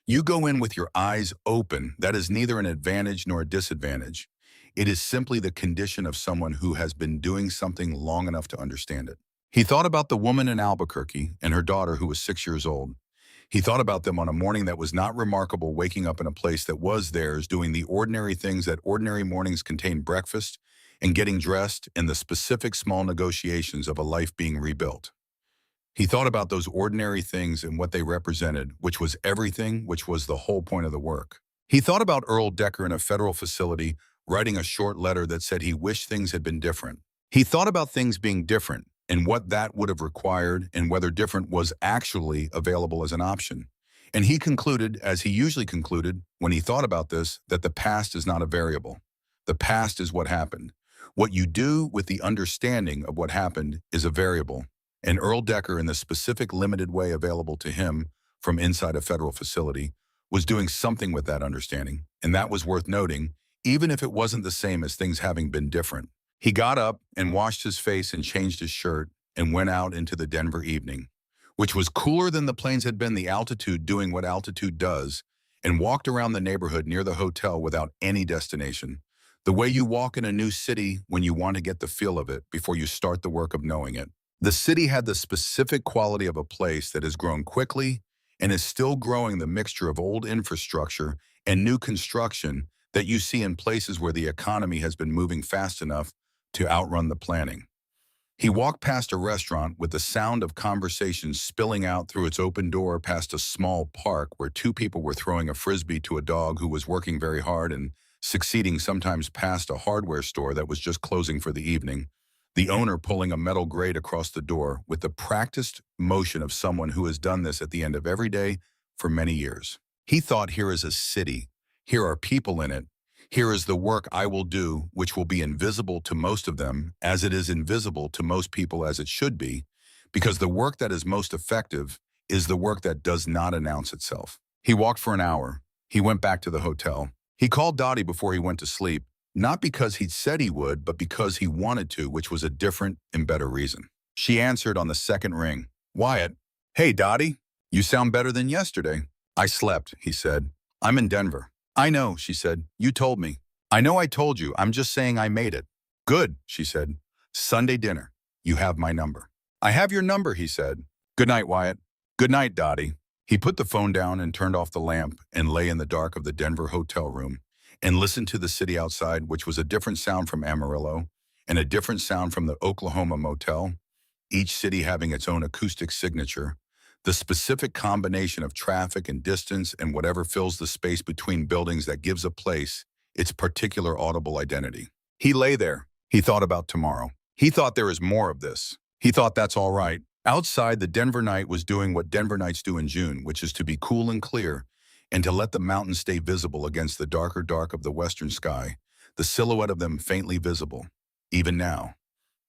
You go in with your eyes open. That is neither an advantage nor a disadvantage. It is simply the condition of someone who has been doing something long enough to understand it. He thought about the woman in Albuquerque and her daughter who was 6 years old. He thought about them on a morning that was not remarkable, waking up in a place that was theirs, doing the ordinary things that ordinary mornings contain: breakfast and getting dressed, and the specific small negotiations of a life being rebuilt. He thought about those ordinary things and what they represented, which was everything, which was the whole point of the work. He thought about Earl Decker in a federal facility, writing a short letter that said he wished things had been different. He thought about things being different and what that would have required and whether different was actually available as an option. And he concluded, as he usually concluded when he thought about this, that the past is not a variable. The past is what happened. What you do with the understanding of what happened is a variable. And Earl Decker, in the specific limited way available to him from inside a federal facility, was doing something with that understanding. And that was worth noting, even if it wasn't the same as things having been different. He got up and washed his face and changed his shirt and went out into the Denver evening, which was cooler than the plains had been, the altitude doing what altitude does, and walked around the neighborhood near the hotel without any destination. The way you walk in a new city when you want to get the feel of it before you start the work of knowing it. The city had the specific quality of a place that has grown quickly and is still growing, the mixture of old infrastructure and new construction that you see in places where the economy has been moving fast enough to outrun the planning. He walked past a restaurant with the sound of conversation spilling out through its open door past a small park where two people were throwing a frisbee to a dog who was working very hard and succeeding, sometimes past a hardware store that was just closing for the evening, the owner pulling a metal grate across the door with the practiced motion of someone who has done this at the end of every day for many years. He thought, here is a city. Here are people in it. Here is the work I will do, which will be invisible to most of them, as it is invisible to most people, as it should be, because the work that is most effective is the work that does not announce itself. He walked for an hour. He went back to the hotel. He called Dottie before he went to sleep, not because he'd said he would, but because he wanted to, which was a different and better reason. She answered on the second ring. Wyatt. Hey, Dottie. You sound better than yesterday. I slept, he said. I'm in Denver. I know, she said. You told me. I know I told you. I'm just saying I made it. Good, she said. Sunday dinner. You have my number. I have your number, he said. Good night, Wyatt. Good night, Dottie. He put the phone down and turned off the lamp and lay in the dark of the Denver hotel room and listened to the city outside, which was a different sound from Amarillo and a different sound from the Oklahoma motel, each city having its own acoustic signature, the specific combination of traffic and distance and whatever fills the space between buildings that gives a place its particular audible identity. He lay there. He thought about tomorrow. He thought there is more of this. He thought that's all right. Outside, the Denver night was doing what Denver nights do in June, which is to be cool and clear and to let the mountains stay visible against the darker dark of the western sky, the silhouette of them faintly visible. Even now,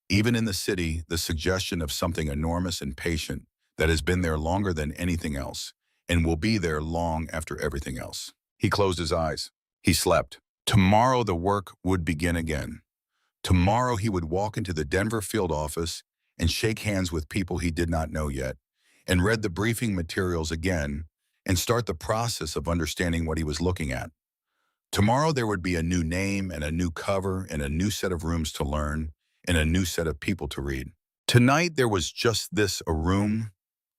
even in the city, the suggestion of something enormous and patient that has been there longer than anything else and will be there long after everything else. He closed his eyes. He slept. Tomorrow the work would begin again. Tomorrow he would walk into the Denver field office and shake hands with people he did not know yet, and read the briefing materials again, and start the process of understanding what he was looking at. Tomorrow there would be a new name and a new cover and a new set of rooms to learn and a new set of people to read. Tonight there was just this: a room,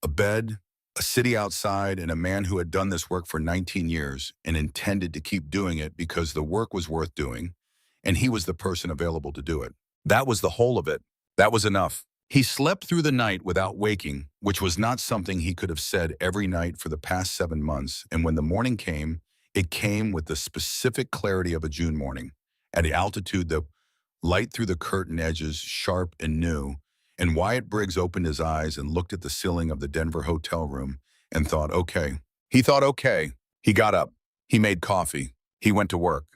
a bed, a city outside, and a man who had done this work for 19 years and intended to keep doing it because the work was worth doing, and he was the person available to do it. That was the whole of it. That was enough. He slept through the night without waking, which was not something he could have said every night for the past 7 months, and when the morning came, it came with the specific clarity of a June morning. At the altitude, the light through the curtain edges, sharp and new, and Wyatt Briggs opened his eyes and looked at the ceiling of the Denver hotel room and thought, okay. He thought, okay. He got up. He made coffee. He went to work.